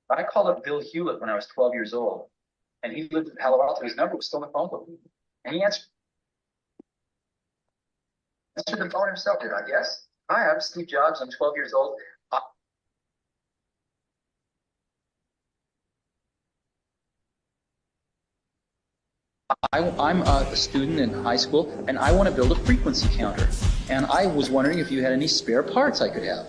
I called up Bill Hewlett when I was 12 years old, and he lived in Palo Alto. His number was still in the phone book. And he answered the phone himself. Did I? Yes. Hi, I'm Steve Jobs. I'm 12 years old. I'm a student in high school, and I want to build a frequency counter. And I was wondering if you had any spare parts I could have.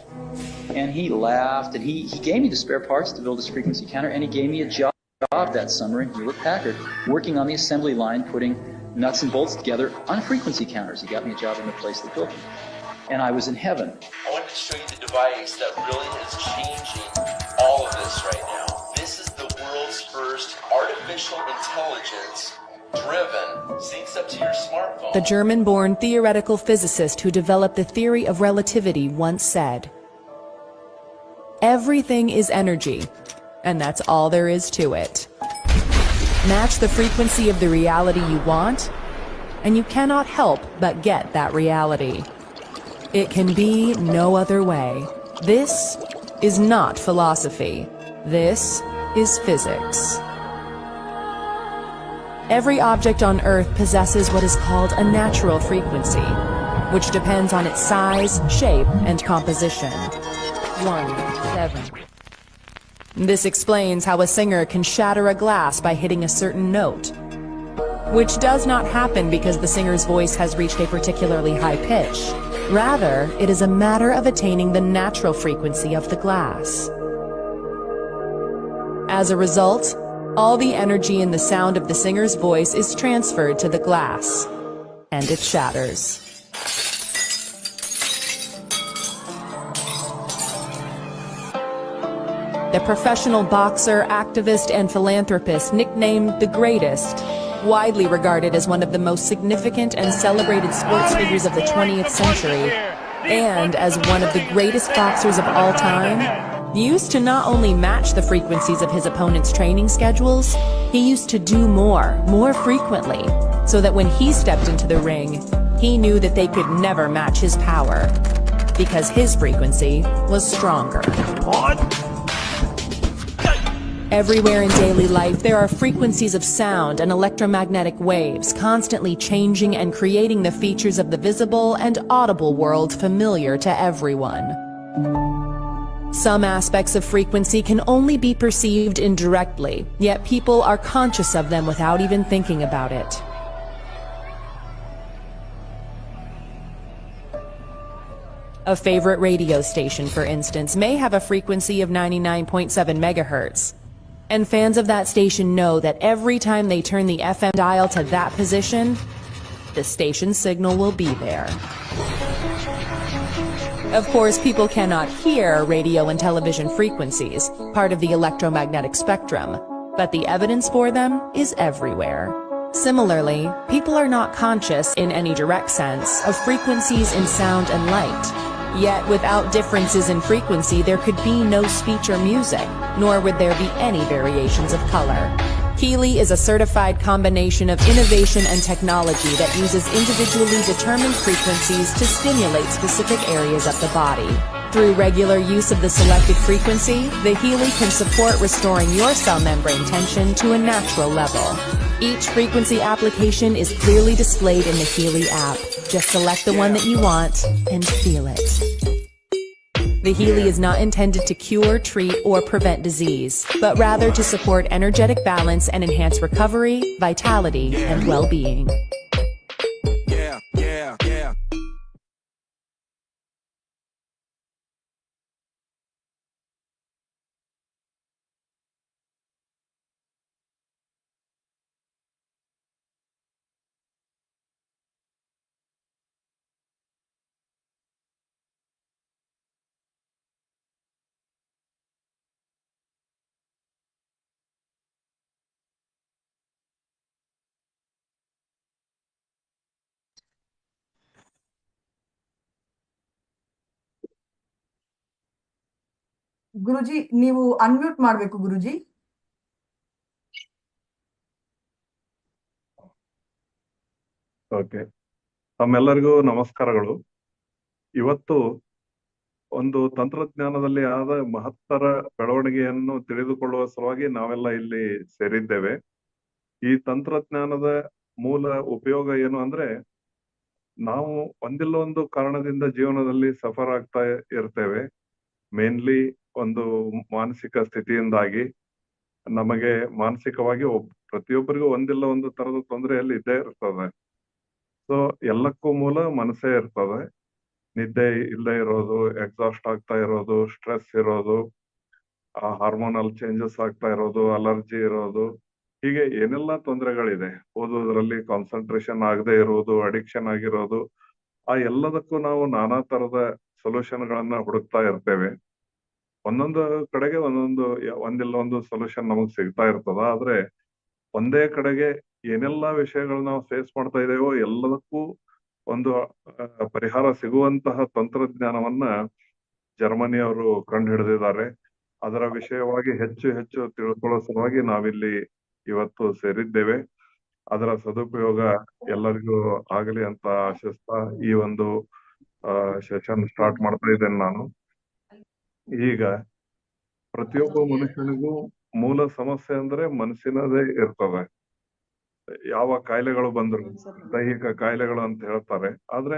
And he laughed, and he gave me the spare parts to build this frequency counter, and he gave me a job that summer in Hewlett-Packard, working on the assembly line, putting nuts and bolts together on frequency counters. He got me a job in the place that built them. And I was in heaven. I wanted to show you the device that really is changing all of this right now. This is the world's first artificial intelligence driven, syncs up to your smartphone. The German-born theoretical physicist who developed the theory of relativity once said, "Everything is energy, and that's all there is to it. Match the frequency of the reality you want, and you cannot help but get that reality. It can be no other way. This is not philosophy. This is physics." Every object on Earth possesses what is called a natural frequency, which depends on its size, shape, and composition. 1-7. This explains how a singer can shatter a glass by hitting a certain note, which does not happen because the singer's voice has reached a particularly high pitch. Rather, it is a matter of attaining the natural frequency of the glass. As a result, all the energy in the sound of the singer's voice is transferred to the glass, and it shatters. The professional boxer, activist, and philanthropist nicknamed The Greatest, widely regarded as one of the most significant and celebrated sports figures of the 20th century, and as one of the greatest boxers of all time, used to not only match the frequencies of his opponent's training schedules, he used to do more frequently, so that when he stepped into the ring, he knew that they could never match his power, because his frequency was stronger. Everywhere in daily life, there are frequencies of sound and electromagnetic waves constantly changing and creating the features of the visible and audible world familiar to everyone. Some aspects of frequency can only be perceived indirectly, yet people are conscious of them without even thinking about it. A favorite radio station, for instance, may have a frequency of 99.7 megahertz. And fans of that station know that every time they turn the FM dial to that position, the station's signal will be there. Of course, people cannot hear radio and television frequencies, part of the electromagnetic spectrum, but the evidence for them is everywhere. Similarly, people are not conscious, in any direct sense, of frequencies in sound and light. Yet, without differences in frequency, there could be no speech or music, nor would there be any variations of color. Healy is a certified combination of innovation and technology that uses individually determined frequencies to stimulate specific areas of the body. Through regular use of the selected frequency, the Healy can support restoring your cell membrane tension to a natural level. Each frequency application is clearly displayed in the Healy app. Just select the one that you want and feel it. The Healy is not intended to cure, treat, or prevent disease, but rather to support energetic balance and enhance recovery, vitality, and well-being. ಗುರುಜಿ ನೀವು unmute ಮಾಡಬೇಕು ಗುರುಜಿ. Okay, ತಮ್ಮೆಲ್ಲರಿಗೂ ನಮಸ್ಕಾರಗಳು. ಇವತ್ತು ಒಂದು ತಂತ್ರಜ್ಞಾನದಲ್ಲಿ ಆದ ಮಹತ್ತರ ಬೆಳವಣಿಗೆಯನ್ನು ತಿಳಿದುಕೊಳ್ಳುವ ಸಲುವಾಗಿ ನಾವೆಲ್ಲ ಇಲ್ಲಿ ಸೇರಿದ್ದೇವೆ. ಈ ತಂತ್ರಜ್ಞಾನದ ಮೂಲ ಉಪಯೋಗ ಏನು ಅಂದ್ರೆ, ನಾವು ಒಂದಿಲ್ಲ ಒಂದು ಕಾರಣದಿಂದ ಜೀವನದಲ್ಲಿ ಸಫರ್ ಆಗ್ತಾ ಇರ್ತೇವೆ. ಮೇನ್ಲಿ ಒಂದು ಮಾನಸಿಕ ಸ್ಥಿತಿಯಿಂದಾಗಿ ನಮಗೆ ಮಾನಸಿಕವಾಗಿ ಪ್ರತಿಯೊಬ್ಬರಿಗೂ ಒಂದಿಲ್ಲ ಒಂದು ತರದ ತೊಂದರೆಯಲ್ಲಿ ಇದ್ದೇ ಇರ್ತದೆ. ಸೊ ಎಲ್ಲಕ್ಕೂ ಮೂಲ ಮನಸ್ಸೇ ಇರ್ತದೆ. ನಿದ್ದೆ ಇಲ್ಲದೆ ಇರೋದು, ಎಕ್ಸಾಸ್ಟ್ ಆಗ್ತಾ ಇರೋದು, ಸ್ಟ್ರೆಸ್ ಇರೋದು, ಹಾರ್ಮೋನಲ್ ಚೇಂಜಸ್ ಆಗ್ತಾ ಇರೋದು, ಅಲರ್ಜಿ ಇರೋದು, ಹೀಗೆ ಏನೆಲ್ಲ ತೊಂದರೆಗಳಿದೆ, ಓದೋದ್ರಲ್ಲಿ ಕಾನ್ಸಂಟ್ರೇಷನ್ ಆಗದೆ ಇರೋದು, ಅಡಿಕ್ಷನ್ ಆಗಿರೋದು, ಆ ಎಲ್ಲದಕ್ಕೂ ನಾವು ನಾನಾ ತರದ ಸೊಲ್ಯೂಷನ್ ಗಳನ್ನ ಹುಡುಕ್ತಾ ಇರ್ತೇವೆ. ಒಂದೊಂದು ಕಡೆಗೆ ಒಂದಿಲ್ಲ ಒಂದು ಸೊಲ್ಯೂಷನ್ ನಮಗ್ ಸಿಗ್ತಾ ಇರ್ತದ. ಆದ್ರೆ ಒಂದೇ ಕಡೆಗೆ ಏನೆಲ್ಲಾ ವಿಷಯಗಳು ನಾವು ಫೇಸ್ ಮಾಡ್ತಾ ಇದ್ದೇವೋ ಎಲ್ಲದಕ್ಕೂ ಒಂದು ಪರಿಹಾರ ಸಿಗುವಂತಹ ತಂತ್ರಜ್ಞಾನವನ್ನ ಜರ್ಮನಿಯವರು ಕಂಡು ಹಿಡಿದಿದ್ದಾರೆ. ಅದರ ವಿಷಯವಾಗಿ ಹೆಚ್ಚು ಹೆಚ್ಚು ತಿಳ್ಕೊಳ್ಳೋ ಸಲುವಾಗಿ ನಾವಿಲ್ಲಿ ಇವತ್ತು ಸೇರಿದ್ದೇವೆ. ಅದರ ಸದುಪಯೋಗ ಎಲ್ಲರಿಗೂ ಆಗಲಿ ಅಂತ ಆಶಿಸ್ತಾ ಈ ಒಂದು ಸೆಷನ್ ಸ್ಟಾರ್ಟ್ ಮಾಡ್ತಾ ಇದ್ದೇನೆ ನಾನು. ಈಗ ಪ್ರತಿಯೊಬ್ಬ ಮನುಷ್ಯನಿಗೂ ಮೂಲ ಸಮಸ್ಯೆ ಅಂದ್ರೆ ಮನಸ್ಸಿನದೇ ಇರ್ತವೆ. ಯಾವ ಕಾಯಿಲೆಗಳು ಬಂದ್ರು ದೈಹಿಕ ಕಾಯಿಲೆಗಳು ಅಂತ ಹೇಳ್ತಾರೆ. ಆದ್ರೆ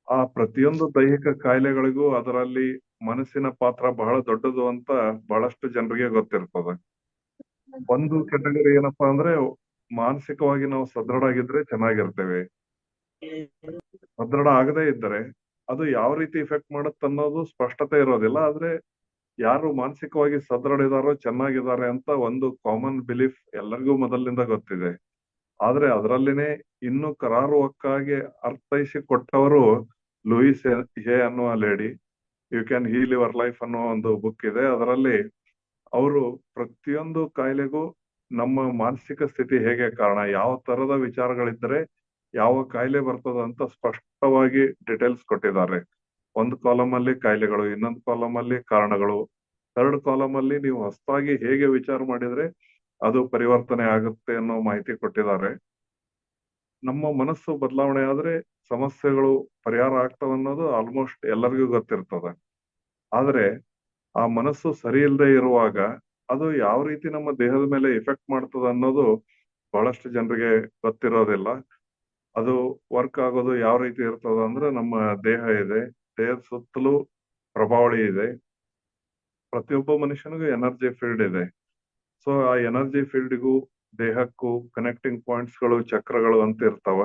ಆ ಪ್ರತಿಯೊಂದು ದೈಹಿಕ ಕಾಯಿಲೆಗಳಿಗೂ ಅದರಲ್ಲಿ ಮನಸ್ಸಿನ ಪಾತ್ರ ಬಹಳ ದೊಡ್ಡದು ಅಂತ ಬಹಳಷ್ಟು ಜನರಿಗೆ ಗೊತ್ತಿರ್ತದೆ. ಒಂದು ಕೆಟಗರಿ ಏನಪ್ಪಾ ಅಂದ್ರೆ, ಮಾನಸಿಕವಾಗಿ ನಾವು ಸದೃಢ ಆಗಿದ್ರೆ ಚೆನ್ನಾಗಿರ್ತೇವೆ. ಸದೃಢ ಆಗದೇ ಇದ್ದರೆ ಅದು ಯಾವ ರೀತಿ ಇಫೆಕ್ಟ್ ಮಾಡುತ್ತೆ ಅನ್ನೋದು ಸ್ಪಷ್ಟತೆ ಇರೋದಿಲ್ಲ. ಆದ್ರೆ ಯಾರು ಮಾನಸಿಕವಾಗಿ ಸದೃಢ ಇದಾರೋ ಚೆನ್ನಾಗಿದ್ದಾರೆ ಅಂತ ಒಂದು ಕಾಮನ್ ಬಿಲೀಫ್ ಎಲ್ಲರಿಗೂ ಮೊದಲಿನಿಂದ ಗೊತ್ತಿದೆ. ಆದ್ರೆ ಅದರಲ್ಲಿನೇ ಇನ್ನೂ ಕರಾರುವಕ್ಕಾಗಿ ಅರ್ಥೈಸಿ ಕೊಟ್ಟವರು ಲೂಯಿಸ್ ಹೇ ಅನ್ನುವ lady. You can heal your life ಅನ್ನೋ ಒಂದು ಬುಕ್ ಇದೆ. ಅದರಲ್ಲಿ ಅವರು ಪ್ರತಿಯೊಂದು ಕಾಯಿಲೆಗೂ ನಮ್ಮ ಮಾನಸಿಕ ಸ್ಥಿತಿ ಹೇಗೆ ಕಾರಣ, ಯಾವ ತರದ ವಿಚಾರಗಳಿದ್ರೆ ಯಾವ ಕಾಯಿಲೆ ಬರ್ತದ ಅಂತ ಸ್ಪಷ್ಟವಾಗಿ ಡಿಟೇಲ್ಸ್ ಕೊಟ್ಟಿದ್ದಾರೆ. ಒಂದು ಕಾಲಮ್ ಅಲ್ಲಿ ಕಾಯಿಲೆಗಳು, ಇನ್ನೊಂದು ಕಾಲಮ್ ಅಲ್ಲಿ ಕಾರಣಗಳು, ಥರ್ಡ್ ಕಾಲಮ್ ಅಲ್ಲಿ ನೀವು ಹೊಸದಾಗಿ ಹೇಗೆ ವಿಚಾರ ಮಾಡಿದ್ರೆ ಅದು ಪರಿವರ್ತನೆ ಆಗುತ್ತೆ ಅನ್ನೋ ಮಾಹಿತಿ ಕೊಟ್ಟಿದ್ದಾರೆ. ನಮ್ಮ ಮನಸ್ಸು ಬದಲಾವಣೆ ಆದ್ರೆ ಸಮಸ್ಯೆಗಳು ಪರಿಹಾರ ಆಗ್ತವೆ ಅನ್ನೋದು ಆಲ್ಮೋಸ್ಟ್ ಎಲ್ಲರಿಗೂ ಗೊತ್ತಿರ್ತದೆ. ಆದ್ರೆ ಆ ಮನಸ್ಸು ಸರಿ ಇಲ್ಲದೆ ಇರುವಾಗ ಅದು ಯಾವ ರೀತಿ ನಮ್ಮ ದೇಹದ ಮೇಲೆ ಇಫೆಕ್ಟ್ ಮಾಡ್ತದ ಅನ್ನೋದು ಬಹಳಷ್ಟು ಜನರಿಗೆ ಗೊತ್ತಿರೋದಿಲ್ಲ. ಅದು ವರ್ಕ್ ಆಗೋದು ಯಾವ ರೀತಿ ಇರ್ತದ ಅಂದ್ರೆ, ನಮ್ಮ ದೇಹ ಇದೆ, ದೇಹದ ಸುತ್ತಲೂ ಪ್ರಭಾವಳಿ ಇದೆ. ಪ್ರತಿಯೊಬ್ಬ ಮನುಷ್ಯನಿಗೂ ಎನರ್ಜಿ ಫೀಲ್ಡ್ ಇದೆ. ಸೊ ಆ ಎನರ್ಜಿ ಫೀಲ್ಡ್ಗೂ ದೇಹಕ್ಕೂ ಕನೆಕ್ಟಿಂಗ್ ಪಾಯಿಂಟ್ಸ್ ಗಳು, ಚಕ್ರಗಳು ಅಂತ ಇರ್ತಾವ.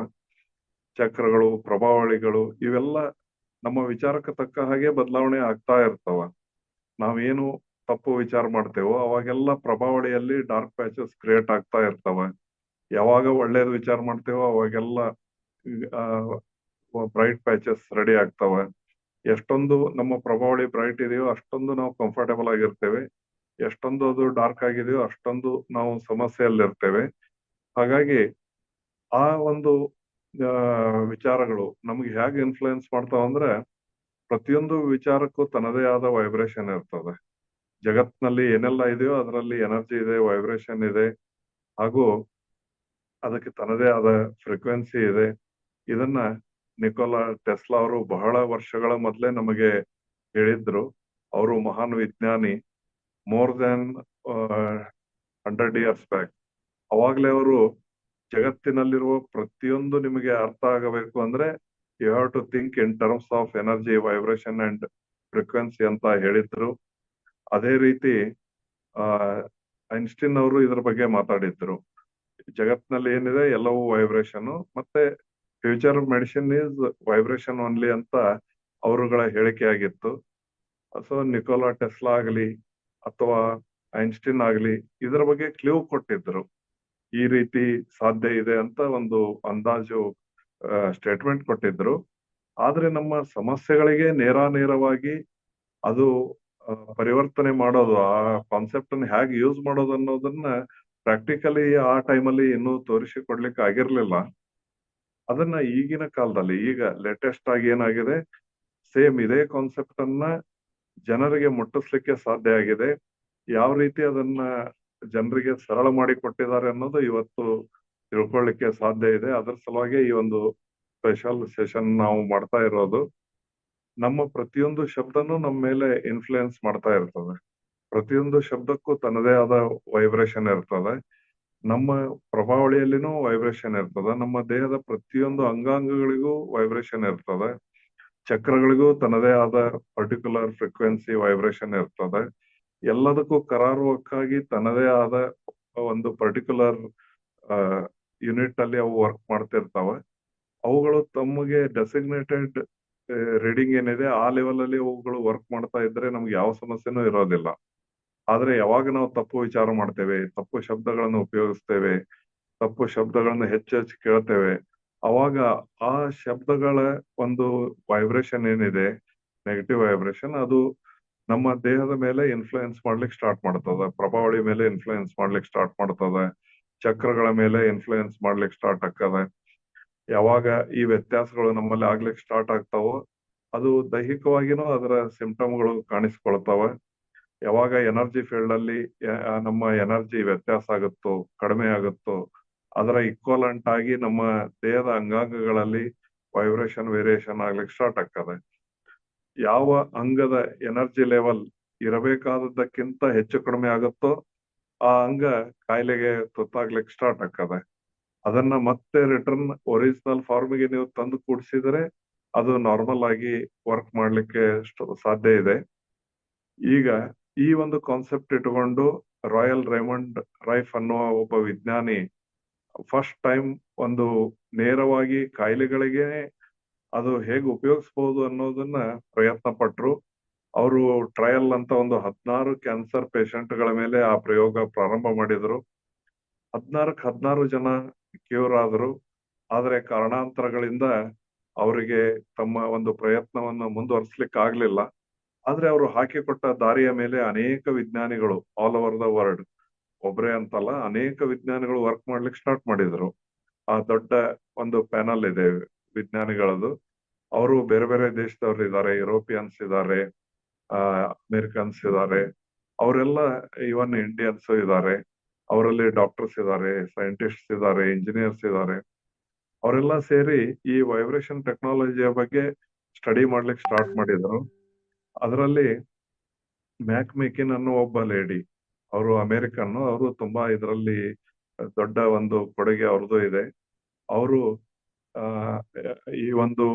ಚಕ್ರಗಳು, ಪ್ರಭಾವಳಿಗಳು ಇವೆಲ್ಲ ನಮ್ಮ ವಿಚಾರಕ್ಕೆ ತಕ್ಕ ಹಾಗೆ ಬದಲಾವಣೆ ಆಗ್ತಾ ಇರ್ತಾವ. ನಾವೇನು ತಪ್ಪು ವಿಚಾರ ಮಾಡ್ತೇವೋ ಅವಾಗೆಲ್ಲ ಪ್ರಭಾವಳಿಯಲ್ಲಿ ಡಾರ್ಕ್ ಪ್ಯಾಚಸ್ ಕ್ರಿಯೇಟ್ ಆಗ್ತಾ ಇರ್ತಾವ. ಯಾವಾಗ ಒಳ್ಳೇದು ವಿಚಾರ ಮಾಡ್ತೇವೋ ಅವಾಗೆಲ್ಲ ಬ್ರೈಟ್ ಪ್ಯಾಚಸ್ ರೆಡಿ ಆಗ್ತಾವ. ಎಷ್ಟೊಂದು ನಮ್ಮ ಪ್ರಭಾವಳಿ ಬ್ರೈಟ್ ಇದೆಯೋ ಅಷ್ಟೊಂದು ನಾವು ಕಂಫರ್ಟೇಬಲ್ ಆಗಿರ್ತೇವೆ. ಎಷ್ಟೊಂದು ಅದು ಡಾರ್ಕ್ ಆಗಿದೆಯೋ ಅಷ್ಟೊಂದು ನಾವು ಸಮಸ್ಯೆಯಲ್ಲಿರ್ತೇವೆ. ಹಾಗಾಗಿ ಆ ಒಂದು ವಿಚಾರಗಳು ನಮ್ಗೆ ಹೇಗೆ ಇನ್ಫ್ಲುಯೆನ್ಸ್ ಮಾಡ್ತಾವ ಅಂದ್ರೆ, ಪ್ರತಿಯೊಂದು ವಿಚಾರಕ್ಕೂ ತನ್ನದೇ ಆದ ವೈಬ್ರೇಷನ್ ಇರ್ತದೆ. ಜಗತ್ನಲ್ಲಿ ಏನೆಲ್ಲ ಇದೆಯೋ ಅದರಲ್ಲಿ ಎನರ್ಜಿ ಇದೆ, ವೈಬ್ರೇಷನ್ ಇದೆ, ಹಾಗೂ ಅದಕ್ಕೆ ತನ್ನದೇ ಆದ ಫ್ರೀಕ್ವೆನ್ಸಿ ಇದೆ. ಇದನ್ನ ನಿಕೋಲಾ ಟೆಸ್ಲಾ ಅವರು ಬಹಳ ವರ್ಷಗಳ ಮೊದಲೇ ನಮಗೆ ಹೇಳಿದ್ರು. ಅವರು ಮಹಾನ್ ವಿಜ್ಞಾನಿ, ಮೋರ್ ದೆನ್ 100 years ಬ್ಯಾಕ್. ಅವಾಗ್ಲೇ ಅವರು ಜಗತ್ತಿನಲ್ಲಿರುವ ಪ್ರತಿಯೊಂದು ನಿಮಗೆ ಅರ್ಥ ಆಗಬೇಕು ಅಂದ್ರೆ you have to think in terms of energy, vibration and frequency ಅಂತ ಹೇಳಿದ್ರು. ಅದೇ ರೀತಿ ಐನ್ಸ್ಟೀನ್ ಅವರು ಇದ್ರ ಬಗ್ಗೆ ಮಾತಾಡಿದ್ರು. ಜಗತ್ನಲ್ಲಿ ಏನಿದೆ ಎಲ್ಲವೂ ವೈಬ್ರೇಷನ್, ಮತ್ತೆ future medicine is vibration only ಅಂತ ಅವರುಗಳ ಹೇಳಿಕೆ ಆಗಿತ್ತು. ಸೊ ನಿಕೋಲಾ ಟೆಸ್ಲಾ ಆಗಲಿ ಅಥವಾ ಐನ್ಸ್ಟೀನ್ ಆಗಲಿ ಇದರ ಬಗ್ಗೆ ಕ್ಲೂ ಕೊಟ್ಟಿದ್ರು. ಈ ರೀತಿ ಸಾಧ್ಯ ಇದೆ ಅಂತ ಒಂದು ಅಂದಾಜು ಸ್ಟೇಟ್ಮೆಂಟ್ ಕೊಟ್ಟಿದ್ರು. ಆದ್ರೆ ನಮ್ಮ ಸಮಸ್ಯೆಗಳಿಗೆ ನೇರವಾಗಿ ಅದು ಪರಿವರ್ತನೆ ಮಾಡೋದು, ಆ ಕಾನ್ಸೆಪ್ಟ್ ಅನ್ನು ಹೇಗೆ ಯೂಸ್ ಮಾಡೋದು ಅನ್ನೋದನ್ನ ಪ್ರಾಕ್ಟಿಕಲಿ ಆ ಟೈಮಲ್ಲಿ ಇನ್ನೂ ತೋರಿಸಿಕೊಡ್ಲಿಕ್ಕೆ ಆಗಿರ್ಲಿಲ್ಲ. ಅದನ್ನ ಈಗಿನ ಕಾಲದಲ್ಲಿ ಈಗ ಲೇಟೆಸ್ಟ್ ಆಗಿ ಏನಾಗಿದೆ, ಸೇಮ್ ಇದೇ ಕಾನ್ಸೆಪ್ಟ್ ಅನ್ನ ಜನರಿಗೆ ಮುಟ್ಟಿಸ್ಲಿಕ್ಕೆ ಸಾಧ್ಯ ಆಗಿದೆ. ಯಾವ ರೀತಿ ಅದನ್ನ ಜನರಿಗೆ ಸರಳ ಮಾಡಿ ಕೊಟ್ಟಿದ್ದಾರೆ ಅನ್ನೋದು ಇವತ್ತು ತಿಳ್ಕೊಳ್ಳಿಕ್ಕೆ ಸಾಧ್ಯ ಇದೆ. ಅದರ ಸಲುವಾಗಿ ಈ ಒಂದು ಸ್ಪೆಷಲ್ ಸೆಷನ್ ನಾವು ಮಾಡ್ತಾ ಇರೋದು. ನಮ್ಮ ಪ್ರತಿಯೊಂದು ಶಬ್ದನೂ ನಮ್ಮ ಮೇಲೆ ಇನ್ಫ್ಲುಯೆನ್ಸ್ ಮಾಡ್ತಾ ಇರ್ತದೆ. ಪ್ರತಿಯೊಂದು ಶಬ್ದಕ್ಕೂ ತನ್ನದೇ ಆದ ವೈಬ್ರೇಷನ್ ಇರ್ತದೆ. ನಮ್ಮ ಪ್ರಭಾವಳಿಯಲ್ಲಿನೂ ವೈಬ್ರೇಷನ್ ಇರ್ತದೆ. ನಮ್ಮ ದೇಹದ ಪ್ರತಿಯೊಂದು ಅಂಗಾಂಗಗಳಿಗೂ ವೈಬ್ರೇಷನ್ ಇರ್ತದೆ. ಚಕ್ರಗಳಿಗೂ ತನ್ನದೇ ಆದ ಪರ್ಟಿಕ್ಯುಲರ್ ಫ್ರೀಕ್ವೆನ್ಸಿ ವೈಬ್ರೇಷನ್ ಇರ್ತದೆ. ಎಲ್ಲದಕ್ಕೂ ಕರಾರುವಕ್ಕಾಗಿ ತನ್ನದೇ ಆದ ಒಂದು ಪರ್ಟಿಕ್ಯುಲರ್ ಯೂನಿಟ್ ಅಲ್ಲಿ ಅವು ವರ್ಕ್ ಮಾಡ್ತಿರ್ತಾವೆ. ಅವುಗಳು ತಮಗೆ ಡೆಸಿಗ್ನೇಟೆಡ್ ರೀಡಿಂಗ್ ಏನಿದೆ ಆ ಲೆವೆಲ್ ಅಲ್ಲಿ ಅವುಗಳು ವರ್ಕ್ ಮಾಡ್ತಾ ಇದ್ರೆ ನಮ್ಗೆ ಯಾವ ಸಮಸ್ಯೆನೂ ಇರೋದಿಲ್ಲ. ಆದ್ರೆ ಯಾವಾಗ ನಾವು ತಪ್ಪು ವಿಚಾರ ಮಾಡ್ತೇವೆ, ತಪ್ಪು ಶಬ್ದಗಳನ್ನು ಉಪಯೋಗಿಸ್ತೇವೆ, ತಪ್ಪು ಶಬ್ದಗಳನ್ನು ಹೆಚ್ಚು ಹೆಚ್ಚು ಕೇಳ್ತೇವೆ, ಅವಾಗ ಆ ಶಬ್ದಗಳ ಒಂದು ವೈಬ್ರೇಷನ್ ಏನಿದೆ, ನೆಗೆಟಿವ್ ವೈಬ್ರೇಷನ್, ಅದು ನಮ್ಮ ದೇಹದ ಮೇಲೆ ಇನ್ಫ್ಲುಯೆನ್ಸ್ ಮಾಡ್ಲಿಕ್ಕೆ ಸ್ಟಾರ್ಟ್ ಮಾಡ್ತದೆ. ಪ್ರಭಾವಳಿ ಮೇಲೆ ಇನ್ಫ್ಲುಯೆನ್ಸ್ ಮಾಡ್ಲಿಕ್ಕೆ ಸ್ಟಾರ್ಟ್ ಮಾಡ್ತದೆ. ಚಕ್ರಗಳ ಮೇಲೆ ಇನ್ಫ್ಲುಯೆನ್ಸ್ ಮಾಡ್ಲಿಕ್ಕೆ ಸ್ಟಾರ್ಟ್ ಆಗ್ತದೆ. ಯಾವಾಗ ಈ ವ್ಯತ್ಯಾಸಗಳು ನಮ್ಮಲ್ಲಿ ಆಗ್ಲಿಕ್ಕೆ ಸ್ಟಾರ್ಟ್ ಆಗ್ತಾವೋ ಅದು ದೈಹಿಕವಾಗಿನೂ ಅದರ ಸಿಂಪ್ಟಮ್ಗಳು ಕಾಣಿಸ್ಕೊಳ್ತಾವೆ. ಯಾವಾಗ ಎನರ್ಜಿ ಫೀಲ್ಡ್ ಅಲ್ಲಿ ನಮ್ಮ ಎನರ್ಜಿ ವ್ಯತ್ಯಾಸ ಆಗುತ್ತೋ, ಕಡಿಮೆ ಆಗುತ್ತೋ, ಅದರ ಇಕ್ವಲೆಂಟ್ ಆಗಿ ನಮ್ಮ ದೇಹದ ಅಂಗಾಂಗಗಳಲ್ಲಿ ವೈಬ್ರೇಷನ್ ವೇರಿಯೇಷನ್ ಆಗ್ಲಿಕ್ಕೆ ಸ್ಟಾರ್ಟ್ ಆಗ್ತದೆ. ಯಾವ ಅಂಗದ ಎನರ್ಜಿ ಲೆವೆಲ್ ಇರಬೇಕಾದದ್ದಕ್ಕಿಂತ ಹೆಚ್ಚು ಕಡಿಮೆ ಆಗುತ್ತೋ ಆ ಅಂಗ ಕಾಯಿಲೆಗೆ ತುತ್ತಾಗ್ಲಿಕ್ಕೆ ಸ್ಟಾರ್ಟ್ ಆಗ್ತದೆ. ಅದನ್ನ ಮತ್ತೆ ರಿಟರ್ನ್ ಒರಿಜಿನಲ್ ಫಾರ್ಮ್ಗೆ ನೀವು ತಂದು ಕೂಡಿಸಿದ್ರೆ ಅದು ನಾರ್ಮಲ್ ಆಗಿ ವರ್ಕ್ ಮಾಡ್ಲಿಕ್ಕೆ ಸಾಧ್ಯ ಇದೆ. ಈಗ ಈ ಒಂದು ಕಾನ್ಸೆಪ್ಟ್ ಇಟ್ಕೊಂಡು ರಾಯಲ್ ರೇಮಂಡ್ ರೈಫ್ ಅನ್ನುವ ಒಬ್ಬ ವಿಜ್ಞಾನಿ ಫಸ್ಟ್ ಟೈಮ್ ಒಂದು ನೇರವಾಗಿ ಕಾಯಿಲೆಗಳಿಗೆ ಅದು ಹೇಗೆ ಉಪಯೋಗಿಸಬಹುದು ಅನ್ನೋದನ್ನ ಪ್ರಯತ್ನ ಪಟ್ರು. ಅವರು ಟ್ರಯಲ್ ಅಂತ ಒಂದು 16 ಕ್ಯಾನ್ಸರ್ ಪೇಷಂಟ್ಗಳ ಮೇಲೆ ಆ ಪ್ರಯೋಗ ಪ್ರಾರಂಭ ಮಾಡಿದ್ರು. 16 ಜನ ಕ್ಯೂರ್ ಆದ್ರು. ಆದ್ರೆ ಕಾರಣಾಂತರಗಳಿಂದ ಅವರಿಗೆ ತಮ್ಮ ಒಂದು ಪ್ರಯತ್ನವನ್ನು ಮುಂದುವರಿಸ್ಲಿಕ್ಕೆ ಆಗ್ಲಿಲ್ಲ. ಆದ್ರೆ ಅವರು ಹಾಕಿಕೊಟ್ಟ ದಾರಿಯ ಮೇಲೆ ಅನೇಕ ವಿಜ್ಞಾನಿಗಳು ಆಲ್ ಓವರ್ ದ ವರ್ಲ್ಡ್, ಒಬ್ರೇ ಅಂತಲ್ಲ, ಅನೇಕ ವಿಜ್ಞಾನಿಗಳು ವರ್ಕ್ ಮಾಡ್ಲಿಕ್ಕೆ ಸ್ಟಾರ್ಟ್ ಮಾಡಿದ್ರು. ಆ ದೊಡ್ಡ ಒಂದು ಪ್ಯಾನಲ್ ಇದೆ ವಿಜ್ಞಾನಿಗಳದು. ಅವರು ಬೇರೆ ಬೇರೆ ದೇಶದವ್ರು ಇದ್ದಾರೆ, ಯುರೋಪಿಯನ್ಸ್ ಇದ್ದಾರೆ, ಅಮೆರಿಕನ್ಸ್ ಇದ್ದಾರೆ, ಅವರೆಲ್ಲ ಇವನ್ ಇಂಡಿಯನ್ಸ್ ಇದ್ದಾರೆ. ಅವರಲ್ಲಿ ಡಾಕ್ಟರ್ಸ್ ಇದ್ದಾರೆ, ಸೈಂಟಿಸ್ಟ್ಸ್ ಇದ್ದಾರೆ, ಇಂಜಿನಿಯರ್ಸ್ ಇದ್ದಾರೆ. ಅವರೆಲ್ಲ ಸೇರಿ ಈ ವೈಬ್ರೇಷನ್ ಟೆಕ್ನಾಲಜಿಯ ಬಗ್ಗೆ ಸ್ಟಡಿ ಮಾಡ್ಲಿಕ್ಕೆ ಸ್ಟಾರ್ಟ್ ಮಾಡಿದ್ರು. ಅದರಲ್ಲಿ ಮ್ಯಾಕ್ ಮೇಕಿನ್ ಅನ್ನೋ ಒಬ್ಬ ಲೇಡಿ, ಅವರು ಅಮೆರಿಕನ್, ಅವರು ತುಂಬಾ ಇದರಲ್ಲಿ ದೊಡ್ಡ ಒಂದು ಕೊಡುಗೆ ಅವ್ರದ್ದು ಇದೆ. ಅವರು ಈ ಒಂದು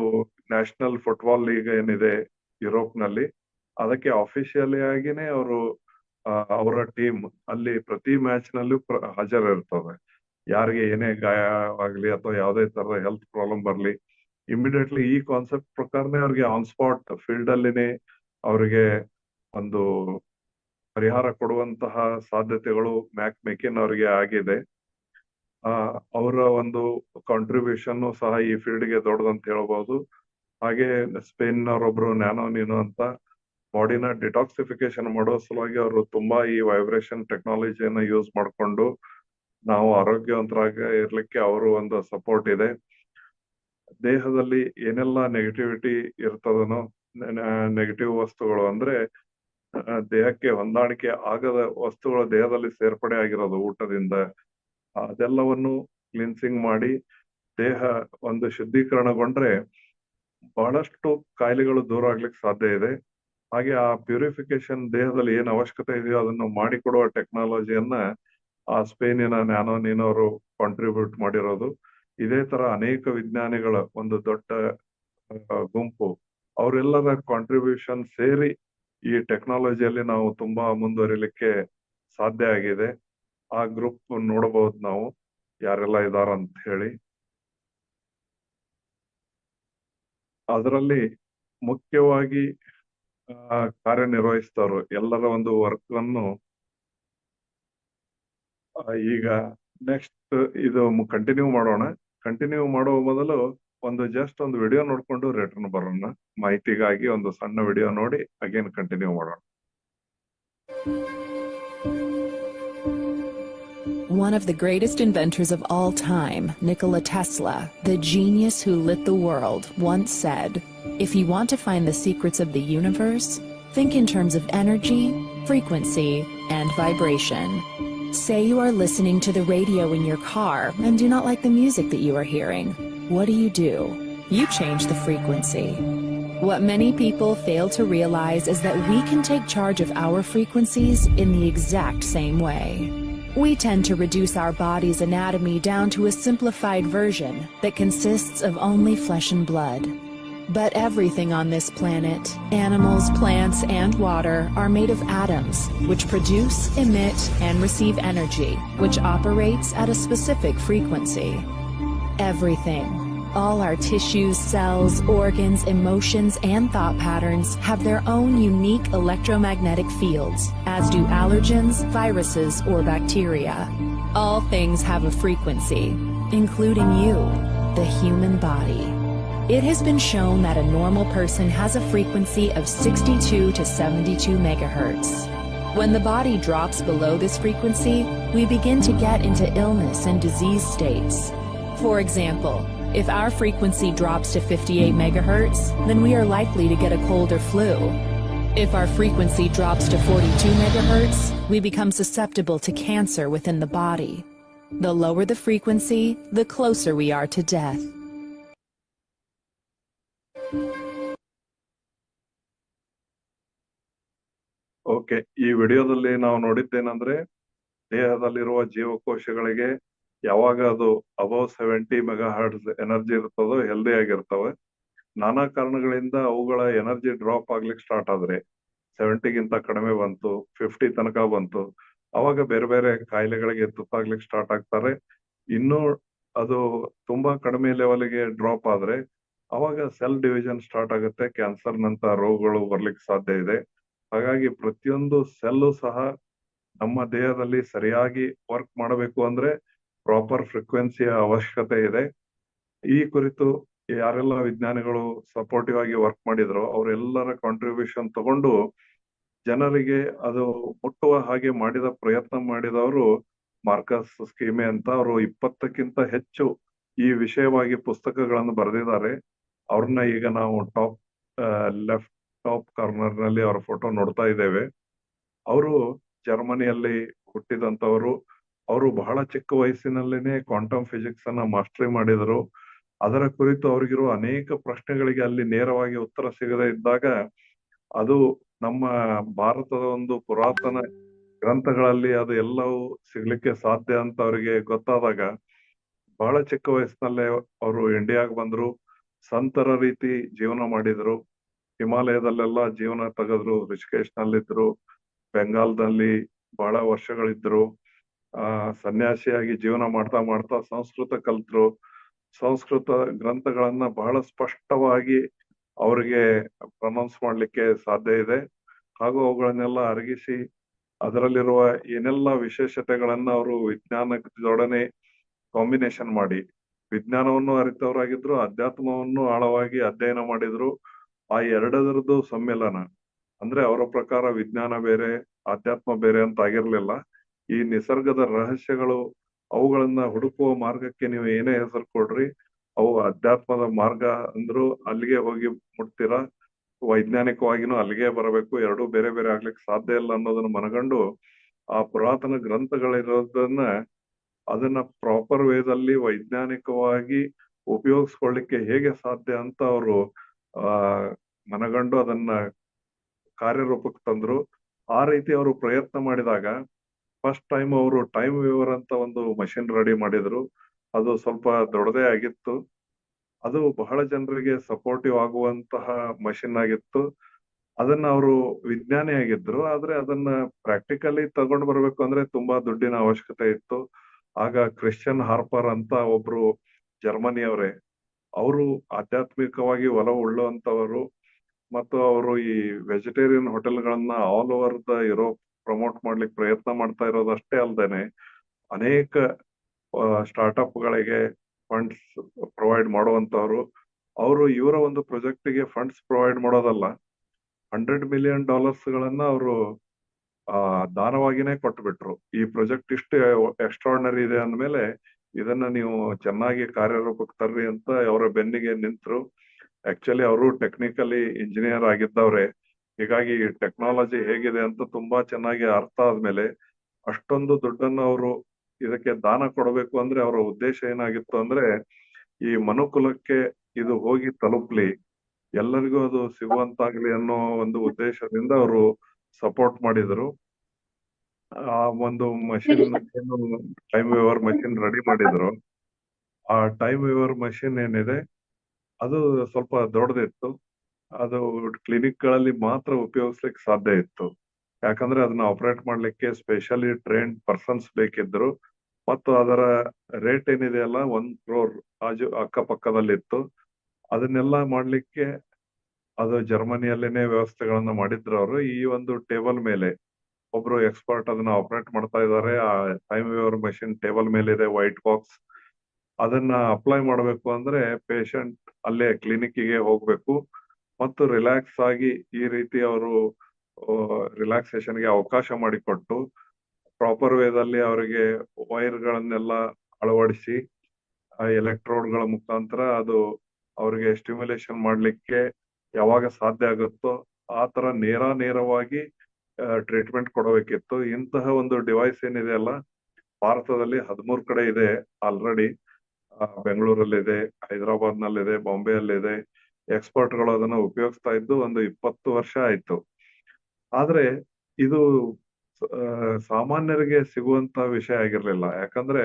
ನ್ಯಾಷನಲ್ ಫುಟ್ಬಾಲ್ ಲೀಗ್ ಏನಿದೆ ಯುರೋಪ್ ನಲ್ಲಿ, ಅದಕ್ಕೆ ಅಫಿಷಿಯಲಿ ಆಗಿನೇ ಅವರು ಅವರ ಟೀಮ್ ಅಲ್ಲಿ ಪ್ರತಿ ಮ್ಯಾಚ್ ನಲ್ಲೂ ಹಾಜರಿರ್ತದೆ. ಯಾರಿಗೆ ಏನೇ ಗಾಯವಾಗ್ಲಿ ಅಥವಾ ಯಾವುದೇ ತರದ ಹೆಲ್ತ್ ಪ್ರಾಬ್ಲಮ್ ಬರ್ಲಿ, ಇಮಿಡಿಯೇಟ್ಲಿ ಈ ಕಾನ್ಸೆಪ್ಟ್ ಪ್ರಕಾರನೇ ಅವ್ರಿಗೆ ಆನ್ ಸ್ಪಾಟ್ ಫೀಲ್ಡ್ ಅಲ್ಲಿನೇ ಅವರಿಗೆ ಒಂದು ಪರಿಹಾರ ಕೊಡುವಂತಹ ಸಾಧ್ಯತೆಗಳು ಮ್ಯಾಕ್ ಮೇಕಿನ್ ಅವರಿಗೆ ಆಗಿದೆ. ಅವರ ಒಂದು ಕಾಂಟ್ರಿಬ್ಯೂಷನ್ ಸಹ ಈ ಫೀಲ್ಡ್ಗೆ ದೊಡ್ಡದಂತ ಹೇಳ್ಬಹುದು. ಹಾಗೆ ಸ್ಪೇನ್ ಅವರೊಬ್ರು ನ್ಯಾನೋ ನೀನೋ ಅಂತ ಬಾಡಿನ ಡಿಟಾಕ್ಸಿಫಿಕೇಶನ್ ಮಾಡೋ ಸಲುವಾಗಿ ಅವರು ತುಂಬಾ ಈ ವೈಬ್ರೇಷನ್ ಟೆಕ್ನಾಲಜಿಯನ್ನ ಯೂಸ್ ಮಾಡಿಕೊಂಡು ನಾವು ಆರೋಗ್ಯವಂತರಾಗಿ ಇರ್ಲಿಕ್ಕೆ ಅವರು ಒಂದು ಸಪೋರ್ಟ್ ಇದೆ. ದೇಹದಲ್ಲಿ ಏನೆಲ್ಲ ನೆಗೆಟಿವಿಟಿ ಇರ್ತದನೋ, ನೆಗೆಟಿವ್ ವಸ್ತುಗಳು ಅಂದ್ರೆ ದೇಹಕ್ಕೆ ಹೊಂದಾಣಿಕೆ ಆಗದ ವಸ್ತುಗಳು ದೇಹದಲ್ಲಿ ಸೇರ್ಪಡೆ ಆಗಿರೋದು ಊಟದಿಂದ, ಅದೆಲ್ಲವನ್ನು ಕ್ಲಿನ್ಸಿಂಗ್ ಮಾಡಿ ದೇಹ ಒಂದು ಶುದ್ಧೀಕರಣಗೊಂಡ್ರೆ ಬಹಳಷ್ಟು ಕಾಯಿಲೆಗಳು ದೂರ ಆಗ್ಲಿಕ್ಕೆ ಸಾಧ್ಯ ಇದೆ. ಹಾಗೆ ಆ ಪ್ಯೂರಿಫಿಕೇಶನ್ ದೇಹದಲ್ಲಿ ಏನ್ ಅವಶ್ಯಕತೆ ಇದೆಯೋ ಅದನ್ನು ಮಾಡಿಕೊಡುವ ಟೆಕ್ನಾಲಜಿಯನ್ನ ಆ ಸ್ಪೇನಿನ ನ್ಯಾನೋ ನೀನೋರು ಕಾಂಟ್ರಿಬ್ಯೂಟ್ ಮಾಡಿರೋದು. ಇದೇ ತರ ಅನೇಕ ವಿಜ್ಞಾನಿಗಳ ಒಂದು ದೊಡ್ಡ ಗುಂಪು, ಅವರೆಲ್ಲರ ಕಾಂಟ್ರಿಬ್ಯೂಷನ್ ಸೇರಿ ಈ ಟೆಕ್ನಾಲಜಿಯಲ್ಲಿ ನಾವು ತುಂಬಾ ಮುಂದುವರಿಲಿಕ್ಕೆ ಸಾಧ್ಯ ಆಗಿದೆ. ಆ ಗ್ರೂಪ್ ನೋಡಬಹುದು ನಾವು ಯಾರೆಲ್ಲ ಇದಾರಂತ ಹೇಳಿ. ಅದರಲ್ಲಿ ಮುಖ್ಯವಾಗಿ ಕಾರ್ಯನಿರ್ವಹಿಸ್ತವ್ರು ಎಲ್ಲರ ಒಂದು ವರ್ಕ್ ಅನ್ನು ಈಗ ನೆಕ್ಸ್ಟ್ ಇದು ಕಂಟಿನ್ಯೂ ಮಾಡೋಣ. ಕಂಟಿನ್ಯೂ ಮಾಡುವ ಮೊದಲು ಜಸ್ಟ್ ಒಂದು ವಿಡಿಯೋ ನೋಡ್ಕೊಂಡು ರಿಟರ್ನ್ ಬರೋಣ. ಮಾಹಿತಿಗಾಗಿ ಒಂದು ಸಣ್ಣ ವಿಡಿಯೋ ನೋಡಿ ಅಗೇನ್ ಕಂಟಿನ್ಯೂ ಮಾಡೋಣ. One of the greatest inventors of all time, Nikola Tesla, the genius who lit the world, once said, "If you want to find the secrets of the universe, think in terms of energy, frequency, and vibration." Say you are listening to the radio in your car and do not like the music that you are hearing. What do? You change the frequency. What many people fail to realize is that we can take charge of our frequencies in the exact same way. We tend to reduce our body's anatomy down to a simplified version that consists of only flesh and blood. But everything on this planet, animals, plants, and water, are made of atoms, which produce, emit, and receive energy, which operates at a specific frequency. Everything. All our tissues, cells, organs, emotions, and thought patterns have their own unique electromagnetic fields, as do allergens, viruses, or bacteria. All things have a frequency, including you, the human body. It has been shown that a normal person has a frequency of 62 to 72 megahertz. When the body drops below this frequency, we begin to get into illness and disease states. For example, if our frequency drops to 58 megahertz, then we are likely to get a cold or flu. If our frequency drops to 42 megahertz, we become susceptible to cancer within the body. The lower the frequency, the closer we are to death. Okay, ಈ ವಿಡಿಯೋದಲ್ಲಿ ನಾವು ನೋಡಿದ್ದೇನೆಂದ್ರೆ ದೇಹದಲ್ಲಿರುವ ಜೀವಕೋಶಗಳಿಗೆ ಯಾವಾಗ ಅದು above 70 mega hertz energy ಇರ್ತದೋ healthy ಆಗಿರ್ತವೆ. ನಾನಾ ಕಾರಣಗಳಿಂದ ಅವುಗಳ ಎನರ್ಜಿ ಡ್ರಾಪ್ ಆಗ್ಲಿಕ್ಕೆ ಸ್ಟಾರ್ಟ್ ಆದ್ರೆ 70ಗಿಂತ ಕಡಿಮೆ ಬಂತು, 50 ತನಕ ಬಂತು, ಅವಾಗ ಬೇರೆ ಬೇರೆ ಕಾಯಿಲೆಗಳಿಗೆ ತುತ್ತಾಗ್ಲಿಕ್ಕೆ ಸ್ಟಾರ್ಟ್ ಆಗ್ತಾರೆ. ಇನ್ನು ಅದು ತುಂಬಾ ಕಡಿಮೆ ಲೆವೆಲ್ಗೆ ಡ್ರಾಪ್ ಆದ್ರೆ ಅವಾಗ ಸೆಲ್ ಡಿವಿಷನ್ ಸ್ಟಾರ್ಟ್ ಆಗುತ್ತೆ, ಕ್ಯಾನ್ಸರ್ ನಂತ ರೋಗಗಳು ಬರ್ಲಿಕ್ಕೆ ಸಾಧ್ಯ ಇದೆ. ಹಾಗಾಗಿ ಪ್ರತಿಯೊಂದು ಸೆಲ್ಲು ಸಹ ನಮ್ಮ ದೇಹದಲ್ಲಿ ಸರಿಯಾಗಿ ವರ್ಕ್ ಮಾಡಬೇಕು ಅಂದ್ರೆ ಪ್ರಾಪರ್ ಫ್ರೀಕ್ವೆನ್ಸಿಯ ಅವಶ್ಯಕತೆ ಇದೆ. ಈ ಕುರಿತು ಯಾರೆಲ್ಲ ವಿಜ್ಞಾನಿಗಳು ಸಪೋರ್ಟಿವ್ ಆಗಿ ವರ್ಕ್ ಮಾಡಿದ್ರು ಅವರೆಲ್ಲರ ಕಾಂಟ್ರಿಬ್ಯೂಷನ್ ತಗೊಂಡು ಜನರಿಗೆ ಅದು ಮುಟ್ಟುವ ಹಾಗೆ ಮಾಡಿದ ಪ್ರಯತ್ನ ಮಾಡಿದವರು ಮಾರ್ಕಸ್ ಸ್ಕೀಮೆ ಅಂತ. ಅವರು 20ಕ್ಕಿಂತ ಹೆಚ್ಚು ಈ ವಿಷಯವಾಗಿ ಪುಸ್ತಕಗಳನ್ನು ಬರೆದಿದ್ದಾರೆ. ಅವ್ರನ್ನ ಈಗ ನಾವು ಲೆಫ್ಟ್ ಟಾಪ್ ಕಾರ್ನರ್ ನಲ್ಲಿ ಅವರ ಫೋಟೋ ನೋಡ್ತಾ ಇದ್ದೇವೆ. ಅವರು ಜರ್ಮನಿಯಲ್ಲಿ ಹುಟ್ಟಿದಂತವರು. ಅವರು ಬಹಳ ಚಿಕ್ಕ ವಯಸ್ಸಿನಲ್ಲೇನೆ ಕ್ವಾಂಟಮ್ ಫಿಸಿಕ್ಸ್ ಅನ್ನ ಮಾಸ್ಟರಿ ಮಾಡಿದರು. ಅದರ ಕುರಿತು ಅವ್ರಿಗಿರುವ ಅನೇಕ ಪ್ರಶ್ನೆಗಳಿಗೆ ಅಲ್ಲಿ ನೇರವಾಗಿ ಉತ್ತರ ಸಿಗದೆ ಇದ್ದಾಗ ಅದು ನಮ್ಮ ಭಾರತದ ಒಂದು ಪುರಾತನ ಗ್ರಂಥಗಳಲ್ಲಿ ಅದು ಎಲ್ಲವೂ ಸಿಗ್ಲಿಕ್ಕೆ ಸಾಧ್ಯ ಅಂತ ಅವರಿಗೆ ಗೊತ್ತಾದಾಗ ಬಹಳ ಚಿಕ್ಕ ವಯಸ್ಸಿನಲ್ಲೇ ಅವರು ಇಂಡಿಯಾಗ್ ಬಂದ್ರು. ಸಂತರ ರೀತಿ ಜೀವನ ಮಾಡಿದ್ರು. ಹಿಮಾಲಯದಲ್ಲೆಲ್ಲ ಜೀವನ ತೆಗೆದ್ರು. ಋಷಿಕೇಶ್ ನಲ್ಲಿದ್ರು, ಬೆಂಗಾಲ್ದಲ್ಲಿ ಬಹಳ ವರ್ಷಗಳಿದ್ರು. ಸನ್ಯಾಸಿಯಾಗಿ ಜೀವನ ಮಾಡ್ತಾ ಮಾಡ್ತಾ ಸಂಸ್ಕೃತ ಕಲ್ತರು. ಸಂಸ್ಕೃತ ಗ್ರಂಥಗಳನ್ನ ಬಹಳ ಸ್ಪಷ್ಟವಾಗಿ ಅವರಿಗೆ ಪ್ರನೌನ್ಸ್ ಮಾಡ್ಲಿಕ್ಕೆ ಸಾಧ್ಯ ಇದೆ. ಹಾಗೂ ಅವುಗಳನ್ನೆಲ್ಲ ಅರಗಿಸಿ ಅದರಲ್ಲಿರುವ ಏನೆಲ್ಲ ವಿಶೇಷತೆಗಳನ್ನ ಅವರು ವಿಜ್ಞಾನದೊಡನೆ ಕಾಂಬಿನೇಷನ್ ಮಾಡಿ ವಿಜ್ಞಾನವನ್ನು ಅರಿತವರಾಗಿದ್ರು, ಅಧ್ಯಾತ್ಮವನ್ನು ಆಳವಾಗಿ ಅಧ್ಯಯನ ಮಾಡಿದ್ರು. ಆ ಎರಡರದ್ದು ಸಮ್ಮಿಲನ ಅಂದ್ರೆ ಅವರ ಪ್ರಕಾರ ವಿಜ್ಞಾನ ಬೇರೆ ಆಧ್ಯಾತ್ಮ ಬೇರೆ ಅಂತ ಆಗಿರ್ಲಿಲ್ಲ. ಈ ನಿಸರ್ಗದ ರಹಸ್ಯಗಳು ಅವುಗಳನ್ನ ಹುಡುಕುವ ಮಾರ್ಗಕ್ಕೆ ನೀವು ಏನೇ ಹೆಸರು ಕೊಡ್ರಿ, ಅವು ಅಧ್ಯಾತ್ಮದ ಮಾರ್ಗ ಅಂದ್ರು ಅಲ್ಲಿಗೆ ಹೋಗಿ ಮುಟ್ತೀರಾ. ವೈಜ್ಞಾನಿಕವಾಗಿನೂ ಅಲ್ಲಿಗೆ ಬರಬೇಕು. ಎರಡೂ ಬೇರೆ ಬೇರೆ ಆಗ್ಲಿಕ್ಕೆ ಸಾಧ್ಯ ಇಲ್ಲ ಅನ್ನೋದನ್ನ ಮನಗಂಡು ಆ ಪುರಾತನ ಗ್ರಂಥಗಳಿರೋದನ್ನ ಅದನ್ನ ಪ್ರಾಪರ್ ವೇದಲ್ಲಿ ವೈಜ್ಞಾನಿಕವಾಗಿ ಉಪಯೋಗಿಸ್ಕೊಳ್ಳಿಕ್ಕೆ ಹೇಗೆ ಸಾಧ್ಯ ಅಂತ ಅವರು ಮನಗಂಡು ಅದನ್ನ ಕಾರ್ಯರೂಪಕ್ಕೆ ತಂದ್ರು. ಆ ರೀತಿ ಅವರು ಪ್ರಯತ್ನ ಮಾಡಿದಾಗ ಫಸ್ಟ್ ಟೈಮ್ ಅವರು ಟೈಮ್ ವೇವರ್ ಅಂತ ಒಂದು ಮಷಿನ್ ರೆಡಿ ಮಾಡಿದ್ರು. ಅದು ಸ್ವಲ್ಪ ದೊಡ್ಡದೇ ಆಗಿತ್ತು. ಅದು ಬಹಳ ಜನರಿಗೆ ಸಪೋರ್ಟಿವ್ ಆಗುವಂತಹ ಮಷಿನ್ ಆಗಿತ್ತು. ಅದನ್ನ ಅವರು ವಿಜ್ಞಾನಿ ಆಗಿದ್ರು, ಆದ್ರೆ ಅದನ್ನ ಪ್ರಾಕ್ಟಿಕಲಿ ತಗೊಂಡು ಬರ್ಬೇಕು ಅಂದ್ರೆ ತುಂಬಾ ದುಡ್ಡಿನ ಅವಶ್ಯಕತೆ ಇತ್ತು. ಆಗ ಕ್ರಿಶ್ಚಿಯನ್ ಹಾರ್ಪರ್ ಅಂತ ಒಬ್ರು ಜರ್ಮನಿಯವರೇ, ಅವರು ಆಧ್ಯಾತ್ಮಿಕವಾಗಿ ಒಲವು ಉಳ್ಳುವಂತವರು ಮತ್ತು ಅವರು ಈ ವೆಜಿಟೇರಿಯನ್ ಹೋಟೆಲ್ಗಳನ್ನ all over the Europe promote ಮಾಡ್ಲಿಕ್ಕೆ ಪ್ರಯತ್ನ ಮಾಡ್ತಾ ಇರೋದಷ್ಟೇ ಅಲ್ದೇನೆ ಅನೇಕ ಸ್ಟಾರ್ಟ್ಅಪ್ ಗಳಿಗೆ ಫಂಡ್ಸ್ ಪ್ರೊವೈಡ್ ಮಾಡುವಂತವ್ರು. ಅವರು ಇವರ ಒಂದು ಪ್ರಾಜೆಕ್ಟ್ ಗೆ ಫಂಡ್ಸ್ ಪ್ರೊವೈಡ್ ಮಾಡೋದಲ್ಲ, $100 million ಗಳನ್ನ ಅವರು ದಾನವಾಗಿನೇ ಕೊಟ್ಬಿಟ್ರು. ಈ ಪ್ರಾಜೆಕ್ಟ್ ಇಷ್ಟು ಎಕ್ಸ್ಟ್ರಾರ್ಡಿನರಿ ಇದೆ ಅಂದ್ಮೇಲೆ ಇದನ್ನ ನೀವು ಚೆನ್ನಾಗಿ ಕಾರ್ಯರೂಪಕ್ಕೆ ತರ್ರಿ ಅಂತ ಅವರ ಬೆನ್ನಿಗೆ ನಿಂತರು. ಆಕ್ಚುಲಿ ಅವರು ಟೆಕ್ನಿಕಲಿ ಇಂಜಿನಿಯರ್ ಆಗಿದ್ದವ್ರೆ. ಹೀಗಾಗಿ ಟೆಕ್ನಾಲಜಿ ಹೇಗಿದೆ ಅಂತ ತುಂಬಾ ಚೆನ್ನಾಗಿ ಅರ್ಥ ಆದ್ಮೇಲೆ ಅಷ್ಟೊಂದು ದುಡ್ಡನ್ನು ಅವರು ಇದಕ್ಕೆ ದಾನ ಕೊಡಬೇಕು ಅಂದ್ರೆ ಅವರ ಉದ್ದೇಶ ಏನಾಗಿತ್ತು ಅಂದ್ರೆ ಈ ಮನುಕುಲಕ್ಕೆ ಇದು ಹೋಗಿ ತಲುಪ್ಲಿ, ಎಲ್ಲರಿಗೂ ಅದು ಸಿಗುವಂತಾಗ್ಲಿ ಅನ್ನೋ ಒಂದು ಉದ್ದೇಶದಿಂದ ಅವರು ಸಪೋರ್ಟ್ ಮಾಡಿದ್ರು. ಆ ಒಂದು ಮಷಿನ್ ಏನು ಟೈಮ್ ವೇವರ್ ಮಷಿನ್ ರೆಡಿ ಮಾಡಿದ್ರು, ಆ ಟೈಮ್ ವೇವರ್ ಮಷಿನ್ ಏನಿದೆ ಅದು ಸ್ವಲ್ಪ ದೊಡ್ಡದಿತ್ತು. ಅದು ಕ್ಲಿನಿಕ್ ಗಳಲ್ಲಿ ಮಾತ್ರ ಉಪಯೋಗಿಸ್ಲಿಕ್ಕೆ ಸಾಧ್ಯ ಇತ್ತು. ಯಾಕಂದ್ರೆ ಅದನ್ನ ಆಪರೇಟ್ ಮಾಡ್ಲಿಕ್ಕೆ ಸ್ಪೆಷಲಿ ಟ್ರೈನ್ಡ್ ಪರ್ಸನ್ಸ್ ಬೇಕಿದ್ರು. ಮತ್ತು ಅದರ ರೇಟ್ ಏನಿದೆಯಲ್ಲ 1 crore ಅಕ್ಕಪಕ್ಕದಲ್ಲಿತ್ತು. ಅದನ್ನೆಲ್ಲ ಮಾಡ್ಲಿಕ್ಕೆ ಅದು ಜರ್ಮನಿಯಲ್ಲೇನೆ ವ್ಯವಸ್ಥೆಗಳನ್ನ ಮಾಡಿದ್ರು ಅವರು. ಈ ಒಂದು ಟೇಬಲ್ ಮೇಲೆ ಒಬ್ರು ಎಕ್ಸ್ಪರ್ಟ್ ಅದನ್ನ ಆಪರೇಟ್ ಮಾಡ್ತಾ ಇದ್ದಾರೆ. ಆ ಟೈಮ್ ವೇವರ್ ಮಷಿನ್ ಟೇಬಲ್ ಮೇಲೆ ಇದೆ, ವೈಟ್ ಬಾಕ್ಸ್. ಅದನ್ನ ಅಪ್ಲೈ ಮಾಡಬೇಕು ಅಂದ್ರೆ ಪೇಷಂಟ್ ಅಲ್ಲೇ ಕ್ಲಿನಿಕ್ಕಿಗೆ ಹೋಗ್ಬೇಕು ಮತ್ತು ರಿಲ್ಯಾಕ್ಸ್ ಆಗಿ ಈ ರೀತಿ ಅವರು ರಿಲ್ಯಾಕ್ಸೇಷನ್ಗೆ ಅವಕಾಶ ಮಾಡಿಕೊಟ್ಟು ಪ್ರಾಪರ್ ವೇದಲ್ಲಿ ಅವರಿಗೆ ವೈರ್ಗಳನ್ನೆಲ್ಲ ಅಳವಡಿಸಿ ಆ ಎಲೆಕ್ಟ್ರೋಡ್ಗಳ ಮುಖಾಂತರ ಅದು ಅವರಿಗೆ ಸ್ಟಿಮ್ಯುಲೇಷನ್ ಮಾಡ್ಲಿಕ್ಕೆ ಯಾವಾಗ ಸಾಧ್ಯ ಆಗುತ್ತೋ ಆ ತರ ನೇರವಾಗಿ ಟ್ರೀಟ್ಮೆಂಟ್ ಕೊಡಬೇಕಿತ್ತು. ಇಂತಹ ಒಂದು ಡಿವೈಸ್ ಏನಿದೆ ಭಾರತದಲ್ಲಿ 13 ಕಡೆ ಇದೆ ಆಲ್ರೆಡಿ. ಬೆಂಗಳೂರಲ್ಲಿದೆ, ಹೈದರಾಬಾದ್ ನಲ್ಲಿದೆ, ಬಾಂಬೆಯಲ್ಲಿದೆ. ಎಕ್ಸ್ಪರ್ಟ್ಗಳು ಅದನ್ನ ಉಪಯೋಗಿಸ್ತಾ ಇದ್ದು ಒಂದು 20 ವರ್ಷ ಆಯ್ತು. ಆದ್ರೆ ಇದು ಸಾಮಾನ್ಯರಿಗೆ ಸಿಗುವಂತ ವಿಷಯ ಆಗಿರ್ಲಿಲ್ಲ. ಯಾಕಂದ್ರೆ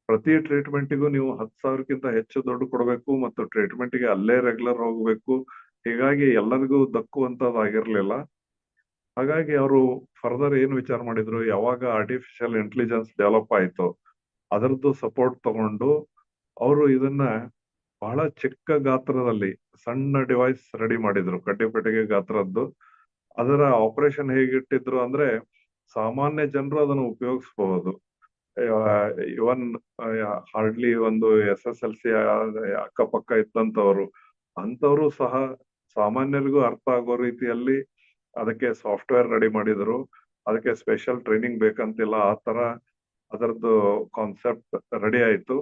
ಪ್ರತಿ ಟ್ರೀಟ್ಮೆಂಟಿಗೂ ನೀವು 10,000ಕ್ಕಿಂತ ಹೆಚ್ಚು ದುಡ್ಡು ಕೊಡಬೇಕು ಮತ್ತು ಟ್ರೀಟ್ಮೆಂಟ್ಗೆ ಅಲ್ಲೇ ರೆಗ್ಯುಲರ್ ಹೋಗ್ಬೇಕು. ಹೀಗಾಗಿ ಎಲ್ಲರಿಗೂ ದಕ್ಕುವಂತದ್ದಾಗಿರ್ಲಿಲ್ಲ. ಹಾಗಾಗಿ ಅವರು ಫರ್ದರ್ ಏನ್ ವಿಚಾರ ಮಾಡಿದ್ರು, ಯಾವಾಗ ಆರ್ಟಿಫಿಷಿಯಲ್ ಇಂಟೆಲಿಜೆನ್ಸ್ ಡೆವಲಪ್ ಆಯ್ತು ಅದರದ್ದು ಸಪೋರ್ಟ್ ತಗೊಂಡು ಅವರು ಇದನ್ನ ಬಹಳ ಚಿಕ್ಕ ಗಾತ್ರದಲ್ಲಿ ಸಣ್ಣ ಡಿವೈಸ್ ರೆಡಿ ಮಾಡಿದ್ರು, ಕಡ್ಡಿಪೆಟ್ಟಿಗೆ ಗಾತ್ರದ್ದು. ಅದರ ಆಪರೇಷನ್ ಹೇಗಿಟ್ಟಿದ್ರು ಅಂದ್ರೆ ಸಾಮಾನ್ಯ ಜನರು ಅದನ್ನು ಉಪಯೋಗಿಸಬಹುದು. ಇವನ್ ಹಾರ್ಡ್ಲಿ ಒಂದು SSLC ಅಕ್ಕಪಕ್ಕ ಇದ್ದಂತವ್ರು ಅಂತವ್ರು ಸಹ ಸಾಮಾನ್ಯರಿಗೂ ಅರ್ಥ ಆಗೋ ರೀತಿಯಲ್ಲಿ ಅದಕ್ಕೆ ಸಾಫ್ಟ್ವೇರ್ ರೆಡಿ ಮಾಡಿದ್ರು. ಅದಕ್ಕೆ ಸ್ಪೆಷಲ್ ಟ್ರೈನಿಂಗ್ ಬೇಕಂತಿಲ್ಲ, ಆ ತರ ಅದರದ್ದು ಕಾನ್ಸೆಪ್ಟ್ ರೆಡಿ ಆಯ್ತು.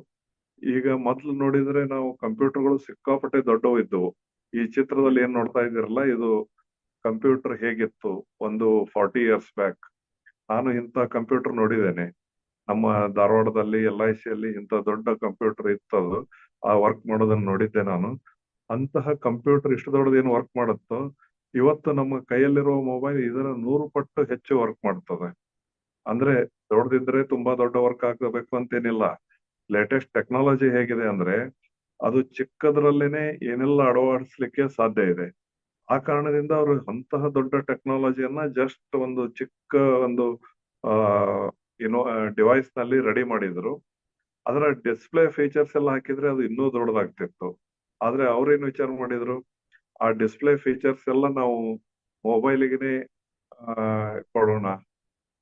ಈಗ ಮೊದ್ಲು ನೋಡಿದ್ರೆ ನಾವು ಕಂಪ್ಯೂಟರ್ಗಳು ಸಿಕ್ಕಾಪಟ್ಟೆ ದೊಡ್ಡವು ಇದ್ದವು. ಈ ಚಿತ್ರದಲ್ಲಿ ಏನ್ ನೋಡ್ತಾ ಇದ್ದೀರಲ್ಲ, ಇದು ಕಂಪ್ಯೂಟರ್ ಹೇಗಿತ್ತು ಒಂದು 40 years ಬ್ಯಾಕ್. ನಾನು ಇಂಥ ಕಂಪ್ಯೂಟರ್ ನೋಡಿದ್ದೇನೆ. ನಮ್ಮ ಧಾರವಾಡದಲ್ಲಿ LIC ಯಲ್ಲಿ ಇಂಥ ದೊಡ್ಡ ಕಂಪ್ಯೂಟರ್ ಇತ್ತದು. ಆ ವರ್ಕ್ ಮಾಡೋದನ್ನ ನೋಡಿದ್ದೆ ನಾನು. ಅಂತಹ ಕಂಪ್ಯೂಟರ್ ಇಷ್ಟು ದೊಡ್ಡದೇನು ವರ್ಕ್ ಮಾಡುತ್ತೋ ಇವತ್ತು ನಮ್ಮ ಕೈಯಲ್ಲಿರುವ ಮೊಬೈಲ್ ಇದರ 100 ಪಟ್ಟು ಹೆಚ್ಚು ವರ್ಕ್ ಮಾಡ್ತದೆ. ಅಂದ್ರೆ ದೊಡ್ಡದಿದ್ರೆ ತುಂಬಾ ದೊಡ್ಡ ವರ್ಕ್ ಆಗಬೇಕು ಅಂತೇನಿಲ್ಲ. ಲೇಟೆಸ್ಟ್ ಟೆಕ್ನಾಲಜಿ ಹೇಗಿದೆ ಅಂದ್ರೆ ಅದು ಚಿಕ್ಕದ್ರಲ್ಲೇನೆ ಏನೆಲ್ಲ ಅಳವಡಿಸ್ಲಿಕ್ಕೆ ಸಾಧ್ಯ ಇದೆ. ಆ ಕಾರಣದಿಂದ ಅವರು ಅಂತಹ ದೊಡ್ಡ ಟೆಕ್ನಾಲಜಿಯನ್ನ ಜಸ್ಟ್ ಒಂದು ಚಿಕ್ಕ ಒಂದು ಏನೋ ಡಿವೈಸ್ ನಲ್ಲಿ ರೆಡಿ ಮಾಡಿದ್ರು. ಅದರ ಡಿಸ್ಪ್ಲೇ ಫೀಚರ್ಸ್ ಎಲ್ಲ ಹಾಕಿದ್ರೆ ಅದು ಇನ್ನೂ ದೊಡ್ಡದಾಗ್ತಿತ್ತು. ಆದ್ರೆ ಅವ್ರೇನ್ ವಿಚಾರ ಮಾಡಿದ್ರು, ಆ ಡಿಸ್ಪ್ಲೇ ಫೀಚರ್ಸ್ ಎಲ್ಲ ನಾವು ಮೊಬೈಲಿಗೆ ಕೊಡೋಣ.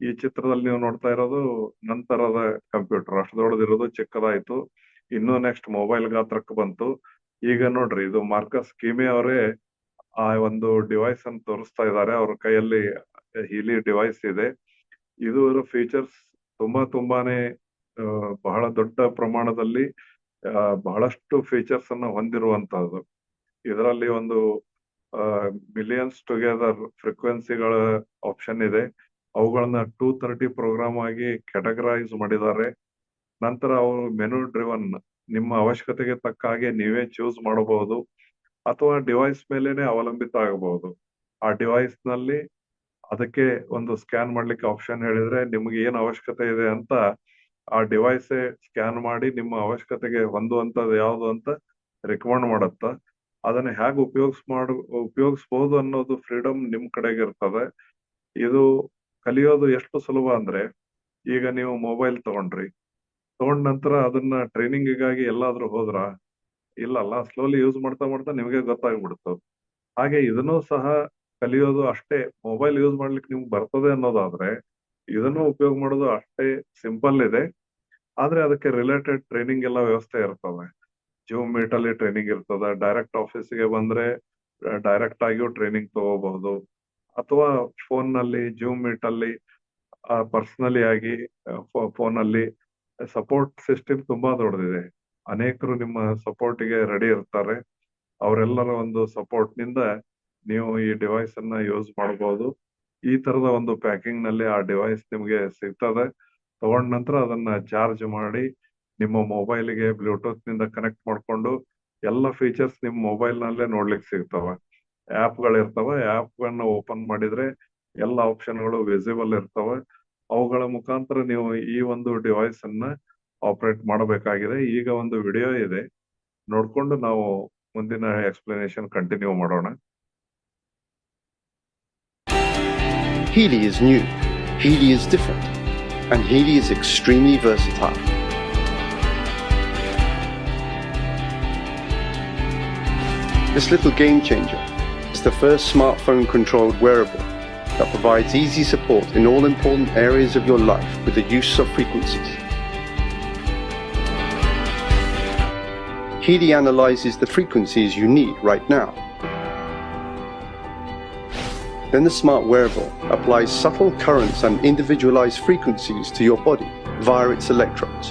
ಈ ಚಿತ್ರದಲ್ಲಿ ನೀವು ನೋಡ್ತಾ ಇರೋದು ನಂತರದ ಕಂಪ್ಯೂಟರ್. ಅಷ್ಟು ದೊಡ್ಡದಿರೋದು ಚಿಕ್ಕದಾಯ್ತು, ಇನ್ನು ನೆಕ್ಸ್ಟ್ ಮೊಬೈಲ್ ಗಾತ್ರಕ್ಕೆ ಬಂತು. ಈಗ ನೋಡ್ರಿ, ಇದು ಮಾರ್ಕಸ್ ಕೀಮೆ ಅವರೇ ಆ ಒಂದು ಡಿವೈಸ್ ಅನ್ನು ತೋರಿಸ್ತಾ ಇದ್ದಾರೆ. ಅವ್ರ ಕೈಯಲ್ಲಿ ಹೀಲಿ ಡಿವೈಸ್ ಇದೆ. ಇದರ ಫೀಚರ್ಸ್ ತುಂಬಾನೇ ಬಹಳ ದೊಡ್ಡ ಪ್ರಮಾಣದಲ್ಲಿ ಬಹಳಷ್ಟು ಫೀಚರ್ಸ್ ಅನ್ನ ಹೊಂದಿರುವಂತಹದ್ದು. ಇದರಲ್ಲಿ ಒಂದು ಮಿಲಿಯನ್ಸ್ ಟುಗೆದರ್ ಫ್ರೀಕ್ವೆನ್ಸಿಗಳ ಆಪ್ಷನ್ ಇದೆ. ಅವುಗಳನ್ನ 230 ಪ್ರೋಗ್ರಾಮ್ ಆಗಿ ಕ್ಯಾಟಗರೈಸ್ ಮಾಡಿದ್ದಾರೆ. ನಂತರ ಅವರು ಮೆನು ಡ್ರಿವನ್, ನಿಮ್ಮ ಅವಶ್ಯಕತೆಗೆ ತಕ್ಕ ಹಾಗೆ ನೀವೇ ಚೂಸ್ ಮಾಡಬಹುದು ಅಥವಾ ಡಿವೈಸ್ ಮೇಲೇನೆ ಅವಲಂಬಿತ ಆಗಬಹುದು. ಆ ಡಿವೈಸ್ ನಲ್ಲಿ ಅದಕ್ಕೆ ಒಂದು ಸ್ಕ್ಯಾನ್ ಮಾಡ್ಲಿಕ್ಕೆ ಆಪ್ಷನ್ ಹೇಳಿದ್ರೆ ನಿಮ್ಗೆ ಏನ್ ಅವಶ್ಯಕತೆ ಇದೆ ಅಂತ ಆ ಡಿವೈಸ್ ಸ್ಕ್ಯಾನ್ ಮಾಡಿ ನಿಮ್ಮ ಅವಶ್ಯಕತೆಗೆ ಹೊಂದುವಂತದ್ದು ಯಾವುದು ಅಂತ ರೆಕಮೆಂಡ್ ಮಾಡುತ್ತ. ಅದನ್ನ ಹೇಗೆ ಉಪಯೋಗಿಸಬಹುದು ಅನ್ನೋದು ಫ್ರೀಡಮ್ ನಿಮ್ ಕಡೆಗೆ ಇರ್ತದೆ. ಇದು ಕಲಿಯೋದು ಎಷ್ಟು ಸುಲಭ ಅಂದ್ರೆ, ಈಗ ನೀವು ಮೊಬೈಲ್ ತಗೊಂಡ ನಂತರ ಅದನ್ನ ಟ್ರೈನಿಂಗಿಗಾಗಿ ಎಲ್ಲಾದ್ರೂ ಹೋದ್ರ ಇಲ್ಲಲ್ಲ, ಸ್ಲೋಲಿ ಯೂಸ್ ಮಾಡ್ತಾ ನಿಮ್ಗೆ ಗೊತ್ತಾಗ್ಬಿಡ್ತು. ಹಾಗೆ ಇದನ್ನು ಸಹ ಕಲಿಯೋದು ಅಷ್ಟೇ. ಮೊಬೈಲ್ ಯೂಸ್ ಮಾಡ್ಲಿಕ್ಕೆ ನಿಮ್ಗೆ ಬರ್ತದೆ ಅನ್ನೋದಾದ್ರೆ ಇದನ್ನು ಉಪಯೋಗ ಮಾಡೋದು ಅಷ್ಟೇ ಸಿಂಪಲ್ ಇದೆ. ಆದ್ರೆ ಅದಕ್ಕೆ ರಿಲೇಟೆಡ್ ಟ್ರೈನಿಂಗ್ ಎಲ್ಲ ವ್ಯವಸ್ಥೆ ಇರ್ತದೆ. ಜೂಮ್ ಮೀಟ್ ಅಲ್ಲಿ ಟ್ರೈನಿಂಗ್ ಇರ್ತದೆ. ಡೈರೆಕ್ಟ್ ಆಫೀಸ್ಗೆ ಬಂದ್ರೆ ಡೈರೆಕ್ಟ್ ಆಗಿಯೂ ಟ್ರೈನಿಂಗ್ ತಗೋಬಹುದು. ಅಥವಾ ಫೋನ್ ನಲ್ಲಿ ಜೂಮ್ ಮೀಟ್ ಅಲ್ಲಿ ಪರ್ಸನಲಿ ಆಗಿ ಫೋನ್ ಅಲ್ಲಿ ಸಪೋರ್ಟ್ ಸಿಸ್ಟಮ್ ತುಂಬಾ ದೊಡ್ಡದಿದೆ. ಅನೇಕರು ನಿಮ್ಮ ಸಪೋರ್ಟ್ಗೆ ರೆಡಿ ಇರ್ತಾರೆ. ಅವರೆಲ್ಲರ ಒಂದು ಸಪೋರ್ಟ್ ನಿಂದ ನೀವು ಈ ಡಿವೈಸ್ ಅನ್ನ ಯೂಸ್ ಮಾಡಬಹುದು. ಈ ತರದ ಒಂದು ಪ್ಯಾಕಿಂಗ್ ನಲ್ಲಿ ಆ ಡಿವೈಸ್ ನಿಮ್ಗೆ ಸಿಗ್ತದೆ. ತಗೊಂಡ ನಂತರ ಅದನ್ನ ಚಾರ್ಜ್ ಮಾಡಿ ನಿಮ್ಮ ಮೊಬೈಲ್ಗೆ ಬ್ಲೂಟೂತ್ ನಿಂದ ಕನೆಕ್ಟ್ ಮಾಡ್ಕೊಂಡು ಎಲ್ಲ ಫೀಚರ್ಸ್ ನಿಮ್ ಮೊಬೈಲ್ ನಲ್ಲೇ ನೋಡ್ಲಿಕ್ಕೆ ಸಿಗ್ತಾವ. ಆಪ್ಗಳಿರ್ತಾವ, ಆಪ್ಗಳನ್ನ ಓಪನ್ ಮಾಡಿದ್ರೆ ಎಲ್ಲ ಆಪ್ಷನ್ಗಳು ವಿಸಿಬಲ್ ಇರ್ತಾವ. ಅವುಗಳ ಮುಖಾಂತರ ನೀವು ಈ ಒಂದು ಡಿವೈಸ್ ಅನ್ನ ಆಪರೇಟ್ ಮಾಡಬೇಕಾಗಿದೆ. ಈಗ ಒಂದು ವಿಡಿಯೋ ಇದೆ, ನೋಡ್ಕೊಂಡು ನಾವು ಮುಂದಿನ ಎಕ್ಸ್ಪ್ಲನೇಷನ್ ಕಂಟಿನ್ಯೂ ಮಾಡೋಣ. Healy is new, Healy is different, and Healy is extremely versatile. This little game changer is the first smartphone-controlled wearable that provides easy support in all important areas of your life with the use of frequencies. Healy analyzes the frequencies you need right now. Then the smart wearable applies subtle currents and individualized frequencies to your body via its electrodes.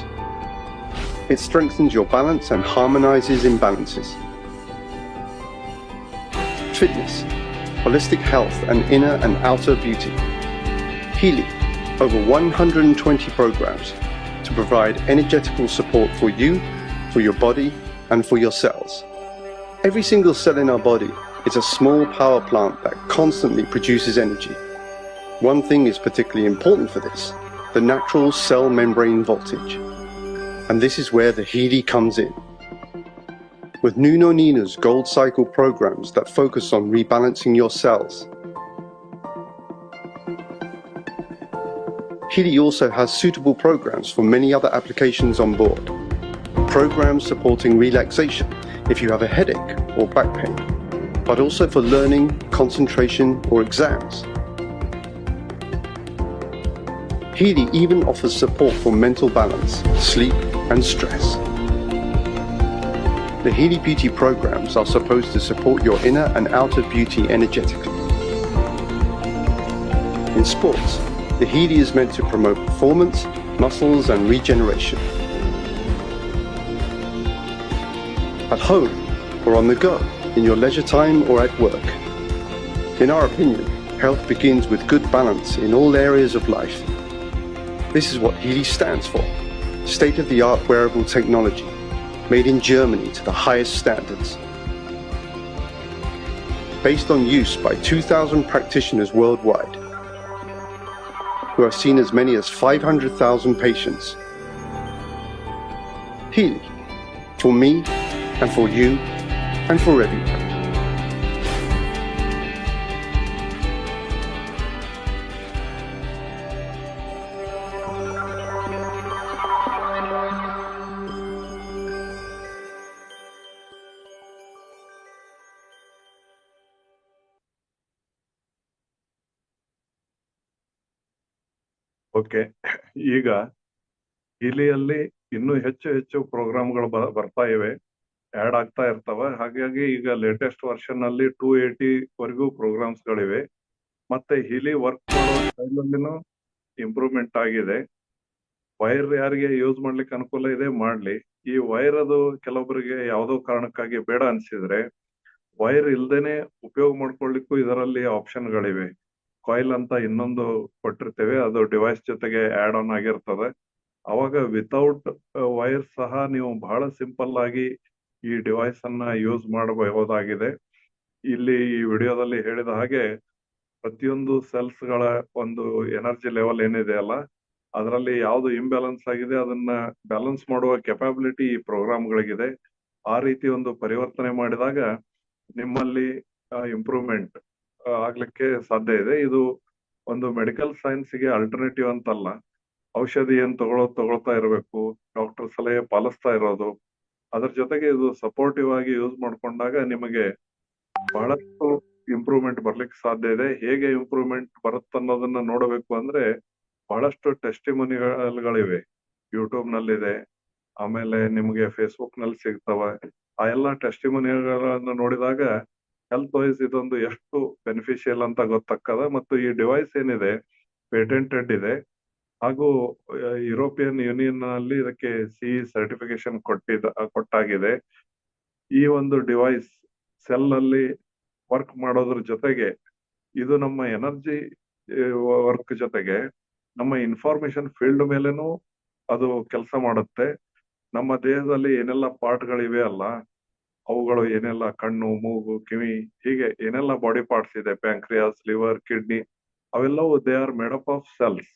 It strengthens your balance and harmonizes imbalances. Fitness, holistic health, and inner and outer beauty. Healy, over 120 programs to provide energetical support for you, for your body, and for your cells. Every single cell in our body is a small power plant that constantly produces energy. One thing is particularly important for this, the natural cell membrane voltage. And this is where the Healy comes in. With Nuno Nina's Gold Cycle programs that focus on rebalancing your cells. Healy also has suitable programs for many other applications on board. Programs supporting relaxation if you have a headache or back pain, but also for learning, concentration, or exams. Healy even offers support for mental balance, sleep, and stress. The Healy Beauty programs are supposed to support your inner and outer beauty energetically. In sports, the Healy is meant to promote performance, muscles, and regeneration. At home or on the go, in your leisure time or at work. In our opinion, health begins with good balance in all areas of life. This is what Healy stands for, state-of-the-art wearable technology, made in Germany to the highest standards. Based on use by 2,000 practitioners worldwide, who have seen as many as 500,000 patients. Healy, for me, and for you, and for everyone. Okay, ಈಗ ಇಲಿಯಲ್ಲಿ ಇನ್ನೂ ಹೆಚ್ಚು ಹೆಚ್ಚು ಪ್ರೋಗ್ರಾಮ್ಗಳು ಬರ್ತಾ ಇವೆ, add ಆಗ್ತಾ ಇರ್ತಾವ. ಹಾಗಾಗಿ ಈಗ ಲೇಟೆಸ್ಟ್ ವರ್ಷನ್ ಅಲ್ಲಿ 280 ವರೆಗೂ ಪ್ರೋಗ್ರಾಮ್ಸ್ ಗಳಿವೆ. ಮತ್ತೆ ಇಲ್ಲಿ ವರ್ಕ್ ಮಾಡೋ ಸ್ಟೈಲಲ್ಲಿನೂ ಇಂಪ್ರೂವ್ಮೆಂಟ್ ಆಗಿದೆ. ವೈರ್ ಯಾರಿಗೆ ಯೂಸ್ ಮಾಡ್ಲಿಕ್ಕೆ ಅನುಕೂಲ ಇದೆ ಮಾಡ್ಲಿ. ಈ ವೈರ್ ಅದು ಕೆಲವೊಬ್ಬರಿಗೆ ಯಾವುದೋ ಕಾರಣಕ್ಕಾಗಿ ಬೇಡ ಅನ್ಸಿದ್ರೆ ವೈರ್ ಇಲ್ದೇನೆ ಉಪಯೋಗ ಮಾಡ್ಕೊಳ್ಳಿಕ್ಕೂ ಇದರಲ್ಲಿ ಆಪ್ಷನ್ಗಳಿವೆ. ಕಾಯಿಲ್ ಅಂತ ಇನ್ನೊಂದು ಕೊಟ್ಟಿರ್ತೇವೆ, ಅದು ಡಿವೈಸ್ ಜೊತೆಗೆ ಆಡ್ ಆನ್ ಆಗಿರ್ತದೆ. ಅವಾಗ ವಿತೌಟ್ ವೈರ್ ಸಹ ನೀವು ಬಹಳ ಸಿಂಪಲ್ ಆಗಿ ಈ ಡಿವೈಸ್ ಅನ್ನ ಯೂಸ್ ಮಾಡಬಹುದಾಗಿದೆ. ಇಲ್ಲಿ ಈ ವಿಡಿಯೋದಲ್ಲಿ ಹೇಳಿದ ಹಾಗೆ ಪ್ರತಿಯೊಂದು ಸೆಲ್ಸ್ ಗಳ ಒಂದು ಎನರ್ಜಿ ಲೆವೆಲ್ ಏನಿದೆ ಅಲ್ಲ, ಅದರಲ್ಲಿ ಯಾವ್ದು ಇಂಬ್ಯಾಲೆನ್ಸ್ ಆಗಿದೆ ಅದನ್ನ ಬ್ಯಾಲೆನ್ಸ್ ಮಾಡುವ ಕೆಪಾಬಿಲಿಟಿ ಈ ಪ್ರೋಗ್ರಾಮ್ಗಳಿಗಿದೆ. ಆ ರೀತಿ ಒಂದು ಪರಿವರ್ತನೆ ಮಾಡಿದಾಗ ನಿಮ್ಮಲ್ಲಿ ಇಂಪ್ರೂವ್ಮೆಂಟ್ ಆಗ್ಲಿಕ್ಕೆ ಸಾಧ್ಯ ಇದೆ. ಇದು ಒಂದು ಮೆಡಿಕಲ್ ಸೈನ್ಸ್ಗೆ ಅಲ್ಟರ್ನೇಟಿವ್ ಅಂತಲ್ಲ. ಔಷಧಿ ಏನ್ ತಗೊಳ್ತಾ ಇರಬೇಕು, ಡಾಕ್ಟರ್ ಸಲಹೆ ಪಾಲಿಸ್ತಾ ಇರೋದು, ಅದ್ರ ಜೊತೆಗೆ ಇದು ಸಪೋರ್ಟಿವ್ ಆಗಿ ಯೂಸ್ ಮಾಡ್ಕೊಂಡಾಗ ನಿಮಗೆ ಬಹಳಷ್ಟು ಇಂಪ್ರೂವ್ಮೆಂಟ್ ಬರ್ಲಿಕ್ಕೆ ಸಾಧ್ಯ ಇದೆ. ಹೇಗೆ ಇಂಪ್ರೂವ್ಮೆಂಟ್ ಬರುತ್ತೆ ಅನ್ನೋದನ್ನ ನೋಡಬೇಕು ಅಂದ್ರೆ ಬಹಳಷ್ಟು ಟೆಸ್ಟಿಮೋನಿಗಳಿವೆ. ಯೂಟ್ಯೂಬ್ ನಲ್ಲಿದೆ, ಆಮೇಲೆ ನಿಮ್ಗೆ ಫೇಸ್ಬುಕ್ ನಲ್ಲಿ ಸಿಗ್ತಾವ. ಆ ಎಲ್ಲ ಟೆಸ್ಟಿಮೋನಿಗಳನ್ನ ನೋಡಿದಾಗ ಹೆಲ್ತ್ ವೈಸ್ ಇದೊಂದು ಎಷ್ಟು ಬೆನಿಫಿಷಿಯಲ್ ಅಂತ ಗೊತ್ತಾಗ್ತದ. ಮತ್ತು ಈ ಡಿವೈಸ್ ಏನಿದೆ ಪೇಟೆಂಟೆಡ್ ಇದೆ, ಹಾಗೂ ಯುರೋಪಿಯನ್ ಯೂನಿಯನ್ ನಲ್ಲಿ ಇದಕ್ಕೆ CE ಸರ್ಟಿಫಿಕೇಶನ್ ಕೊಟ್ಟಾಗಿದೆ. ಈ ಒಂದು ಡಿವೈಸ್ ಸೆಲ್ ಅಲ್ಲಿ ವರ್ಕ್ ಮಾಡೋದ್ರ ಜೊತೆಗೆ ಇದು ನಮ್ಮ ಎನರ್ಜಿ ವರ್ಕ್ ಜೊತೆಗೆ ನಮ್ಮ ಇನ್ಫಾರ್ಮೇಶನ್ ಫೀಲ್ಡ್ ಮೇಲೆನೂ ಅದು ಕೆಲಸ ಮಾಡುತ್ತೆ. ನಮ್ಮ ದೇಹದಲ್ಲಿ ಏನೆಲ್ಲ ಪಾರ್ಟ್ಗಳಿವೆ ಅಲ್ಲ, ಅವುಗಳು ಏನೆಲ್ಲ ಕಣ್ಣು, ಮೂಗು, ಕಿವಿ, ಹೀಗೆ ಏನೆಲ್ಲ ಬಾಡಿ ಪಾರ್ಟ್ಸ್ ಇದೆ, ಪ್ಯಾಂಕ್ರಿಯಾಸ್, ಲಿವರ್, ಕಿಡ್ನಿ, ಅವೆಲ್ಲವೂ they are made up of cells.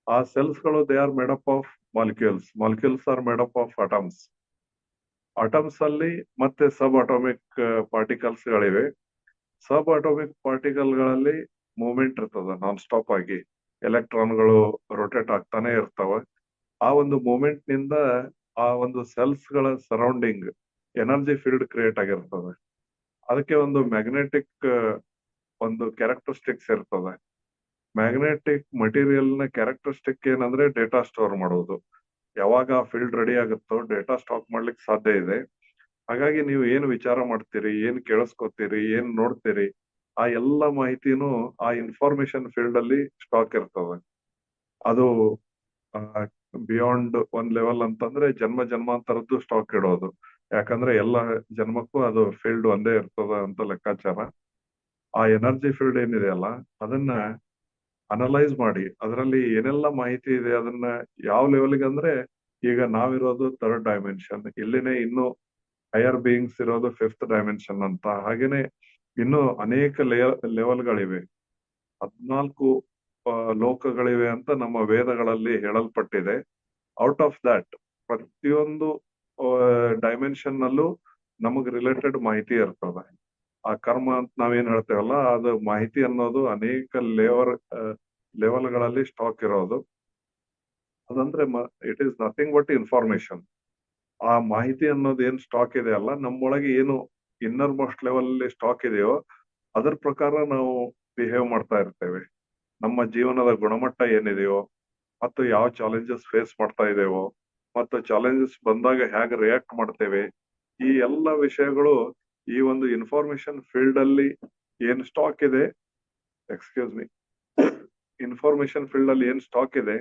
ಆ ಸೆಲ್ಸ್ ಗಳು they are made up of molecules. Molecules are made up of atoms. Atoms ಅಲ್ಲಿ ಮತ್ತೆ ಸಬ್ ಅಟಾಮಿಕ್ ಪಾರ್ಟಿಕಲ್ಸ್ ಗಳಿವೆ. ಸಬ್ ಅಟಾಮಿಕ್ ಪಾರ್ಟಿಕಲ್ ಗಳಲ್ಲಿ ಮೂವ್ಮೆಂಟ್ ಇರ್ತದ ನಾನ್ ಸ್ಟಾಪ್ ಆಗಿ. ಎಲೆಕ್ಟ್ರಾನ್ಗಳು ರೊಟೇಟ್ ಆಗ್ತಾನೆ ಇರ್ತಾವ. ಆ ಒಂದು ಮೂವ್ಮೆಂಟ್ ನಿಂದ ಆ ಒಂದು ಸೆಲ್ಸ್ ಗಳ ಸರೌಂಡಿಂಗ್ ಎನರ್ಜಿ ಫೀಲ್ಡ್ ಕ್ರಿಯೇಟ್ ಆಗಿರ್ತದೆ. ಅದಕ್ಕೆ ಒಂದು ಮ್ಯಾಗ್ನೆಟಿಕ್ ಒಂದು ಕ್ಯಾರೆಕ್ಟರಿಸ್ಟಿಕ್ಸ್ ಇರ್ತದೆ. ಮ್ಯಾಗ್ನೆಟಿಕ್ ಮಟೀರಿಯಲ್ ನ ಕ್ಯಾರೆಕ್ಟರಿಸ್ಟಿಕ್ ಏನಂದ್ರೆ ಡೇಟಾ ಸ್ಟೋರ್ ಮಾಡೋದು. ಯಾವಾಗ ಆ ಫೀಲ್ಡ್ ರೆಡಿ ಆಗುತ್ತೋ ಡೇಟಾ ಸ್ಟಾಕ್ ಮಾಡ್ಲಿಕ್ಕೆ ಸಾಧ್ಯ ಇದೆ. ಹಾಗಾಗಿ ನೀವು ಏನ್ ವಿಚಾರ ಮಾಡ್ತೀರಿ, ಏನ್ ಕೇಳಿಸ್ಕೊತೀರಿ, ಏನ್ ನೋಡ್ತೀರಿ, ಆ ಎಲ್ಲ ಮಾಹಿತಿನೂ ಆ ಇನ್ಫಾರ್ಮೇಶನ್ ಫೀಲ್ಡ್ ಅಲ್ಲಿ ಸ್ಟಾಕ್ ಇರ್ತದೆ. ಅದು ಬಿಯಾಂಡ್ ಒಂದ್ ಲೆವೆಲ್ ಅಂತಂದ್ರೆ ಜನ್ಮ ಜನ್ಮಾಂತರದ್ದು ಸ್ಟಾಕ್ ಇಡೋದು. ಯಾಕಂದ್ರೆ ಎಲ್ಲ ಜನ್ಮಕ್ಕೂ ಅದು ಫೀಲ್ಡ್ ಒಂದೇ ಇರ್ತದ ಅಂತ ಲೆಕ್ಕಾಚಾರ. ಆ ಎನರ್ಜಿ ಫೀಲ್ಡ್ ಏನಿದೆ ಅಲ್ಲ, ಅದನ್ನ ಅನಲೈಸ್ ಮಾಡಿ ಅದರಲ್ಲಿ ಏನೆಲ್ಲ ಮಾಹಿತಿ ಇದೆ, ಅದನ್ನ ಯಾವ ಲೆವೆಲ್ಗೆ ಅಂದ್ರೆ ಈಗ ನಾವಿರೋದು 3rd ಡೈಮೆನ್ಷನ್, ಇಲ್ಲಿನೇ ಇನ್ನು ಹೈಯರ್ ಬೀಯಿಂಗ್ಸ್ ಇರೋದು 5th ಡೈಮೆನ್ಷನ್ ಅಂತ. ಹಾಗೇನೆ ಇನ್ನು ಅನೇಕ ಲೆವೆಲ್ಗಳಿವೆ. 14 ಲೋಕಗಳಿವೆ ಅಂತ ನಮ್ಮ ವೇದಗಳಲ್ಲಿ ಹೇಳಲ್ಪಟ್ಟಿದೆ. ಔಟ್ ಆಫ್ ದಟ್ ಪ್ರತಿಯೊಂದು ಡೈಮೆನ್ಷನ್ ನಲ್ಲೂ ನಮಗ್ ರಿಲೇಟೆಡ್ ಮಾಹಿತಿ ಇರ್ತದೆ. ಆ ಕರ್ಮ ಅಂತ ನಾವೇನ್ ಹೇಳ್ತೇವಲ್ಲ, ಅದು ಮಾಹಿತಿ ಅನ್ನೋದು ಅನೇಕ ಲೆವೆಲ್ಗಳಲ್ಲಿ ಸ್ಟಾಕ್ ಇರೋದು. ಅದಂದ್ರೆ it is nothing but information. ಆ ಮಾಹಿತಿ ಅನ್ನೋದು ಏನ್ ಸ್ಟಾಕ್ ಇದೆ ಅಲ್ಲ, ನಮ್ಮೊಳಗೆ ಏನು ಇನ್ನರ್ ಮೋಸ್ಟ್ ಲೆವೆಲ್ ಅಲ್ಲಿ ಸ್ಟಾಕ್ ಇದೆಯೋ ಅದ್ರ ಪ್ರಕಾರ ನಾವು ಬಿಹೇವ್ ಮಾಡ್ತಾ ಇರ್ತೇವೆ. ನಮ್ಮ ಜೀವನದ ಗುಣಮಟ್ಟ ಏನಿದೆಯೋ, ಮತ್ತು ಯಾವ ಚಾಲೆಂಜಸ್ ಫೇಸ್ ಮಾಡ್ತಾ ಇದ್ದೇವೋ, ಮತ್ತು ಚಾಲೆಂಜಸ್ ಬಂದಾಗ ಹೇಗೆ ರಿಯಾಕ್ಟ್ ಮಾಡ್ತೇವೆ, ಈ ಎಲ್ಲ ವಿಷಯಗಳು ಈ ಒಂದು ಇನ್ಫಾರ್ಮೇಶನ್ ಫೀಲ್ಡ್ ಅಲ್ಲಿ ಏನ್ ಸ್ಟಾಕ್ ಇದೆ, ಎಕ್ಸ್ಕ್ಯೂಸ್ ಮೀ, ಇನ್ಫಾರ್ಮೇಶನ್ ಫೀಲ್ಡ್ ಅಲ್ಲಿ ಏನ್ ಸ್ಟಾಕ್ ಇದೆ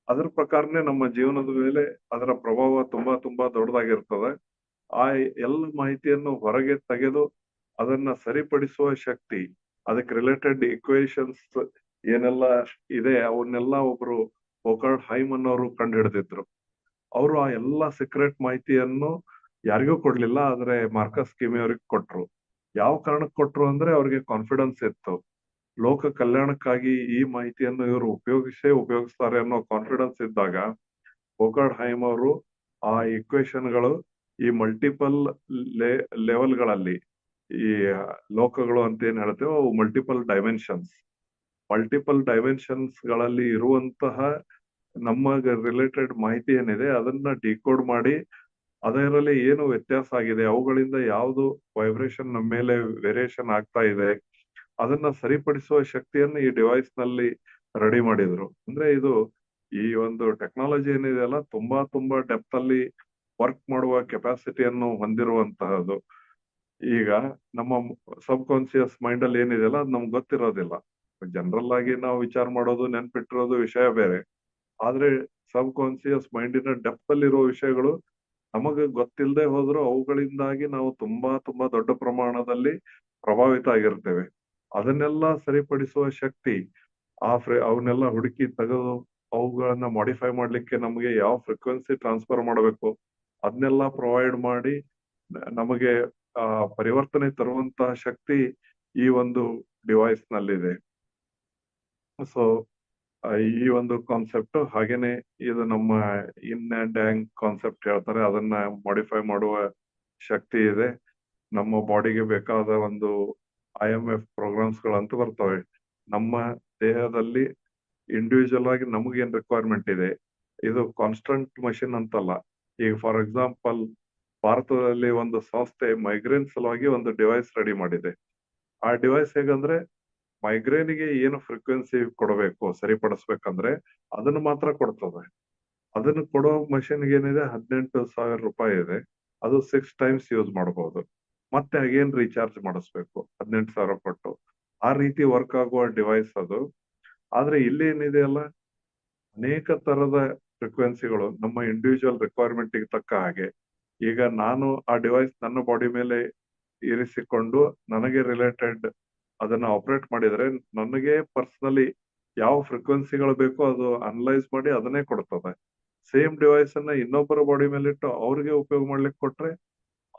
ಅದ್ರ ಪ್ರಕಾರನೇ ನಮ್ಮ ಜೀವನದ ಮೇಲೆ ಅದರ ಪ್ರಭಾವ ತುಂಬಾ ತುಂಬಾ ದೊಡ್ಡದಾಗಿರ್ತದೆ. ಆ ಎಲ್ಲ ಮಾಹಿತಿಯನ್ನು ಹೊರಗೆ ತೆಗೆದು ಅದನ್ನ ಸರಿಪಡಿಸುವ ಶಕ್ತಿ, ಅದಕ್ಕೆ ರಿಲೇಟೆಡ್ ಇಕ್ವೇಶನ್ಸ್ ಏನೆಲ್ಲ ಇದೆ ಅವನ್ನೆಲ್ಲ ಒಬ್ರು ಓಕಾರ್ಡ್ ಹೈಮ್ ಅನ್ನೋರು ಕಂಡು ಹಿಡಿದಿದ್ರು. ಅವರು ಆ ಎಲ್ಲ ಸೀಕ್ರೆಟ್ ಮಾಹಿತಿಯನ್ನು ಯಾರಿಗೂ ಕೊಡ್ಲಿಲ್ಲ, ಆದ್ರೆ ಮಾರ್ಕಸ್ ಕಿಮಿ ಅವ್ರಿಗೆ ಕೊಟ್ರು. ಯಾವ ಕಾರಣಕ್ಕೆ ಕೊಟ್ರು ಅಂದ್ರೆ ಅವ್ರಿಗೆ ಕಾನ್ಫಿಡೆನ್ಸ್ ಇತ್ತು. ಲೋಕ ಕಲ್ಯಾಣಕ್ಕಾಗಿ ಈ ಮಾಹಿತಿಯನ್ನು ಇವರು ಉಪಯೋಗಿಸ್ತಾರೆ ಅನ್ನೋ ಕಾನ್ಫಿಡೆನ್ಸ್ ಇದ್ದಾಗ ಓಕಾರ್ಡ್ ಹೈಮ್ ಅವರು ಆ ಇಕ್ವೇಶನ್ಗಳು ಈ ಮಲ್ಟಿಪಲ್ ಲೆವೆಲ್ಗಳಲ್ಲಿ, ಈ ಲೋಕಗಳು ಅಂತ ಏನ್ ಹೇಳ್ತೇವೆ ಅವು ಮಲ್ಟಿಪಲ್ ಡೈಮೆನ್ಷನ್ಸ್ ಗಳಲ್ಲಿ ಇರುವಂತಹ ನಮ್ಮ ರಿಲೇಟೆಡ್ ಮಾಹಿತಿ ಏನಿದೆ ಅದನ್ನ ಡಿಕೋಡ್ ಮಾಡಿ ಅದರಲ್ಲಿ ಏನು ವ್ಯತ್ಯಾಸ ಆಗಿದೆ, ಅವುಗಳಿಂದ ಯಾವುದು ವೈಬ್ರೇಷನ್ ನಮ್ಮ ಮೇಲೆ ವೇರಿಯೇಷನ್ ಆಗ್ತಾ ಇದೆ, ಅದನ್ನ ಸರಿಪಡಿಸುವ ಶಕ್ತಿಯನ್ನು ಈ ಡಿವೈಸ್ ನಲ್ಲಿ ರೆಡಿ ಮಾಡಿದ್ರು. ಅಂದ್ರೆ ಇದು ಈ ಒಂದು ಟೆಕ್ನಾಲಜಿ ಏನಿದೆ ಅಲ್ಲ, ತುಂಬಾ ತುಂಬಾ ಡೆಪ್ತ್ ಅಲ್ಲಿ ವರ್ಕ್ ಮಾಡುವ ಕೆಪಾಸಿಟಿಯನ್ನು ಹೊಂದಿರುವಂತಹದ್ದು. ಈಗ ನಮ್ಮ ಸಬ್ ಕಾನ್ಸಿಯಸ್ ಮೈಂಡ್ ಅಲ್ಲಿ ಏನಿದೆಯಲ್ಲ ಅದು ನಮ್ಗೆ ಗೊತ್ತಿರೋದಿಲ್ಲ. ಜನರಲ್ ಆಗಿ ನಾವು ವಿಚಾರ ಮಾಡೋದು, ನೆನ್ಪಿಟ್ಟಿರೋದು ವಿಷಯ ಬೇರೆ. ಆದ್ರೆ ಸಬ್ ಕಾನ್ಸಿಯಸ್ ಮೈಂಡಿನ ಡೆಪ್ತ್ ಅಲ್ಲಿ ಇರೋ ವಿಷಯಗಳು ನಮಗೆ ಗೊತ್ತಿಲ್ಲದೆ ಹೋದ್ರು ಅವುಗಳಿಂದಾಗಿ ನಾವು ತುಂಬಾ ತುಂಬಾ ದೊಡ್ಡ ಪ್ರಮಾಣದಲ್ಲಿ ಪ್ರಭಾವಿತ ಆಗಿರ್ತೇವೆ. ಅದನ್ನೆಲ್ಲ ಸರಿಪಡಿಸುವ ಶಕ್ತಿ, ಅವನ್ನೆಲ್ಲ ಹುಡುಕಿ ತೆಗೆದು ಅವುಗಳನ್ನ ಮಾಡಿಫೈ ಮಾಡ್ಲಿಕ್ಕೆ ನಮಗೆ ಯಾವ ಫ್ರೀಕ್ವೆನ್ಸಿ ಟ್ರಾನ್ಸ್ಫರ್ ಮಾಡಬೇಕು ಅದನ್ನೆಲ್ಲ ಪ್ರೊವೈಡ್ ಮಾಡಿ ನಮಗೆ ಪರಿವರ್ತನೆ ತರುವಂತಹ ಶಕ್ತಿ ಈ ಒಂದು ಡಿವೈಸ್ ನಲ್ಲಿದೆ. ಸೊ ಈ ಒಂದು ಕಾನ್ಸೆಪ್ಟ್ ಹಾಗೇನೆ ಇದು ನಮ್ಮ ಇನ್ ಅಂಡ್ ಹ್ಯಾಂಗ್ ಕಾನ್ಸೆಪ್ಟ್ ಹೇಳ್ತಾರೆ, ಅದನ್ನ ಮಾಡಿಫೈ ಮಾಡುವ ಶಕ್ತಿ ಇದೆ. ನಮ್ಮ ಬಾಡಿಗೆ ಬೇಕಾದ ಒಂದು IMF ಪ್ರೋಗ್ರಾಮ್ಸ್ ಗಳಂತೂ ಬರ್ತವೆ. ನಮ್ಮ ದೇಹದಲ್ಲಿ ಇಂಡಿವಿಜುವಲ್ ಆಗಿ ನಮಗೇನ್ ರಿಕ್ವೈರ್ಮೆಂಟ್ ಇದೆ, ಇದು ಕಾನ್ಸ್ಟಂಟ್ ಮಷಿನ್ ಅಂತಲ್ಲ. ಈಗ ಫಾರ್ ಎಕ್ಸಾಂಪಲ್ ಭಾರತದಲ್ಲಿ ಒಂದು ಸಂಸ್ಥೆ ಮೈಗ್ರೇನ್ ಸಲುವಾಗಿ ಒಂದು ಡಿವೈಸ್ ರೆಡಿ ಮಾಡಿದೆ. ಆ ಡಿವೈಸ್ ಹೇಗಂದ್ರೆ ಮೈಗ್ರೇನ್ಗೆ ಏನು ಫ್ರೀಕ್ವೆನ್ಸಿ ಕೊಡಬೇಕು ಸರಿಪಡಿಸ್ಬೇಕಂದ್ರೆ ಅದನ್ನು ಮಾತ್ರ ಕೊಡ್ತದೆ. ಅದನ್ನು ಕೊಡೋ ಮಷಿನ್ಗೆ ಏನಿದೆ 18,000 ರೂಪಾಯಿ ಇದೆ. ಅದು 6 times ಯೂಸ್ ಮಾಡಬಹುದು. ಮತ್ತೆ ಅಗೇನ್ ರೀಚಾರ್ಜ್ ಮಾಡಿಸ್ಬೇಕು 18,000 ಕೊಟ್ಟು. ಆ ರೀತಿ ವರ್ಕ್ ಆಗುವ ಡಿವೈಸ್ ಅದು. ಆದ್ರೆ ಇಲ್ಲಿ ಏನಿದೆ ಅಲ್ಲ, ಅನೇಕ ತರದ ಫ್ರೀಕ್ವೆನ್ಸಿಗಳು ನಮ್ಮ ಇಂಡಿವಿಜುವಲ್ ರಿಕ್ವೈರ್ಮೆಂಟ್ ತಕ್ಕ ಹಾಗೆ. ಈಗ ನಾನು ಆ ಡಿವೈಸ್ ನನ್ನ ಬಾಡಿ ಮೇಲೆ ಇರಿಸಿಕೊಂಡು ನನಗೆ ರಿಲೇಟೆಡ್ ಅದನ್ನ ಆಪರೇಟ್ ಮಾಡಿದ್ರೆ ನನಗೆ ಪರ್ಸನಲಿ ಯಾವ ಫ್ರೀಕ್ವೆನ್ಸಿಗಳು ಬೇಕೋ ಅದು ಅನಲೈಸ್ ಮಾಡಿ ಅದನ್ನೇ ಕೊಡ್ತದೆ. ಸೇಮ್ ಡಿವೈಸ್ ಅನ್ನ ಇನ್ನೊಬ್ಬರ ಬಾಡಿ ಮೇಲೆ ಇಟ್ಟು ಅವ್ರಿಗೆ ಉಪಯೋಗ ಮಾಡ್ಲಿಕ್ಕೆ ಕೊಟ್ರೆ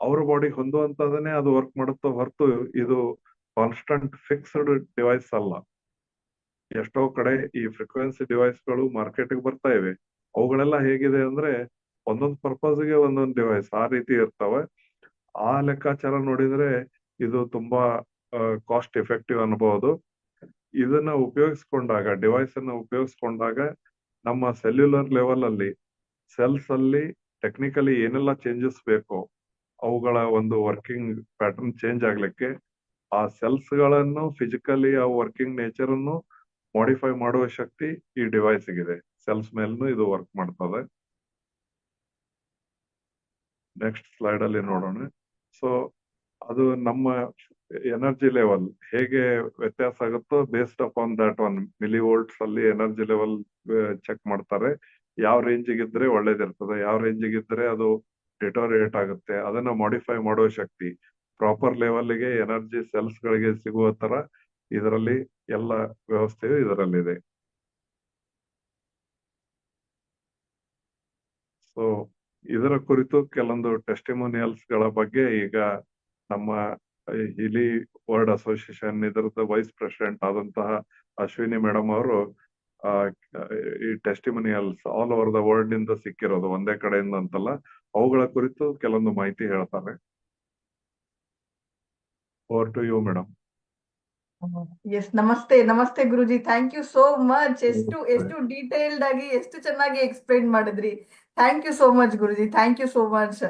ಅವ್ರ ಬಾಡಿಗೆ ಹೊಂದುವಂತದನ್ನೇ ಅದು ವರ್ಕ್ ಮಾಡುತ್ತೋ ಹೊರತು ಇದು ಕಾನ್ಸ್ಟಂಟ್ ಫಿಕ್ಸ್ಡ್ ಡಿವೈಸ್ ಅಲ್ಲ. ಎಷ್ಟೋ ಕಡೆ ಈ ಫ್ರೀಕ್ವೆನ್ಸಿ ಡಿವೈಸ್ಗಳು ಮಾರ್ಕೆಟ್ಗೆ ಬರ್ತಾ ಇವೆ. ಅವುಗಳೆಲ್ಲ ಹೇಗಿದೆ ಅಂದ್ರೆ ಒಂದೊಂದು ಪರ್ಪಸ್ಗೆ ಒಂದೊಂದು ಡಿವೈಸ್ ಆ ರೀತಿ ಇರ್ತವೆ. ಆ ಲೆಕ್ಕಾಚಾರ ನೋಡಿದ್ರೆ ಇದು ತುಂಬಾ ಕಾಸ್ಟ್ ಎಫೆಕ್ಟಿವ್ ಅನ್ಬಹುದು. ಇದನ್ನ ಉಪಯೋಗಿಸ್ಕೊಂಡಾಗ, ಡಿವೈಸ್ ಅನ್ನ ಉಪಯೋಗಿಸ್ಕೊಂಡಾಗ ನಮ್ಮ ಸೆಲ್ಯುಲರ್ ಲೆವೆಲ್ ಅಲ್ಲಿ, ಸೆಲ್ಸ್ ಅಲ್ಲಿ ಟೆಕ್ನಿಕಲಿ ಏನೆಲ್ಲ ಚೇಂಜಸ್ ಬೇಕೋ ಅವುಗಳ ಒಂದು ವರ್ಕಿಂಗ್ ಪ್ಯಾಟರ್ನ್ ಚೇಂಜ್ ಆಗ್ಲಿಕ್ಕೆ ಆ ಸೆಲ್ಸ್ ಗಳನ್ನು ಫಿಸಿಕಲಿ ಆ ವರ್ಕಿಂಗ್ ನೇಚರ್ ಅನ್ನು ಮಾಡಿಫೈ ಮಾಡುವ ಶಕ್ತಿ ಈ ಡಿವೈಸ್ ಗಿದೆ. ಸೆಲ್ಸ್ ಮೇಲೂ ಇದು ವರ್ಕ್ ಮಾಡ್ತದೆ. ನೆಕ್ಸ್ಟ್ ಸ್ಲೈಡ್ ಅಲ್ಲಿ ನೋಡೋಣ. ಸೊ ಅದು ನಮ್ಮ ಎನರ್ಜಿ ಲೆವೆಲ್ ಹೇಗೆ ವ್ಯತ್ಯಾಸ ಆಗುತ್ತೋ ಬೇಸ್ಡ್ ಅಪಾನ್ ದಟ್ ಒನ್ ಮಿಲಿವೋಲ್ಟ್ಸ್ ಅಲ್ಲಿ ಎನರ್ಜಿ ಲೆವೆಲ್ ಚೆಕ್ ಮಾಡ್ತಾರೆ. ಯಾವ ರೇಂಜಿಗೆ ಇದ್ರೆ ಒಳ್ಳೇದಿರ್ತದೆ, ಯಾವ ರೇಂಜಿಗೆ ಇದ್ರೆ ಅದು ಡಿಟೋರಿಯೇಟ್ ಆಗುತ್ತೆ, ಅದನ್ನ ಮಾಡಿಫೈ ಮಾಡುವ ಶಕ್ತಿ ಪ್ರಾಪರ್ ಲೆವೆಲ್ಗೆ ಎನರ್ಜಿ ಸೆಲ್ಸ್ ಗಳಿಗೆ ಸಿಗುವ ತರ ಇದರಲ್ಲಿ ಎಲ್ಲ ವ್ಯವಸ್ಥೆಯು ಇದರಲ್ಲಿದೆ. ಸೊ ಇದರ ಕುರಿತು ಕೆಲವೊಂದು ಟೆಸ್ಟಿಮೋನಿಯಲ್ಸ್ ಗಳ ಬಗ್ಗೆ ಈಗ ನಮ್ಮ ಹಿಲಿ ವರ್ಲ್ಡ್ ಅಸೋಸಿಯೇಷನ್ ಇದರದ ವೈಸ್ ಪ್ರೆಸಿಡೆಂಟ್ ಆದಂತಹ ಅಶ್ವಿನಿ ಮೇಡಮ್ ಅವರು ಈ testimonials all over the world ನಿಂದ ಸಿಕ್ಕಿರೋದು, ಒಂದೇ ಕಡೆಯಿಂದ ಅಂತಲ್ಲ, ಅವುಗಳ ಕುರಿತು ಕೆಲವೊಂದು ಮಾಹಿತಿ ಹೇಳ್ತಾರೆ. Over to you madam. Yes, namaste Guruji. Thank you so much. ಎಷ್ಟು ಡೀಟೇಲ್ಡ್ ಆಗಿ ಎಷ್ಟು ಚೆನ್ನಾಗಿ ಎಕ್ಸ್ಪ್ಲೈನ್ ಮಾಡಿದ್ರಿ. Thank you so much Guruji, thank you so much.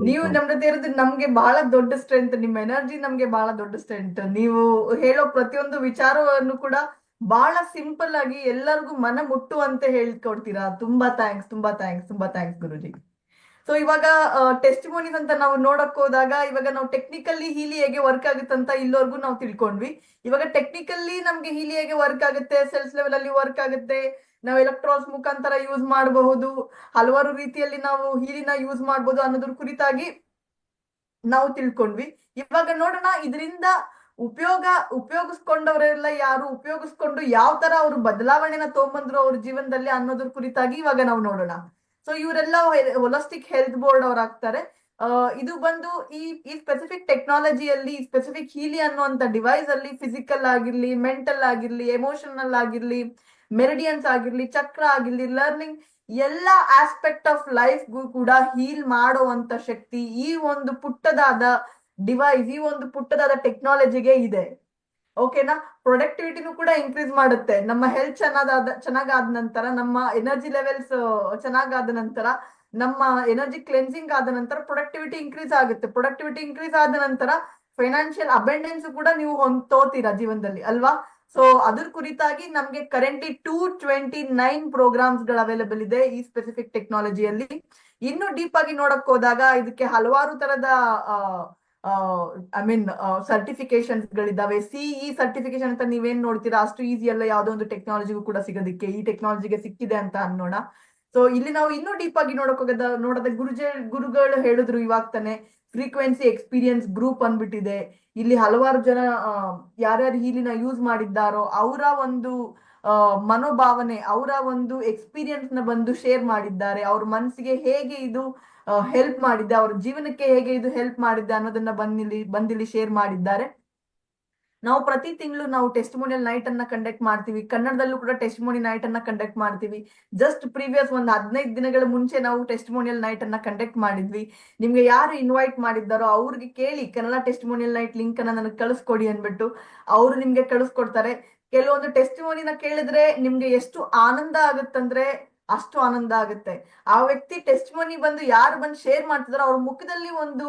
ನೀವು ನಮ್ಮ ಜೊತೆ ಇರೋದು ನಮ್ಗೆ ಬಹಳ ದೊಡ್ಡ ಸ್ಟ್ರೆಂತ್. ನಿಮ್ಮ ಎನರ್ಜಿ ನಮ್ಗೆ ಬಹಳ ದೊಡ್ಡ ಸ್ಟ್ರೆಂತ್. ನೀವು ಹೇಳೋ ಪ್ರತಿಯೊಂದು ವಿಚಾರವನ್ನು ಕೂಡ ಬಹಳ ಸಿಂಪಲ್ ಆಗಿ ಎಲ್ಲರಿಗೂ ಮನ ಮುಟ್ಟುವಂತೆ ಹೇಳ್ಕೊಡ್ತೀರಾ. ತುಂಬಾ ಥ್ಯಾಂಕ್ಸ್ ಗುರುಜಿ. ಸೊ ಇವಾಗ ಟೆಸ್ಟಿಮೋನೀಸ್ ಅಂತ ನಾವು ನೋಡಕ್ ಹೋದಾಗ, ಇವಾಗ ನಾವು ಟೆಕ್ನಿಕಲಿ ಹೀಲಿ ಹೇಗೆ ವರ್ಕ್ ಆಗುತ್ತಂತ ಇಲ್ಲಿವರೆಗೂ ನಾವು ತಿಳ್ಕೊಂಡ್ವಿ. ಇವಾಗ ಟೆಕ್ನಿಕಲಿ ನಮ್ಗೆ ಹೀಲಿ ಹೇಗೆ ವರ್ಕ್ ಆಗುತ್ತೆ, ಸೆಲ್ಸ್ ಲೆವೆಲ್ ಅಲ್ಲಿ ವರ್ಕ್ ಆಗುತ್ತೆ, ನಾವು ಎಲೆಕ್ಟ್ರಾನ್ಸ್ ಮುಖಾಂತರ ಯೂಸ್ ಮಾಡಬಹುದು, ಹಲವಾರು ರೀತಿಯಲ್ಲಿ ನಾವು ಹೀಲಿನ ಯೂಸ್ ಮಾಡಬಹುದು ಅನ್ನೋದ್ರ ಕುರಿತಾಗಿ ನಾವು ತಿಳ್ಕೊಂಡ್ವಿ. ಇವಾಗ ನೋಡೋಣ ಇದರಿಂದ ಉಪಯೋಗಿಸ್ಕೊಂಡವರೆಲ್ಲ ಯಾರು, ಉಪಯೋಗಿಸ್ಕೊಂಡು ಯಾವ ತರ ಅವರು ಬದಲಾವಣೆನ ತಗೊಂಬಂದ್ರು ಅವ್ರ ಜೀವನದಲ್ಲಿ ಅನ್ನೋದ್ರ ಕುರಿತಾಗಿ ಇವಾಗ ನಾವು ನೋಡೋಣ. ಸೊ ಇವರೆಲ್ಲ ಹೊಲಿಸ್ಟಿಕ್ ಹೆಲ್ತ್ ಬೋರ್ಡ್ ಅವ್ರು ಆಗ್ತಾರೆ. ಇದು ಬಂದು ಈ ಸ್ಪೆಸಿಫಿಕ್ ಟೆಕ್ನಾಲಜಿಯಲ್ಲಿ, ಸ್ಪೆಸಿಫಿಕ್ ಹೀಲಿ ಅನ್ನುವಂತ ಡಿವೈಸ್ ಅಲ್ಲಿ ಫಿಸಿಕಲ್ ಆಗಿರ್ಲಿ, ಮೆಂಟಲ್ ಆಗಿರ್ಲಿ, ಎಮೋಷನಲ್ ಆಗಿರ್ಲಿ, ಮೆರಿಡಿಯನ್ಸ್ ಆಗಿರ್ಲಿ, ಚಕ್ರ ಆಗಿರ್ಲಿ, ಲರ್ನಿಂಗ್, ಎಲ್ಲ ಆಸ್ಪೆಕ್ಟ್ ಆಫ್ ಲೈಫ್ಗೂ ಕೂಡ ಹೀಲ್ ಮಾಡುವಂತ ಶಕ್ತಿ ಈ ಒಂದು ಪುಟ್ಟದಾದ ಡಿವೈಸ್, ಈ ಒಂದು ಪುಟ್ಟದಾದ ಟೆಕ್ನಾಲಜಿಗೆ ಇದೆ. ಓಕೆನಾ? ಪ್ರೊಡಕ್ಟಿವಿಟಿನೂ ಕೂಡ ಇನ್ಕ್ರೀಸ್ ಮಾಡುತ್ತೆ. ನಮ್ಮ ಹೆಲ್ತ್ ಚೆನ್ನಾಗಾದ ನಂತರ, ನಮ್ಮ ಎನರ್ಜಿ ಲೆವೆಲ್ಸ್ ಚೆನ್ನಾಗಾದ ನಂತರ, ನಮ್ಮ ಎನರ್ಜಿ ಕ್ಲೆನ್ಸಿಂಗ್ ಆದ ನಂತರ ಪ್ರೊಡಕ್ಟಿವಿಟಿ ಇನ್ಕ್ರೀಸ್ ಆಗುತ್ತೆ. ಪ್ರೊಡಕ್ಟಿವಿಟಿ ಇನ್ಕ್ರೀಸ್ ಆದ ನಂತರ ಫೈನಾನ್ಷಿಯಲ್ ಅಬೆಂಡೆನ್ಸ್ ಕೂಡ ನೀವು ತೋತೀರಾ ಜೀವನದಲ್ಲಿ, ಅಲ್ವಾ? ಸೊ ಅದ್ರ ಕುರಿತಾಗಿ ನಮ್ಗೆ ಕರೆಂಟ್ಲಿ 229 ಪ್ರೋಗ್ರಾಮ್ಸ್ ಗಳು ಅವೈಲೇಬಲ್ ಇದೆ ಈ ಸ್ಪೆಸಿಫಿಕ್ ಟೆಕ್ನಾಲಜಿಯಲ್ಲಿ. ಇನ್ನು ಡೀಪ್ ಆಗಿ ನೋಡಕ್ ಹೋದಾಗ ಇದಕ್ಕೆ ಹಲವಾರು ತರದ ಸರ್ಟಿಫಿಕೇಶನ್ಸ್ ಗಳಿದಾವೆ. ಸಿಇ ಸರ್ಟಿಫಿಕೇಶನ್ ಅಂತ ನೀವೇನ್ ನೋಡ್ತೀರಾ ಅಷ್ಟು ಈಸಿ ಅಲ್ಲ ಯಾವ್ದೋ ಒಂದು ಟೆಕ್ನಾಲಜಿಗೂ ಕೂಡ ಸಿಗೋದಿಕ್ಕೆ. ಈ ಟೆಕ್ನಾಲಜಿಗೆ ಸಿಕ್ಕಿದೆ ಅಂತ ಅನ್ನೋಣ. ಸೊ ಇಲ್ಲಿ ನಾವು ಇನ್ನೂ ಡೀಪ್ ಆಗಿ ನೋಡೋದ ಗುರುಗಳು ಹೇಳಿದ್ರು ಇವಾಗ ತಾನೆ, ಫ್ರೀಕ್ವೆನ್ಸಿ ಎಕ್ಸ್ಪೀರಿಯನ್ಸ್ ಗ್ರೂಪ್ ಅಂದ್ಬಿಟ್ಟಿದೆ. ಇಲ್ಲಿ ಹಲವಾರು ಜನ ಯಾರ್ಯಾರು ಹೀಲಿನ ಯೂಸ್ ಮಾಡಿದ್ದಾರೋ ಅವರ ಒಂದು ಮನೋಭಾವನೆ, ಅವರ ಒಂದು ಎಕ್ಸ್ಪೀರಿಯನ್ಸ್ ನ ಬಂದು ಶೇರ್ ಮಾಡಿದ್ದಾರೆ. ಅವ್ರ ಮನಸ್ಸಿಗೆ ಹೇಗೆ ಇದು ಹೆಲ್ಪ್ ಮಾಡಿದ್ದೆ, ಅವ್ರ ಜೀವನಕ್ಕೆ ಹೇಗೆ ಇದು ಹೆಲ್ಪ್ ಮಾಡಿದ್ದೆ ಅನ್ನೋದನ್ನ ಬಂದಿಲ್ಲಿ ಶೇರ್ ಮಾಡಿದ್ದಾರೆ. ನಾವು ಪ್ರತಿ ತಿಂಗಳು ನಾವು ಟೆಸ್ಟಿಮೋನಿಯಲ್ ನೈಟ್ ಅನ್ನ ಕಂಡಕ್ಟ್ ಮಾಡ್ತೀವಿ. ಕನ್ನಡದಲ್ಲೂ ಕೂಡ ಟೆಸ್ಟಿಮೋನಿ ನೈಟ್ ಅನ್ನ ಕಂಡಕ್ಟ್ ಮಾಡ್ತೀವಿ. ಜಸ್ಟ್ ಪ್ರೀವಿಯಸ್ ಒಂದು 15 ದಿನಗಳ ಮುಂಚೆ ನಾವು ಟೆಸ್ಟಿಮೋನಿಯಲ್ ನೈಟ್ ಅನ್ನ ಕಂಡಕ್ಟ್ ಮಾಡಿದ್ವಿ. ನಿಮ್ಗೆ ಯಾರು ಇನ್ವೈಟ್ ಮಾಡಿದ್ದಾರೋ ಅವ್ರಿಗೆ ಕೇಳಿ ಕನ್ನಡ ಟೆಸ್ಟಿಮೋನಿಯಲ್ ನೈಟ್ ಲಿಂಕ್ ಅನ್ನ ನನಗೆ ಕಳಿಸ್ಕೊಡಿ ಅನ್ಬಿಟ್ಟು ಅವ್ರು ನಿಮ್ಗೆ ಕಳಿಸ್ಕೊಡ್ತಾರೆ. ಕೆಲವೊಂದು ಟೆಸ್ಟಿಮೋನಿನ ಕೇಳಿದ್ರೆ ನಿಮ್ಗೆ ಎಷ್ಟು ಆನಂದ ಆಗುತ್ತಂದ್ರೆ ಅಷ್ಟು ಆನಂದ ಆಗುತ್ತೆ. ಆ ವ್ಯಕ್ತಿ ಟೆಸ್ಟಿಮೋನಿ ಬಂದು ಯಾರು ಬಂದು ಶೇರ್ ಮಾಡ್ತಿದಾರೋ ಅವ್ರ ಮುಖದಲ್ಲಿ ಒಂದು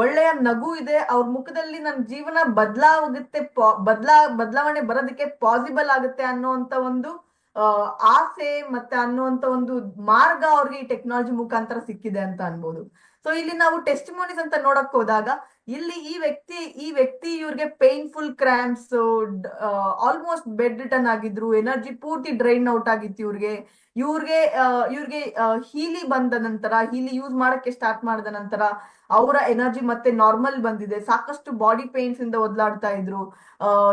ಒಳ್ಳೆಯ ನಗು ಇದೆ. ಅವ್ರ ಮುಖದಲ್ಲಿ ನನ್ನ ಜೀವನ ಬದಲಾವಣೆ ಬರೋದಕ್ಕೆ ಪಾಸಿಬಲ್ ಆಗುತ್ತೆ ಅನ್ನುವಂತ ಒಂದು ಆಸೆ ಮತ್ತೆ ಅನ್ನುವಂತ ಒಂದು ಮಾರ್ಗ ಅವ್ರಿಗೆ ಈ ಟೆಕ್ನಾಲಜಿ ಮುಖಾಂತರ ಸಿಕ್ಕಿದೆ ಅಂತ ಅನ್ಬೋದು. ಸೊ ಇಲ್ಲಿ ನಾವು ಟೆಸ್ಟಿಮೋನೀಸ್ ಅಂತ ನೋಡಕ್ ಹೋದಾಗ ಇಲ್ಲಿ ಈ ವ್ಯಕ್ತಿ ಇವ್ರಿಗೆ painful cramps, almost bed return ಆಗಿದ್ರು, ಎನರ್ಜಿ ಪೂರ್ತಿ ಡ್ರೈನ್ ಔಟ್ ಆಗಿತ್ತು ಇವ್ರಿಗೆ ಹೀಲಿ ಬಂದ ನಂತರ, ಹೀಲಿ ಯೂಸ್ ಮಾಡಕ್ಕೆ ಸ್ಟಾರ್ಟ್ ಮಾಡಿದ ನಂತರ ಅವರ ಎನರ್ಜಿ ಮತ್ತೆ ನಾರ್ಮಲ್ ಬಂದಿದೆ. ಸಾಕಷ್ಟು ಬಾಡಿ ಪೇನ್ಸ್ ಇಂದ ಒದ್ಲಾಡ್ತಾ ಇದ್ರು.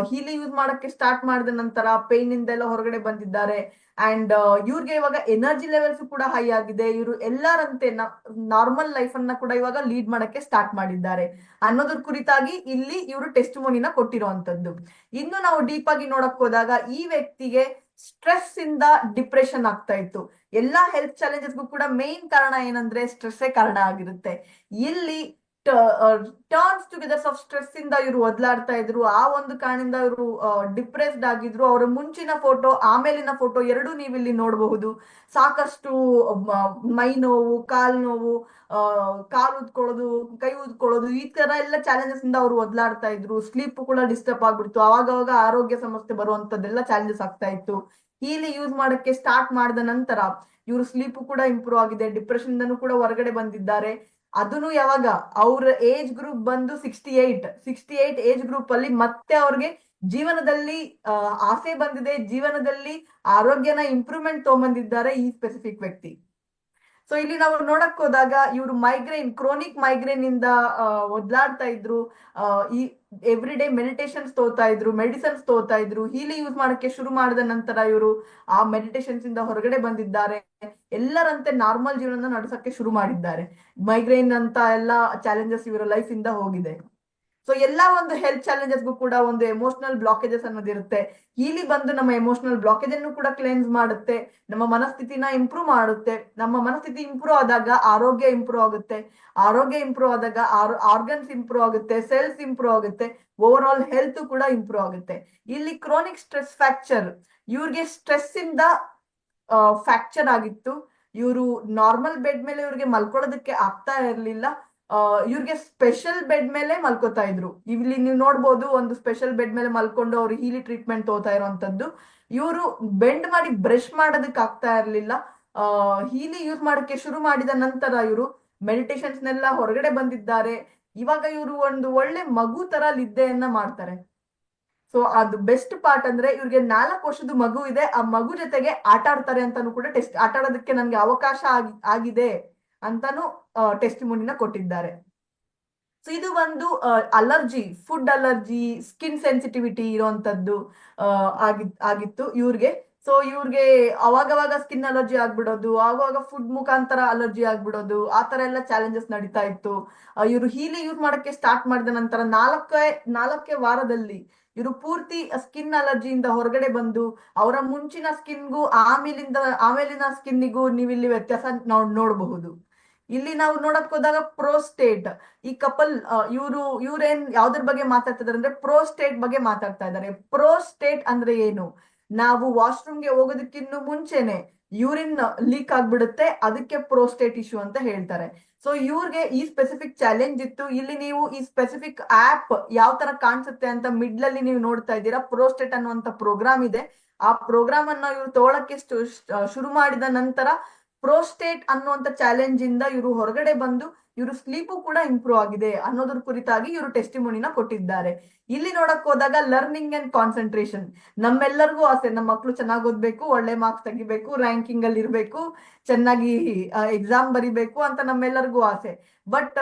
ಹೀಲಿ ಯೂಸ್ ಮಾಡಕ್ಕೆ ಸ್ಟಾರ್ಟ್ ಮಾಡಿದ ನಂತರ ಪೇನ್ ಇಂದ ಎಲ್ಲ ಹೊರಗಡೆ ಬಂದಿದ್ದಾರೆ. ಅಂಡ್ ಇವ್ರಿಗೆ ಇವಾಗ ಎನರ್ಜಿ ಲೆವೆಲ್ಸ್ ಕೂಡ ಹೈ ಆಗಿದೆ. ಇವರು ಎಲ್ಲರಂತೆ ನಾರ್ಮಲ್ ಲೈಫ್ ಅನ್ನ ಕೂಡ ಇವಾಗ ಲೀಡ್ ಮಾಡಕ್ಕೆ ಸ್ಟಾರ್ಟ್ ಮಾಡಿದ್ದಾರೆ ಅನ್ನೋದ್ರ ಕುರಿತಾಗಿ ಇಲ್ಲಿ ಇವರು ಟೆಸ್ಟಿಮೋನಿನ ಕೊಟ್ಟಿರುವಂತದ್ದು. ಇನ್ನು ನಾವು ಡೀಪ್ ಆಗಿ ನೋಡಕ್ ಹೋದಾಗ ಈ ವ್ಯಕ್ತಿಗೆ ಸ್ಟ್ರೆಸ್ ಇಂದ ಡಿಪ್ರೆಷನ್ ಆಗ್ತಾ ಇತ್ತು. ಎಲ್ಲಾ ಹೆಲ್ತ್ ಚಾಲೆಂಜಸ್ಗೂ ಕೂಡ ಮೇನ್ ಕಾರಣ ಏನಂದ್ರೆ ಸ್ಟ್ರೆಸ್ಸೇ ಕಾರಣ ಆಗಿರುತ್ತೆ. ಇಲ್ಲಿ ಟರ್ನ್ಸ್ ಟುಗೆದರ್ಸ್ ಆಫ್ ಸ್ಟ್ರೆಸ್ ಇಂದ ಇವರು ಒದ್ಲಾಡ್ತಾ ಇದ್ರು. ಆ ಒಂದು ಕಾರಣದಿಂದ ಇವರು ಡಿಪ್ರೆಸ್ಡ್ ಆಗಿದ್ರು. ಅವರ ಮುಂಚಿನ ಫೋಟೋ ಆಮೇಲಿನ ಫೋಟೋ ಎರಡೂ ನೀವಿಲ್ಲಿ ನೋಡಬಹುದು. ಸಾಕಷ್ಟು ಮೈ ನೋವು, ಕಾಲ್ ನೋವು, ಕಾಲು ಊದ್ಕೊಳ್ಳೋದು, ಕೈ ಊದ್ಕೊಳ್ಳೋದು, ಈ ತರ ಎಲ್ಲ ಚಾಲೆಂಜಸ್ ಇಂದ ಅವರು ಒದ್ಲಾಡ್ತಾ ಇದ್ರು. ಸ್ಲೀಪ್ ಕೂಡ ಡಿಸ್ಟರ್ಬ್ ಆಗ್ಬಿಡ್ತು. ಅವಾಗವಾಗ ಆರೋಗ್ಯ ಸಮಸ್ಯೆ ಬರುವಂತದ್ದೆಲ್ಲ ಚಾಲೆಂಜಸ್ ಆಗ್ತಾ ಇತ್ತು. ಹೀಲಿ ಯೂಸ್ ಮಾಡಕ್ಕೆ ಸ್ಟಾರ್ಟ್ ಮಾಡಿದ ನಂತರ ಇವ್ರ ಸ್ಲೀಪ್ ಕೂಡ ಇಂಪ್ರೂವ್ ಆಗಿದೆ. ಡಿಪ್ರೆಷನ್ ಇಂದನೂ ಕೂಡ ಹೊರಗಡೆ ಬಂದಿದ್ದಾರೆ. ಅದನ್ನು ಯಾವಾಗ ಅವ್ರ ಏಜ್ ಗ್ರೂಪ್ ಬಂದು 68 ಏಜ್ ಗ್ರೂಪ್ ಅಲ್ಲಿ ಮತ್ತೆ ಅವ್ರಿಗೆ ಜೀವನದಲ್ಲಿ ಆಸೆ ಬಂದಿದೆ, ಜೀವನದಲ್ಲಿ ಆರೋಗ್ಯನ ಇಂಪ್ರೂವ್ಮೆಂಟ್ ತಗೊಂಬಂದಿದ್ದಾರೆ ಈ ಸ್ಪೆಸಿಫಿಕ್ ವ್ಯಕ್ತಿ. ಸೊ ಇಲ್ಲಿ ನಾವು ನೋಡಕ್ ಹೋದಾಗ ಇವರು ಕ್ರೋನಿಕ್ ಮೈಗ್ರೇನ್ ಇಂದ ಒದ್ಲಾಡ್ತಾ ಇದ್ರು. ಈ ಎವ್ರಿ ಡೇ ಮೆಡಿಟೇಷನ್ಸ್ ತೋತಾ ಇದ್ರು, ಮೆಡಿಸಿನ್ಸ್ ತೋತಾ ಇದ್ರು. ಹೀಲಿ ಯೂಸ್ ಮಾಡಕ್ಕೆ ಶುರು ಮಾಡಿದ ನಂತರ ಇವರು ಆ ಮೆಡಿಟೇಷನ್ಸ್ ಇಂದ ಹೊರಗಡೆ ಬಂದಿದ್ದಾರೆ. ಎಲ್ಲರಂತೆ ನಾರ್ಮಲ್ ಜೀವನ ನಡೆಸಕ್ಕೆ ಶುರು ಮಾಡಿದ್ದಾರೆ. ಮೈಗ್ರೇನ್ ಅಂತ ಎಲ್ಲ ಚಾಲೆಂಜಸ್ ಇವರ ಲೈಫ್ ಇಂದ ಹೋಗಿದೆ. ಸೊ ಎಲ್ಲಾ ಒಂದು ಹೆಲ್ತ್ ಚಾಲೆಂಜಸ್ಗೂ ಕೂಡ ಒಂದು ಎಮೋಷನಲ್ ಬ್ಲಾಕೇಜಸ್ ಅನ್ನೋದಿರುತ್ತೆ. ಇಲ್ಲಿ ಬಂದು ನಮ್ಮ ಎಮೋಷನಲ್ ಬ್ಲಾಕೇಜ್ ಅನ್ನು ಕೂಡ ಕ್ಲೆನ್ಸ್ ಮಾಡುತ್ತೆ, ನಮ್ಮ ಮನಸ್ಥಿತಿನ ಇಂಪ್ರೂವ್ ಮಾಡುತ್ತೆ. ನಮ್ಮ ಮನಸ್ಥಿತಿ ಇಂಪ್ರೂವ್ ಆದಾಗ ಆರೋಗ್ಯ ಇಂಪ್ರೂವ್ ಆಗುತ್ತೆ, ಆರೋಗ್ಯ ಇಂಪ್ರೂವ್ ಆದಾಗ ಆರ್ಗನ್ಸ್ ಇಂಪ್ರೂವ್ ಆಗುತ್ತೆ, ಸೆಲ್ಸ್ ಇಂಪ್ರೂವ್ ಆಗುತ್ತೆ, ಓವರ್ ಆಲ್ ಹೆಲ್ತ್ ಕೂಡ ಇಂಪ್ರೂವ್ ಆಗುತ್ತೆ. ಇಲ್ಲಿ ಕ್ರೋನಿಕ್ ಸ್ಟ್ರೆಸ್ ಫ್ರಾಕ್ಚರ್, ಇವ್ರಿಗೆ ಸ್ಟ್ರೆಸ್ ಇಂದ ಫ್ರಾಕ್ಚರ್ ಆಗಿತ್ತು. ಇವರು ನಾರ್ಮಲ್ ಬೆಡ್ ಮೇಲೆ ಇವ್ರಿಗೆ ಮಲ್ಕೊಳ್ಳೋದಕ್ಕೆ ಆಗ್ತಾ ಇರ್ಲಿಲ್ಲ. ಇವ್ರಿಗೆ ಸ್ಪೆಷಲ್ ಬೆಡ್ ಮೇಲೆ ಮಲ್ಕೋತಾ ಇದ್ರು. ಇಲ್ಲಿ ನೀವು ನೋಡ್ಬೋದು, ಒಂದು ಸ್ಪೆಷಲ್ ಬೆಡ್ ಮೇಲೆ ಮಲ್ಕೊಂಡು ಅವ್ರು ಹೀಲಿ ಟ್ರೀಟ್ಮೆಂಟ್ ತಗೋತಾ ಇರುವಂತದ್ದು. ಇವರು ಬೆಂಡ್ ಮಾಡಿ ಬ್ರಷ್ ಮಾಡೋದಕ್ಕೆ ಆಗ್ತಾ ಇರ್ಲಿಲ್ಲ. ಹೀಲಿ ಯೂಸ್ ಮಾಡಕ್ಕೆ ಶುರು ಮಾಡಿದ ನಂತರ ಇವರು ಮೆಡಿಟೇಷನ್ಸ್ ನೆಲ್ಲ ಹೊರಗಡೆ ಬಂದಿದ್ದಾರೆ. ಇವಾಗ ಇವರು ಒಂದು ಒಳ್ಳೆ ಮಗು ತರ ನಿದ್ದೆಯನ್ನ ಮಾಡ್ತಾರೆ. ಸೊ ಅದು ಬೆಸ್ಟ್ ಪಾರ್ಟ್ ಅಂದ್ರೆ ಇವ್ರಿಗೆ 4 ವರ್ಷದ ಮಗು ಇದೆ. ಆ ಮಗು ಜೊತೆಗೆ ಆಟ ಆಡ್ತಾರೆ ಅಂತಾನು ಕೂಡ ಆಟ ಆಡೋದಕ್ಕೆ ನನ್ಗೆ ಅವಕಾಶ ಆಗಿದೆ ಅಂತಾನು ಟೆಸ್ಟಿಮೋನಿನ ಕೊಟ್ಟಿದ್ದಾರೆ. ಸೊ ಇದು ಒಂದು allergy, food allergy, skin sensitivity ಇರುವಂತದ್ದು ಆಗಿತ್ತು ಇವ್ರಿಗೆ. ಸೊ ಇವ್ರಿಗೆ ಅವಾಗವಾಗ ಸ್ಕಿನ್ ಅಲರ್ಜಿ ಆಗ್ಬಿಡೋದು, ಆವಾಗ ಫುಡ್ ಮುಖಾಂತರ ಅಲರ್ಜಿ ಆಗ್ಬಿಡೋದು, ಆ ತರ ಎಲ್ಲ ಚಾಲೆಂಜಸ್ ನಡೀತಾ ಇತ್ತು. ಇವರು ಹೀಲಿ ಯೂಸ್ ಮಾಡಕ್ಕೆ ಸ್ಟಾರ್ಟ್ ಮಾಡಿದ ನಂತರ 4 ವಾರದಲ್ಲಿ ಇವರು ಪೂರ್ತಿ ಸ್ಕಿನ್ ಅಲರ್ಜಿಯಿಂದ ಹೊರಗಡೆ ಬಂದು ಅವರ ಮುಂಚಿನ ಸ್ಕಿನ್ಗೂ ಆಮೇಲಿನ ಸ್ಕಿನ್ನಿಗೂ ನೀವಿಲ್ಲಿ ವ್ಯತ್ಯಾಸ ನೋಡಬಹುದು. ಇಲ್ಲಿ ನಾವು ನೋಡಕ್ ಹೋದಾಗ ಪ್ರೋಸ್ಟೇಟ್, ಈ ಕಪಲ್ ಇವ್ರೇನ್ ಯಾವ್ದ್ರ ಬಗ್ಗೆ ಮಾತಾಡ್ತಿದಾರೆ ಅಂದ್ರೆ ಪ್ರೋಸ್ಟೇಟ್ ಬಗ್ಗೆ ಮಾತಾಡ್ತಾ ಇದ್ದಾರೆ. ಪ್ರೋಸ್ಟೇಟ್ ಅಂದ್ರೆ ಏನು? ನಾವು ವಾಶ್ರೂಮ್ಗೆ ಹೋಗೋದಕ್ಕಿನ್ನು ಮುಂಚೆನೆ ಯೂರಿನ್ ಲೀಕ್ ಆಗ್ಬಿಡುತ್ತೆ, ಅದಕ್ಕೆ ಪ್ರೋಸ್ಟೇಟ್ ಇಶ್ಯೂ ಅಂತ ಹೇಳ್ತಾರೆ. ಸೊ ಇವ್ರಿಗೆ ಈ ಸ್ಪೆಸಿಫಿಕ್ ಚಾಲೆಂಜ್ ಇತ್ತು. ಇಲ್ಲಿ ನೀವು ಈ ಸ್ಪೆಸಿಫಿಕ್ ಆಪ್ ಯಾವ ತರ ಕಾಣಿಸುತ್ತೆ ಅಂತ ಮಿಡ್ಲ್ ಅಲ್ಲಿ ನೀವು ನೋಡ್ತಾ ಇದ್ದೀರಾ. ಪ್ರೋಸ್ಟೇಟ್ ಅನ್ನುವಂತ ಪ್ರೋಗ್ರಾಮ್ ಇದೆ. ಆ ಪ್ರೋಗ್ರಾಮ್ ಅನ್ನ ಇವ್ರು ತಗೊಳಕ್ಕೆ ಶುರು ಮಾಡಿದ ನಂತರ ಪ್ರೋಸ್ಟೇಟ್ ಅನ್ನುವಂತ ಚಾಲೆಂಜ್ ಇಂದ ಇವರು ಹೊರಗಡೆ ಬಂದು ಇವರು ಸ್ಲೀಪು ಕೂಡ ಇಂಪ್ರೂವ್ ಆಗಿದೆ ಅನ್ನೋದ್ರ ಕುರಿತಾಗಿ ಇವರು ಟೆಸ್ಟಿಮೋನಿನ ಕೊಟ್ಟಿದ್ದಾರೆ. ಇಲ್ಲಿ ನೋಡಕ್ ಹೋದಾಗ ಲರ್ನಿಂಗ್ ಅಂಡ್ ಕಾನ್ಸಂಟ್ರೇಷನ್, ನಮ್ಮೆಲ್ಲರಿಗೂ ಆಸೆ ನಮ್ಮ ಮಕ್ಕಳು ಚೆನ್ನಾಗಿ ಓದ್ಬೇಕು, ಒಳ್ಳೆ ಮಾರ್ಕ್ಸ್ ತೆಗಿಬೇಕು, ರ್ಯಾಂಕಿಂಗ್ ಅಲ್ಲಿ ಇರ್ಬೇಕು, ಚೆನ್ನಾಗಿ ಎಕ್ಸಾಮ್ ಬರಿಬೇಕು ಅಂತ ನಮ್ಮೆಲ್ಲರಿಗೂ ಆಸೆ. ಬಟ್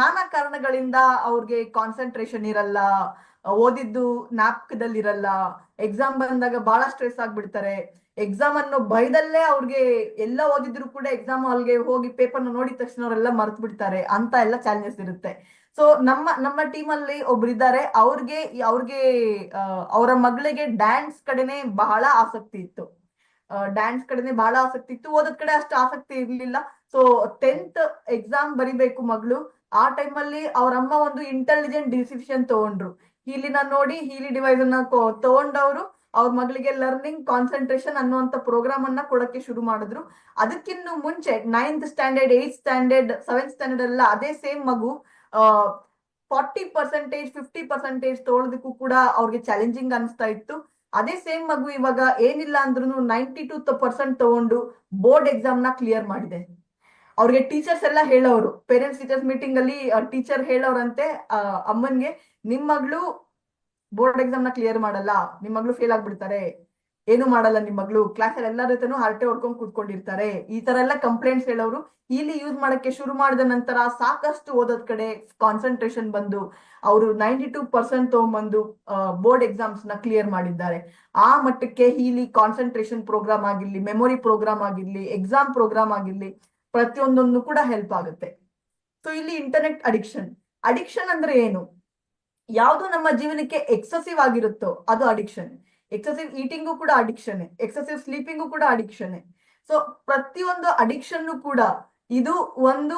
ನಾನಾ ಕಾರಣಗಳಿಂದ ಅವ್ರಿಗೆ ಕಾನ್ಸಂಟ್ರೇಷನ್ ಇರಲ್ಲ, ಓದಿದ್ದು ಜ್ಞಾಪಕದಲ್ಲಿ ಇರಲ್ಲ, ಎಕ್ಸಾಮ್ ಬಂದಾಗ ಬಹಳ ಸ್ಟ್ರೆಸ್ ಆಗ್ಬಿಡ್ತಾರೆ. ಎಕ್ಸಾಮ್ ಅನ್ನೋ ಭಯದಲ್ಲೇ ಅವ್ರಿಗೆ ಎಲ್ಲ ಓದಿದ್ರು ಕೂಡ ಎಕ್ಸಾಮ್ ಹಾಲ್ಗೆ ಹೋಗಿ ಪೇಪರ್ನ ನೋಡಿದ ತಕ್ಷಣ ಅವರೆಲ್ಲ ಮರ್ತು ಬಿಡ್ತಾರೆ ಅಂತ ಎಲ್ಲ ಚಾಲೆಂಜಸ್ ಇರುತ್ತೆ. ಸೊ ನಮ್ಮ ಟೀಮ್ ಅಲ್ಲಿ ಒಬ್ರಿದ್ದಾರೆ, ಅವ್ರಿಗೆ ಅವರ ಮಗಳಿಗೆ ಡ್ಯಾನ್ಸ್ ಕಡೆನೆ ಬಹಳ ಆಸಕ್ತಿ ಇತ್ತು. ಓದೋದ್ ಕಡೆ ಅಷ್ಟು ಆಸಕ್ತಿ ಇರ್ಲಿಲ್ಲ. ಸೊ 10th ಎಕ್ಸಾಮ್ ಬರಿಬೇಕು ಮಗಳು. ಆ ಟೈಮಲ್ಲಿ ಅವ್ರಮ್ಮ ಒಂದು ಇಂಟೆಲಿಜೆಂಟ್ ಡಿಸಿಷನ್ ತಗೊಂಡ್ರು. ಹೀಲಿನ ನೋಡಿ ಹೀಲಿ ಡಿವೈಸ್ ಅನ್ನ ತಗೊಂಡವ್ರು ಅವ್ರ ಮಗಳಿಗೆ ಲರ್ನಿಂಗ್ ಕಾನ್ಸಂಟ್ರೇಷನ್ ಅನ್ನುವಂತ ಪ್ರೋಗ್ರಾಮ್ ಅನ್ನ ಕೊಡಕ್ಕೆ ಶುರು ಮಾಡಿದ್ರು. ಅದಕ್ಕಿಂತ ಮುಂಚೆ 9th standard, 8th standard, 7th standard ಎಲ್ಲ ಅದೇ ಸೇಮ್ ಮಗು 40%, 50% ತಗೊಳ್ಳೋದಕ್ಕೂ ಕೂಡ ಅವ್ರಿಗೆ ಚಾಲೆಂಜಿಂಗ್ ಅನಿಸ್ತಾ ಇತ್ತು. ಅದೇ ಸೇಮ್ ಮಗು ಇವಾಗ ಏನಿಲ್ಲ ಅಂದ್ರೂ 92% ತಗೊಂಡು ಬೋರ್ಡ್ ಎಕ್ಸಾಮ್ ನ ಕ್ಲಿಯರ್ ಮಾಡಿದೆ. ಅವ್ರಿಗೆ ಟೀಚರ್ಸ್ ಎಲ್ಲ ಹೇಳೋರು, ಪೇರೆಂಟ್ಸ್ ಟೀಚರ್ಸ್ ಮೀಟಿಂಗ್ ಅಲ್ಲಿ ಟೀಚರ್ ಹೇಳೋರಂತೆ ಅಮ್ಮನ್ಗೆ, ನಿಮ್ ಮಗಳು ಬೋರ್ಡ್ ಎಕ್ಸಾಮ್ ನ ಕ್ಲಿಯರ್ ಮಾಡಲ್ಲ, ನಿಮ್ ಮಗಳು ಫೇಲ್ ಆಗ್ಬಿಡ್ತಾರೆ, ಏನು ಮಾಡಲ್ಲ ನಿಮ್ ಮಗಳು, ಕ್ಲಾಸಲ್ಲಿ ಎಲ್ಲರ ಜೊತೆನೂ ಹರಟೆ ಹೊಡ್ಕೊಂಡ್ ಕೂತ್ಕೊಂಡಿರ್ತಾರೆ, ಈ ತರ ಎಲ್ಲ ಕಂಪ್ಲೇಂಟ್ಸ್ ಹೇಳೋರು ಇಲ್ಲಿ ಯೂಸ್ ಮಾಡಕ್ಕೆ ಶುರು ಮಾಡಿದ ನಂತರ ಸಾಕಷ್ಟು ಓದೋದ್ ಕಡೆ ಕಾನ್ಸಂಟ್ರೇಷನ್ ಬಂದು ಅವರು 92% ತಗೊಂಡ್ಬಂದು ಬೋರ್ಡ್ ಎಕ್ಸಾಮ್ಸ್ ನ ಕ್ಲಿಯರ್ ಮಾಡಿದ್ದಾರೆ. ಆ ಮಟ್ಟಕ್ಕೆ ಇಲ್ಲಿ ಕಾನ್ಸಂಟ್ರೇಷನ್ ಪ್ರೋಗ್ರಾಮ್ ಆಗಿರ್ಲಿ, ಮೆಮೊರಿ ಪ್ರೋಗ್ರಾಮ್ ಆಗಿರ್ಲಿ, ಎಕ್ಸಾಮ್ ಪ್ರೋಗ್ರಾಮ್ ಆಗಿರ್ಲಿ, ಪ್ರತಿಯೊಂದನ್ನು ಕೂಡ ಹೆಲ್ಪ್ ಆಗುತ್ತೆ. ಸೊ ಇಲ್ಲಿ ಇಂಟರ್ನೆಟ್ ಅಡಿಕ್ಷನ್ ಅಂದ್ರೆ ಏನು? ಯಾವುದು ನಮ್ಮ ಜೀವನಕ್ಕೆ ಎಕ್ಸೆಸಿವ್ ಆಗಿರುತ್ತೋ ಅದು ಅಡಿಕ್ಷನ್. ಎಕ್ಸೆಸಿವ್ ಈಟಿಂಗು ಕೂಡ ಅಡಿಕ್ಷನ್, ಎಕ್ಸೆಸಿವ್ ಸ್ಲೀಪಿಂಗು ಕೂಡ ಅಡಿಕ್ಷನ್. ಸೊ ಪ್ರತಿಯೊಂದು ಅಡಿಕ್ಷನ್ ಕೂಡ ಇದು ಒಂದು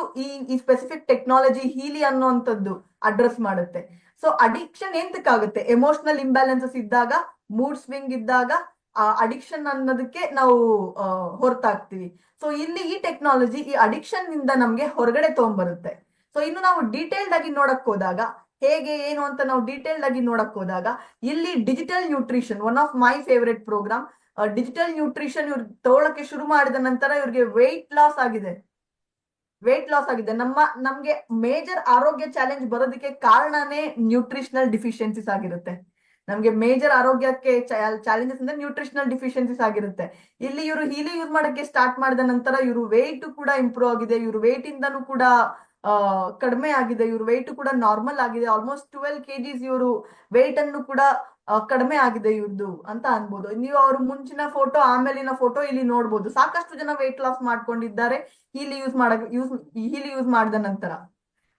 ಈ ಸ್ಪೆಸಿಫಿಕ್ ಟೆಕ್ನಾಲಜಿ ಹೀಲಿ ಅನ್ನುವಂಥದ್ದು ಅಡ್ರೆಸ್ ಮಾಡುತ್ತೆ. ಸೊ ಅಡಿಕ್ಷನ್ ಎಂತಕ್ಕಾಗುತ್ತೆ? ಎಮೋಷನಲ್ ಇಂಬ್ಯಾಲೆನ್ಸಸ್ ಇದ್ದಾಗ, ಮೂಡ್ ಸ್ವಿಂಗ್ ಇದ್ದಾಗ ಅಡಿಕ್ಷನ್ ಅನ್ನೋದಕ್ಕೆ ನಾವು ಹೊರತಾಗ್ತೀವಿ. ಸೊ ಇಲ್ಲಿ ಈ ಟೆಕ್ನಾಲಜಿ ಈ ಅಡಿಕ್ಷನ್ ನಿಂದ ನಮ್ಗೆ ಹೊರಗಡೆ ತಗೊಂಡ್ಬರುತ್ತೆ. ಸೊ ಇನ್ನು ನಾವು ಡೀಟೇಲ್ಡ್ ಆಗಿ ನೋಡಕ್ ಹೋದಾಗ ಹೇಗೆ ಏನು ಅಂತ ನಾವು ಡೀಟೇಲ್ಡ್ ಆಗಿ ನೋಡಕ್ ಹೋದಾಗ ಇಲ್ಲಿ digital nutrition, one of my favourite programme. Digital nutrition ಇವ್ರು ತಗೊಳಕ್ಕೆ ಶುರು ಮಾಡಿದ ನಂತರ ಇವ್ರಿಗೆ ವೆಯ್ಟ್ ಲಾಸ್ ಆಗಿದೆ. ನಮ್ಗೆ ಮೇಜರ್ ಆರೋಗ್ಯ ಚಾಲೆಂಜ್ ಬರೋದಕ್ಕೆ ಕಾರಣನೇ ನ್ಯೂಟ್ರಿಷನಲ್ ಡಿಫಿಷಿಯನ್ಸೀಸ್ ಆಗಿರುತ್ತೆ. ನಮ್ಗೆ ಮೇಜರ್ ಆರೋಗ್ಯಕ್ಕೆ ಚಾಲೆಂಜಸ್ ಅಂದ್ರೆ ನ್ಯೂಟ್ರಿಷನಲ್ ಡಿಫಿಷಿಯನ್ಸೀಸ್ ಆಗಿರುತ್ತೆ. ಇಲ್ಲಿ ಇವರು ಹೀಲಿ ಯೂಸ್ ಮಾಡಕ್ಕೆ ಸ್ಟಾರ್ಟ್ ಮಾಡಿದ ನಂತರ ಇವರು ವೆಯ್ಟ್ ಕೂಡ ಇಂಪ್ರೂವ್ ಆಗಿದೆ, ಇವರು ವೆಯ್ಟ್ ಇಂದನೂ ಕೂಡ ಕಡಿಮೆ ಆಗಿದೆ, ಇವ್ರ ವೆಯ್ಟ್ ಕೂಡ ನಾರ್ಮಲ್ ಆಗಿದೆ. ಆಲ್ಮೋಸ್ಟ್ 12 kgs ಇವರು ವೆಯ್ಟ್ ಅನ್ನು ಕೂಡ ಕಡಿಮೆ ಆಗಿದೆ ಇವ್ರದ್ದು ಅಂತ ಅನ್ಬೋದು. ನೀವು ಅವ್ರ ಮುಂಚಿನ ಫೋಟೋ ಆಮೇಲಿನ ಫೋಟೋ ಇಲ್ಲಿ ನೋಡ್ಬೋದು. ಸಾಕಷ್ಟು ಜನ ವೆಯ್ಟ್ ಲಾಸ್ ಮಾಡ್ಕೊಂಡಿದ್ದಾರೆ ಹೀಲಿ ಯೂಸ್ ಮಾಡಿದ ನಂತರ.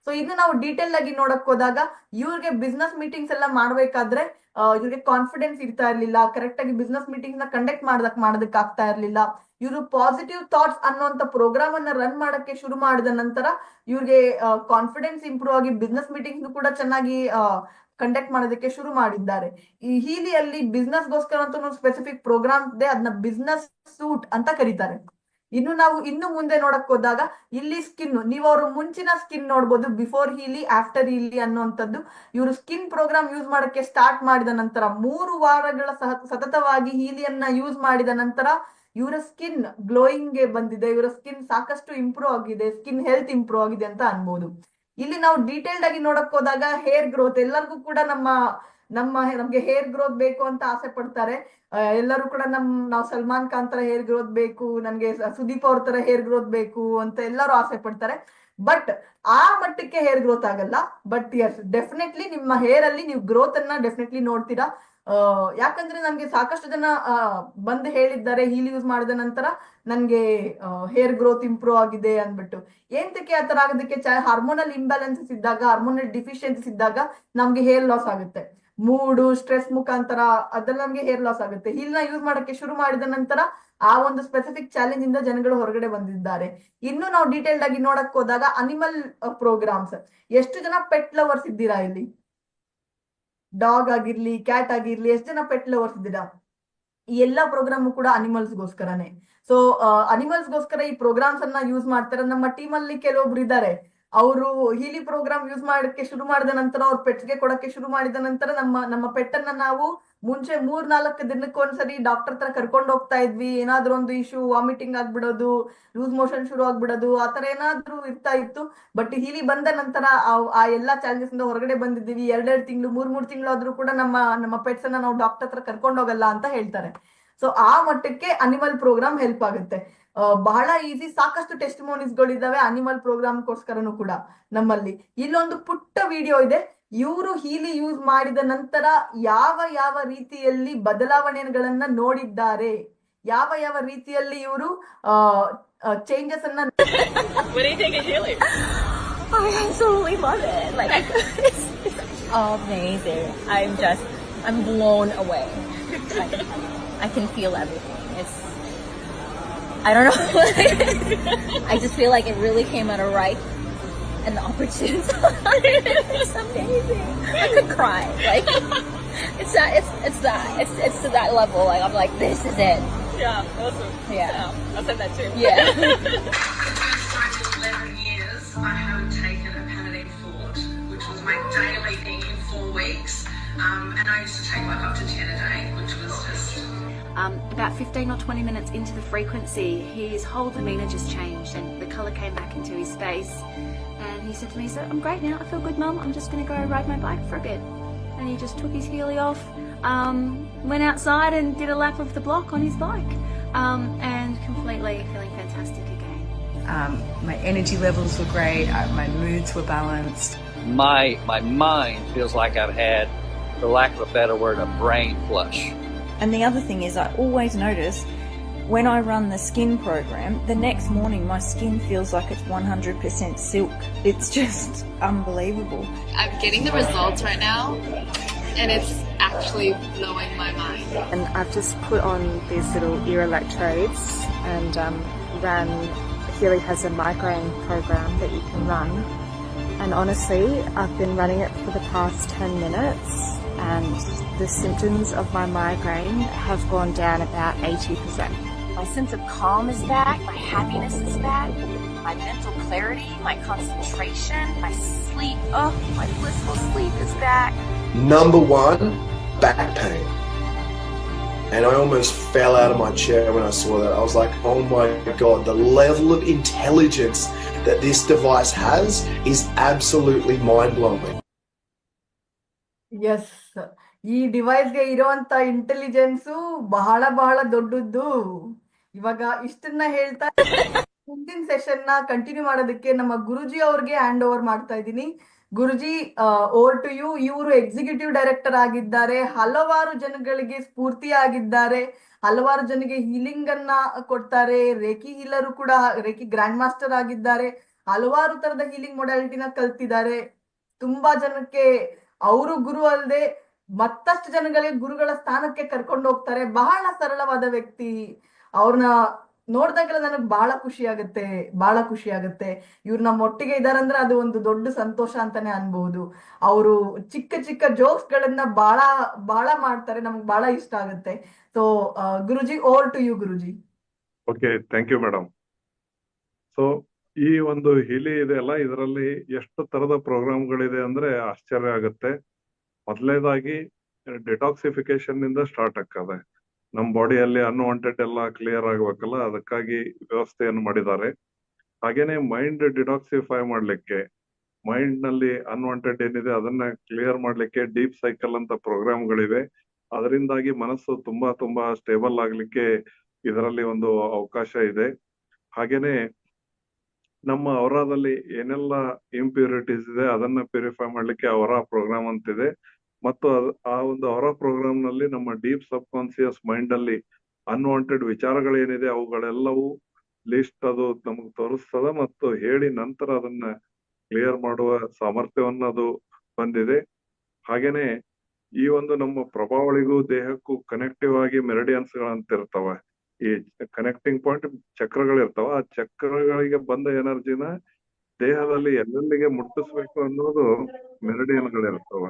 ಸೊ ಇನ್ನು ನಾವು ಡೀಟೇಲ್ ಆಗಿ ನೋಡಕ್ ಹೋದಾಗ ಇವ್ರಿಗೆ ಬಿಸ್ನೆಸ್ ಮೀಟಿಂಗ್ಸ್ ಎಲ್ಲ ಮಾಡ್ಬೇಕಾದ್ರೆ ಇವ್ರಿಗೆ ಕಾನ್ಫಿಡೆನ್ಸ್ ಇರ್ತಾ ಇರ್ಲಿಲ್ಲ, ಕರೆಕ್ಟ್ ಆಗಿ ಬಿಸ್ನೆಸ್ ಮೀಟಿಂಗ್ಸ್ ನ ಕಂಡಕ್ಟ್ ಮಾಡೋದಕ್ ಆಗ್ತಾ ಇರ್ಲಿಲ್ಲ. ಇವರು ಪಾಸಿಟಿವ್ ಥಾಟ್ಸ್ ಅನ್ನುವಂತ ಪ್ರೋಗ್ರಾಮ್ ಅನ್ನ ರನ್ ಮಾಡಕ್ಕೆ ಶುರು ಮಾಡಿದ ನಂತರ ಇವ್ರಿಗೆ ಕಾನ್ಫಿಡೆನ್ಸ್ ಇಂಪ್ರೂವ್ ಆಗಿ ಬಿಸ್ನೆಸ್ ಮೀಟಿಂಗ್ಸ್ ಕೂಡ ಚೆನ್ನಾಗಿ ಕಂಡಕ್ಟ್ ಮಾಡೋದಕ್ಕೆ ಶುರು ಮಾಡಿದ್ದಾರೆ. ಈ ಹೀಲಿಯಲ್ಲಿ ಬಿಸ್ನೆಸ್ ಗೋಸ್ಕರ ಅಂತ ಒಂದು ಸ್ಪೆಸಿಫಿಕ್ ಪ್ರೋಗ್ರಾಮ್ ಇದೆ, ಅದನ್ನ ಬಿಸ್ನೆಸ್ ಸೂಟ್ ಅಂತ ಕರೀತಾರೆ. ಇನ್ನು ಮುಂದೆ ನೋಡಕ್ ಹೋದಾಗ ಇಲ್ಲಿ ಸ್ಕಿನ್, ನೀವು ಅವ್ರ ಮುಂಚಿನ ಸ್ಕಿನ್ ನೋಡ್ಬೋದು, ಬಿಫೋರ್ ಹೀಲಿ ಆಫ್ಟರ್ ಹೀಲಿ ಅನ್ನುವಂಥದ್ದು. ಇವರು ಸ್ಕಿನ್ ಪ್ರೋಗ್ರಾಮ್ ಯೂಸ್ ಮಾಡಕ್ಕೆ ಸ್ಟಾರ್ಟ್ ಮಾಡಿದ ನಂತರ 3 ವಾರಗಳ ಸತತವಾಗಿ ಹೀಲಿಯನ್ನ ಯೂಸ್ ಮಾಡಿದ ನಂತರ ಇವರ ಸ್ಕಿನ್ ಗ್ಲೋಯಿಂಗ್ ಗೆ ಬಂದಿದೆ, ಇವರ ಸ್ಕಿನ್ ಸಾಕಷ್ಟು ಇಂಪ್ರೂವ್ ಆಗಿದೆ, ಸ್ಕಿನ್ ಹೆಲ್ತ್ ಇಂಪ್ರೂವ್ ಆಗಿದೆ ಅಂತ ಅನ್ಬೋದು. ಇಲ್ಲಿ ನಾವು ಡೀಟೇಲ್ಡ್ ಆಗಿ ನೋಡಕ್ ಹೋದಾಗ ಹೇರ್ ಗ್ರೋತ್, ಎಲ್ಲರಿಗೂ ಕೂಡ ನಮ್ಗೆ ಹೇರ್ ಗ್ರೋತ್ ಬೇಕು ಅಂತ ಆಸೆ ಪಡ್ತಾರೆ. ಎಲ್ಲರೂ ಕೂಡ ನಾವು ಸಲ್ಮಾನ್ ಖಾನ್ ತರ ಹೇರ್ ಗ್ರೋತ್ ಬೇಕು, ನನ್ಗೆ ಸುದೀಪ್ ಅವ್ರ ತರ ಹೇರ್ ಗ್ರೋತ್ ಬೇಕು ಅಂತ ಎಲ್ಲರೂ ಆಸೆ ಪಡ್ತಾರೆ. ಬಟ್ ಆ ಮಟ್ಟಕ್ಕೆ ಹೇರ್ ಗ್ರೋತ್ ಆಗಲ್ಲ. ಬಟ್ ಯಸ್, ಡೆಫಿನೆಟ್ಲಿ ನಿಮ್ಮ ಹೇರ್ ಅಲ್ಲಿ ನೀವು ಗ್ರೋತ್ ಅನ್ನ ಡೆಫಿನೆಟ್ಲಿ ನೋಡ್ತೀರಾ. ಯಾಕಂದ್ರೆ ನನ್ಗೆ ಸಾಕಷ್ಟು ಜನ ಬಂದು ಹೇಳಿದ್ದಾರೆ ಹೀಲ್ ಯೂಸ್ ಮಾಡಿದ ನಂತರ ನನ್ಗೆ ಹೇರ್ ಗ್ರೋತ್ ಇಂಪ್ರೂವ್ ಆಗಿದೆ ಅಂದ್ಬಿಟ್ಟು. ಎಂತಕ್ಕೆ ಆತರ ಆಗೋದಕ್ಕೆ ಹಾರ್ಮೋನಲ್ ಇಂಬ್ಯಾಲೆನ್ಸಸ್ ಇದ್ದಾಗ, ಹಾರ್ಮೋನಲ್ ಡಿಫಿಷಿಯನ್ಸೀಸ್ ಇದ್ದಾಗ ನಮ್ಗೆ ಹೇರ್ ಲಾಸ್ ಆಗುತ್ತೆ. ಮೂಡು, ಸ್ಟ್ರೆಸ್ ಮುಖಾಂತರ ಅದೆಲ್ಲ ನಮ್ಗೆ ಹೇರ್ ಲಾಸ್ ಆಗುತ್ತೆ. ಹೀಲ್ನ ಯೂಸ್ ಮಾಡಕ್ಕೆ ಶುರು ಮಾಡಿದ ನಂತರ ಆ ಒಂದು ಸ್ಪೆಸಿಫಿಕ್ ಚಾಲೆಂಜ್ ಇಂದ ಜನಗಳು ಹೊರಗಡೆ ಬಂದಿದ್ದಾರೆ. ಇನ್ನು ನಾವು ಡೀಟೇಲ್ಡ್ ಆಗಿ ನೋಡಕ್ ಹೋದಾಗ ಅನಿಮಲ್ ಪ್ರೋಗ್ರಾಮ್ಸ್, ಎಷ್ಟು ಜನ ಪೆಟ್ ಲವರ್ಸ್ ಇದ್ದೀರಾ ಇಲ್ಲಿ? ಡಾಗ್ ಆಗಿರ್ಲಿ, ಕ್ಯಾಟ್ ಆಗಿರ್ಲಿ, ಎಷ್ಟು ಜನ ಪೆಟ್ ಲವರ್ಸ್ ಇದ್ದೀರಾ? ಈ ಎಲ್ಲಾ ಪ್ರೋಗ್ರಾಮ್ ಕೂಡ ಅನಿಮಲ್ಸ್ಗೋಸ್ಕರನೇ. ಸೊ ಅನಿಮಲ್ಸ್ಗೋಸ್ಕರ ಈ ಪ್ರೋಗ್ರಾಮ್ಸ್ ಅನ್ನ ಯೂಸ್ ಮಾಡ್ತಾರೆ. ನಮ್ಮ ಟೀಮ್ ಅಲ್ಲಿ ಕೆಲವೊಬ್ರು ಇದ್ದಾರೆ, ಅವರು ಹೀಲಿ ಪ್ರೋಗ್ರಾಮ್ ಯೂಸ್ ಮಾಡಕ್ಕೆ ಶುರು ಮಾಡಿದ ನಂತರ, ಅವ್ರ ಪೆಟ್ಸ್ಗೆ ಕೊಡಕ್ಕೆ ಶುರು ಮಾಡಿದ ನಂತರ ನಮ್ಮ ಪೆಟ್ ಅನ್ನ ನಾವು ಮುಂಚೆ 3-4 ದಿನಕ್ಕೊಂದ್ಸರಿ ಡಾಕ್ಟರ್ ತರ ಕರ್ಕೊಂಡು ಹೋಗ್ತಾ ಇದ್ವಿ. ಏನಾದ್ರೂ ಒಂದು ಇಶ್ಯೂ, ವಾಮಿಟಿಂಗ್ ಆಗ್ಬಿಡೋದು, ಲೂಸ್ ಮೋಷನ್ ಶುರು ಆಗ್ಬಿಡೋದು, ಆತರ ಏನಾದ್ರೂ ಇರ್ತಾ ಇತ್ತು. ಬಟ್ ಹೀಲಿ ಬಂದ ನಂತರ ಆ ಎಲ್ಲಾ ಚಾಲೆಂಜಸ್ ಇಂದ ಹೊರಗಡೆ ಬಂದಿದ್ದೀವಿ. 2 ತಿಂಗಳು 3 ತಿಂಗಳು ಆದ್ರೂ ಕೂಡ ನಮ್ಮ ಪೆಟ್ಸ್ ಅನ್ನ ನಾವು ಡಾಕ್ಟರ್ ಹತ್ರ ಕರ್ಕೊಂಡು ಹೋಗಲ್ಲ ಅಂತ ಹೇಳ್ತಾರೆ. ಸೊ ಆ ಮಟ್ಟಕ್ಕೆ ಅನಿಮಲ್ ಪ್ರೋಗ್ರಾಮ್ ಹೆಲ್ಪ್ ಆಗುತ್ತೆ. ಬಹಳ ಈಸಿ, ಸಾಕಷ್ಟು ಟೆಸ್ಟಿಮೋನೀಸ್ ಗಳಿದಾವೆ ಅನಿಮಲ್ ಪ್ರೋಗ್ರಾಮ್ಗೋಸ್ಕರನು ಕೂಡ ನಮ್ಮಲ್ಲಿ. ಇಲ್ಲೊಂದು ಪುಟ್ಟ ವಿಡಿಯೋ ಇದೆ. ಇವರು ಹೀಲಿ ಯೂಸ್ ಮಾಡಿದ ನಂತರ ಯಾವ ರೀತಿಯಲ್ಲಿ ಬದಲಾವಣೆಗಳನ್ನ ನೋಡಿದ್ದಾರೆ, ಯಾವ ರೀತಿಯಲ್ಲಿ ಇವರು ಚೇಂಜಸ್ ಅನ್ನ. What do you think of Healy? I absolutely love it. Like, it's amazing. I'm blown away. I can feel everything. I don't know. I just feel like it really came at a right and opportune time. It's amazing. I could cry. Like, it's to that level. Like, I'm like, this is it. Yeah, awesome. Yeah. I'll send that too. Yeah. First time in 11 years, I haven't taken a Panadine Forte, which was my daily thing in 4 weeks. And I used to take like up to 10 a day, which was just... About 15 or 20 minutes into the frequency, his whole demeanour just changed and the colour came back into his face. And he said to me, "So I'm great now, I feel good, Mum, I'm just going to go ride my bike for a bit." and he just took his Healy off, went outside and did a lap of the block on his bike, and completely feeling fantastic again. My energy levels were great, my moods were balanced. My mind feels like I've had, for lack of a better word, a brain flush. And the other thing is, I always notice when I run the skin program, the next morning my skin feels like it's 100% silk. It's just unbelievable. I'm getting the results right now, and it's actually blowing my mind. And I've just put on these little ear electrodes and ran. Healy has a migraine program that you can run. And honestly, I've been running it for the past 10 minutes and the symptoms of my migraine have gone down about 80%. My sense of calm is back, my happiness is back, my mental clarity, my concentration, my sleep, my blissful sleep is back. Number one, back pain. And I almost fell out of my chair when I saw that. I was like, oh my God, the level of intelligence that this device has is absolutely mind-blowing. Yes, ಈ ಡಿವೈಸ್ಗೆ ಇರುವಂತ intelligence ಬಹಳ ಬಹಳ ದೊಡ್ಡದ್ದು. ಇವಾಗ ಇಷ್ಟನ್ನ ಹೇಳ್ತಾ ಮುಂದಿನ session ನ continue ಮಾಡೋದಕ್ಕೆ ನಮ್ಮ ಗುರುಜಿ ಅವ್ರಿಗೆ ಹ್ಯಾಂಡ್ ಓವರ್ ಮಾಡ್ತಾ ಇದ್ದೀನಿ. ಗುರುಜಿ, ಓವರ್ ಟು ಯು. ಇವರು ಎಕ್ಸಿಕ್ಯೂಟಿವ್ ಡೈರೆಕ್ಟರ್ ಆಗಿದ್ದಾರೆ, ಹಲವಾರು ಜನಗಳಿಗೆ ಸ್ಫೂರ್ತಿಯಾಗಿದ್ದಾರೆ, ಹಲವಾರು ಜನರಿಗೆ ಹೀಲಿಂಗ್ ಅನ್ನ ಕೊಡ್ತಾರೆ, ರೇಖಿ ಹೀಲರು ಕೂಡ, ರೇಖಿ ಗ್ರ್ಯಾಂಡ್ ಮಾಸ್ಟರ್ ಆಗಿದ್ದಾರೆ, ಹಲವಾರು ತರದ ಹೀಲಿಂಗ್ ಮೊಡಾಲಿಟಿನ ಕಲ್ತಿದ್ದಾರೆ. ತುಂಬಾ ಜನಕ್ಕೆ ಅವರು ಗುರು ಅಲ್ಲದೆ ಮತ್ತಷ್ಟು ಜನಗಳಿಗೆ ಗುರುಗಳ ಸ್ಥಾನಕ್ಕೆ ಕರ್ಕೊಂಡು ಹೋಗ್ತಾರೆ. ಬಹಳ ಸರಳವಾದ ವ್ಯಕ್ತಿ. ಅವ್ರನ್ನ ನೋಡ್ದಾಗೆಲ್ಲ ನನಗೆ ಬಹಳ ಖುಷಿ ಆಗುತ್ತೆ. ಇವ್ರು ನಮ್ಮ ಒಟ್ಟಿಗೆ ಇದಾರಂದ್ರೆ ಅದು ಒಂದು ದೊಡ್ಡ ಸಂತೋಷ ಅಂತಾನೆ ಅನ್ಬಹುದು. ಅವರು ಚಿಕ್ಕ ಚಿಕ್ಕ ಜೋಕ್ಸ್ ಗಳನ್ನ ಬಹಳ ಬಹಳ ಮಾಡ್ತಾರೆ, ನಮ್ಗೆ ಬಹಳ ಇಷ್ಟ ಆಗುತ್ತೆ. So Guruji, over to you Guruji. Okay, thank you madam. So ಈ ಒಂದು ಹೀಲಿ ಇದೆ ಅಲ್ಲ, ಇದರಲ್ಲಿ ಎಷ್ಟು ತರದ ಪ್ರೋಗ್ರಾಮ್ಗಳಿದೆ ಅಂದ್ರೆ ಆಶ್ಚರ್ಯ ಆಗುತ್ತೆ. ಮೊದಲನೇದಾಗಿ ಡಿಟಾಕ್ಸಿಫಿಕೇಶನ್ ನಿಂದ ಸ್ಟಾರ್ಟ್ ಆಗ್ತದೆ. ನಮ್ಮ ಬಾಡಿಯಲ್ಲಿ ಅನ್ವಾಂಟೆಡ್ ಎಲ್ಲ ಕ್ಲಿಯರ್ ಆಗ್ಬೇಕಲ್ಲ, ಅದಕ್ಕಾಗಿ ವ್ಯವಸ್ಥೆಯನ್ನು ಮಾಡಿದ್ದಾರೆ. ಹಾಗೇನೆ ಮೈಂಡ್ ಡಿಟಾಕ್ಸಿಫೈ ಮಾಡ್ಲಿಕ್ಕೆ, ಮೈಂಡ್ ನಲ್ಲಿ ಅನ್ವಾಂಟೆಡ್ ಏನಿದೆ ಅದನ್ನ ಕ್ಲಿಯರ್ ಮಾಡ್ಲಿಕ್ಕೆ ಡೀಪ್ ಸೈಕಲ್ ಅಂತ ಪ್ರೋಗ್ರಾಮ್ಗಳಿವೆ. ಅದರಿಂದಾಗಿ ಮನಸ್ಸು ತುಂಬಾ ಸ್ಟೇಬಲ್ ಆಗ್ಲಿಕ್ಕೆ ಇದರಲ್ಲಿ ಒಂದು ಅವಕಾಶ ಇದೆ. ಹಾಗೇನೆ ನಮ್ಮ ಅವರಾದಲ್ಲಿ ಏನೆಲ್ಲ ಇಂಪ್ಯೂರಿಟೀಸ್ ಇದೆ ಅದನ್ನ ಪ್ಯೂರಿಫೈ ಮಾಡ್ಲಿಕ್ಕೆ ಅವರ ಪ್ರೋಗ್ರಾಮ್ ಅಂತಿದೆ. ಮತ್ತು ಆ ಒಂದು ಅವರ ಪ್ರೋಗ್ರಾಮ್ ನಲ್ಲಿ ನಮ್ಮ ಡೀಪ್ ಸಬ್ ಕಾನ್ಸಿಯಸ್ ಮೈಂಡ್ ಅಲ್ಲಿ ಅನ್ವಾಂಟೆಡ್ ವಿಚಾರಗಳೇನಿದೆ ಅವುಗಳೆಲ್ಲವೂ ಲಿಸ್ಟ್ ಅದು ನಮಗೆ ತೋರಿಸ್ತದ ಮತ್ತು ಹೇಳಿ ನಂತರ ಅದನ್ನ ಕ್ಲಿಯರ್ ಮಾಡುವ ಸಾಮರ್ಥ್ಯವನ್ನ ಅದು ಹೊಂದಿದೆ. ಹಾಗೇನೆ ಈ ಒಂದು ನಮ್ಮ ಪ್ರಭಾವಳಿಗೂ ದೇಹಕ್ಕೂ ಕನೆಕ್ಟಿವ್ ಆಗಿ ಮೆರಿಡಿಯನ್ಸ್ ಗಳಂತ ಇರ್ತವೆ. ಈ ಕನೆಕ್ಟಿಂಗ್ ಪಾಯಿಂಟ್ ಚಕ್ರಗಳಿರ್ತಾವ. ಆ ಚಕ್ರಗಳಿಗೆ ಬಂದ ಎನರ್ಜಿನ ದೇಹದಲ್ಲಿ ಎಲ್ಲೆಲ್ಲಿಗೆ ಮುಟ್ಟಿಸ್ಬೇಕು ಅನ್ನೋದು ಮೆರಿಡಿಯನ್ ಗಳಿರ್ತಾವ.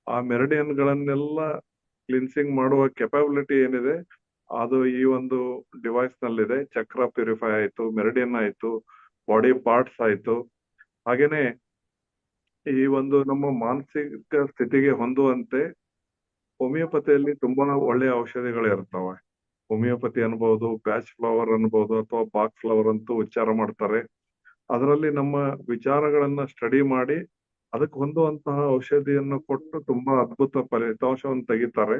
ಆ ಮೆರಿಡಿಯನ್ ಗಳನ್ನೆಲ್ಲ ಕ್ಲಿನ್ಸಿಂಗ್ ಮಾಡುವ ಕೆಪಾಬಿಲಿಟಿ ಏನಿದೆ ಅದು ಈ ಒಂದು ಡಿವೈಸ್ ನಲ್ಲಿದೆ. ಚಕ್ರ ಪ್ಯೂರಿಫೈ ಆಯ್ತು, ಮೆರಿಡಿಯನ್ ಆಯ್ತು, ಬಾಡಿ ಪಾರ್ಟ್ಸ್ ಆಯ್ತು. ಹಾಗೇನೆ ಈ ಒಂದು ನಮ್ಮ ಮಾನಸಿಕ ಸ್ಥಿತಿಗೆ ಹೊಂದುವಂತೆ ಹೋಮಿಯೋಪತಿಯಲ್ಲಿ ತುಂಬಾ ಒಳ್ಳೆಯ ಔಷಧಿಗಳಿರ್ತಾವೆ. ಹೋಮಿಯೋಪತಿ ಅನ್ಬಹುದು, ಪ್ಯಾಚ್ ಫ್ಲವರ್ ಅನ್ಬಹುದು, ಅಥವಾ ಬಾಕ್ ಫ್ಲವರ್ ಅಂತೂ ಉಚ್ಚಾರ ಮಾಡ್ತಾರೆ. ಅದರಲ್ಲಿ ನಮ್ಮ ವಿಚಾರಗಳನ್ನ ಸ್ಟಡಿ ಮಾಡಿ ಅದಕ್ಕೆ ಹೊಂದುವಂತಹ ಔಷಧಿಯನ್ನು ಕೊಟ್ಟು ತುಂಬಾ ಅದ್ಭುತ ಫಲಿತಾಂಶವನ್ನು ತೆಗಿತಾರೆ.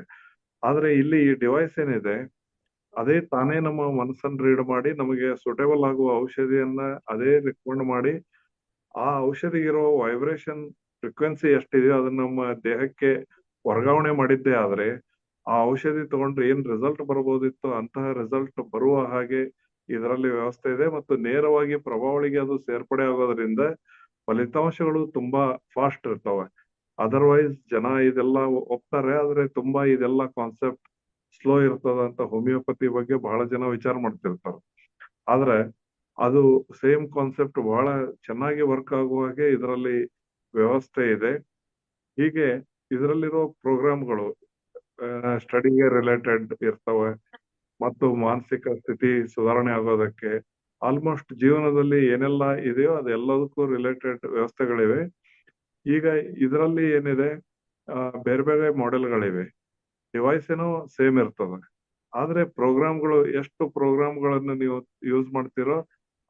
ಆದ್ರೆ ಇಲ್ಲಿ ಈ ಡಿವೈಸ್ ಏನಿದೆ ಅದೇ ತಾನೇ ನಮ್ಮ ಮನಸ್ಸನ್ನು ರೀಡ್ ಮಾಡಿ ನಮಗೆ ಸೂಟೇಬಲ್ ಆಗುವ ಔಷಧಿಯನ್ನ ಅದೇ ರೆಕಮೆಂಡ್ ಮಾಡಿ ಆ ಔಷಧಿಗಿರೋ ವೈಬ್ರೇಷನ್ ಫ್ರೀಕ್ವೆನ್ಸಿ ಎಷ್ಟಿದೆಯೋ ಅದನ್ನ ನಮ್ಮ ದೇಹಕ್ಕೆ ವರ್ಗಾವಣೆ ಮಾಡಿದ್ದೇ ಆದ್ರೆ ಆ ಔಷಧಿ ತಗೊಂಡ್ರೆ ಏನ್ ರಿಸಲ್ಟ್ ಬರ್ಬೋದಿತ್ತು ಅಂತಹ ರಿಸಲ್ಟ್ ಬರುವ ಹಾಗೆ ಇದರಲ್ಲಿ ವ್ಯವಸ್ಥೆ ಇದೆ. ಮತ್ತು ನೇರವಾಗಿ ಪ್ರಭಾವಳಿಗೆ ಅದು ಸೇರ್ಪಡೆ ಆಗೋದ್ರಿಂದ ಫಲಿತಾಂಶಗಳು ತುಂಬಾ ಫಾಸ್ಟ್ ಇರ್ತವೆ. ಅದರ್ವೈಸ್ ಜನ ಇದೆಲ್ಲ ಒಪ್ತಾರೆ, ಆದ್ರೆ ತುಂಬಾ ಇದೆಲ್ಲ ಕಾನ್ಸೆಪ್ಟ್ ಸ್ಲೋ ಇರ್ತದ ಅಂತ ಹೋಮಿಯೋಪತಿ ಬಗ್ಗೆ ಬಹಳ ಜನ ವಿಚಾರ ಮಾಡ್ತಿರ್ತಾರೆ. ಆದ್ರೆ ಅದು ಸೇಮ್ ಕಾನ್ಸೆಪ್ಟ್ ಬಹಳ ಚೆನ್ನಾಗಿ ವರ್ಕ್ ಆಗುವ ಹಾಗೆ ಇದರಲ್ಲಿ ವ್ಯವಸ್ಥೆ ಇದೆ. ಹೀಗೆ ಇದರಲ್ಲಿರೋ ಪ್ರೋಗ್ರಾಮ್ಗಳು ಸ್ಟಡಿಗೆ ರಿಲೇಟೆಡ್ ಇರ್ತವೆ ಮತ್ತು ಮಾನಸಿಕ ಸ್ಥಿತಿ ಸುಧಾರಣೆ ಆಗೋದಕ್ಕೆ ಆಲ್ಮೋಸ್ಟ್ ಜೀವನದಲ್ಲಿ ಏನೆಲ್ಲ ಇದೆಯೋ ಅದೆಲ್ಲದಕ್ಕೂ ರಿಲೇಟೆಡ್ ವ್ಯವಸ್ಥೆಗಳಿವೆ. ಈಗ ಇದರಲ್ಲಿ ಏನಿದೆ ಬೇರೆ ಬೇರೆ ಮಾಡೆಲ್ಗಳಿವೆ. ಡಿವೈಸ್ ಏನೋ ಸೇಮ್ ಇರ್ತದೆ, ಆದ್ರೆ ಪ್ರೋಗ್ರಾಮ್ಗಳು ಎಷ್ಟು ಪ್ರೋಗ್ರಾಮ್ಗಳನ್ನು ನೀವು ಯೂಸ್ ಮಾಡ್ತೀರೋ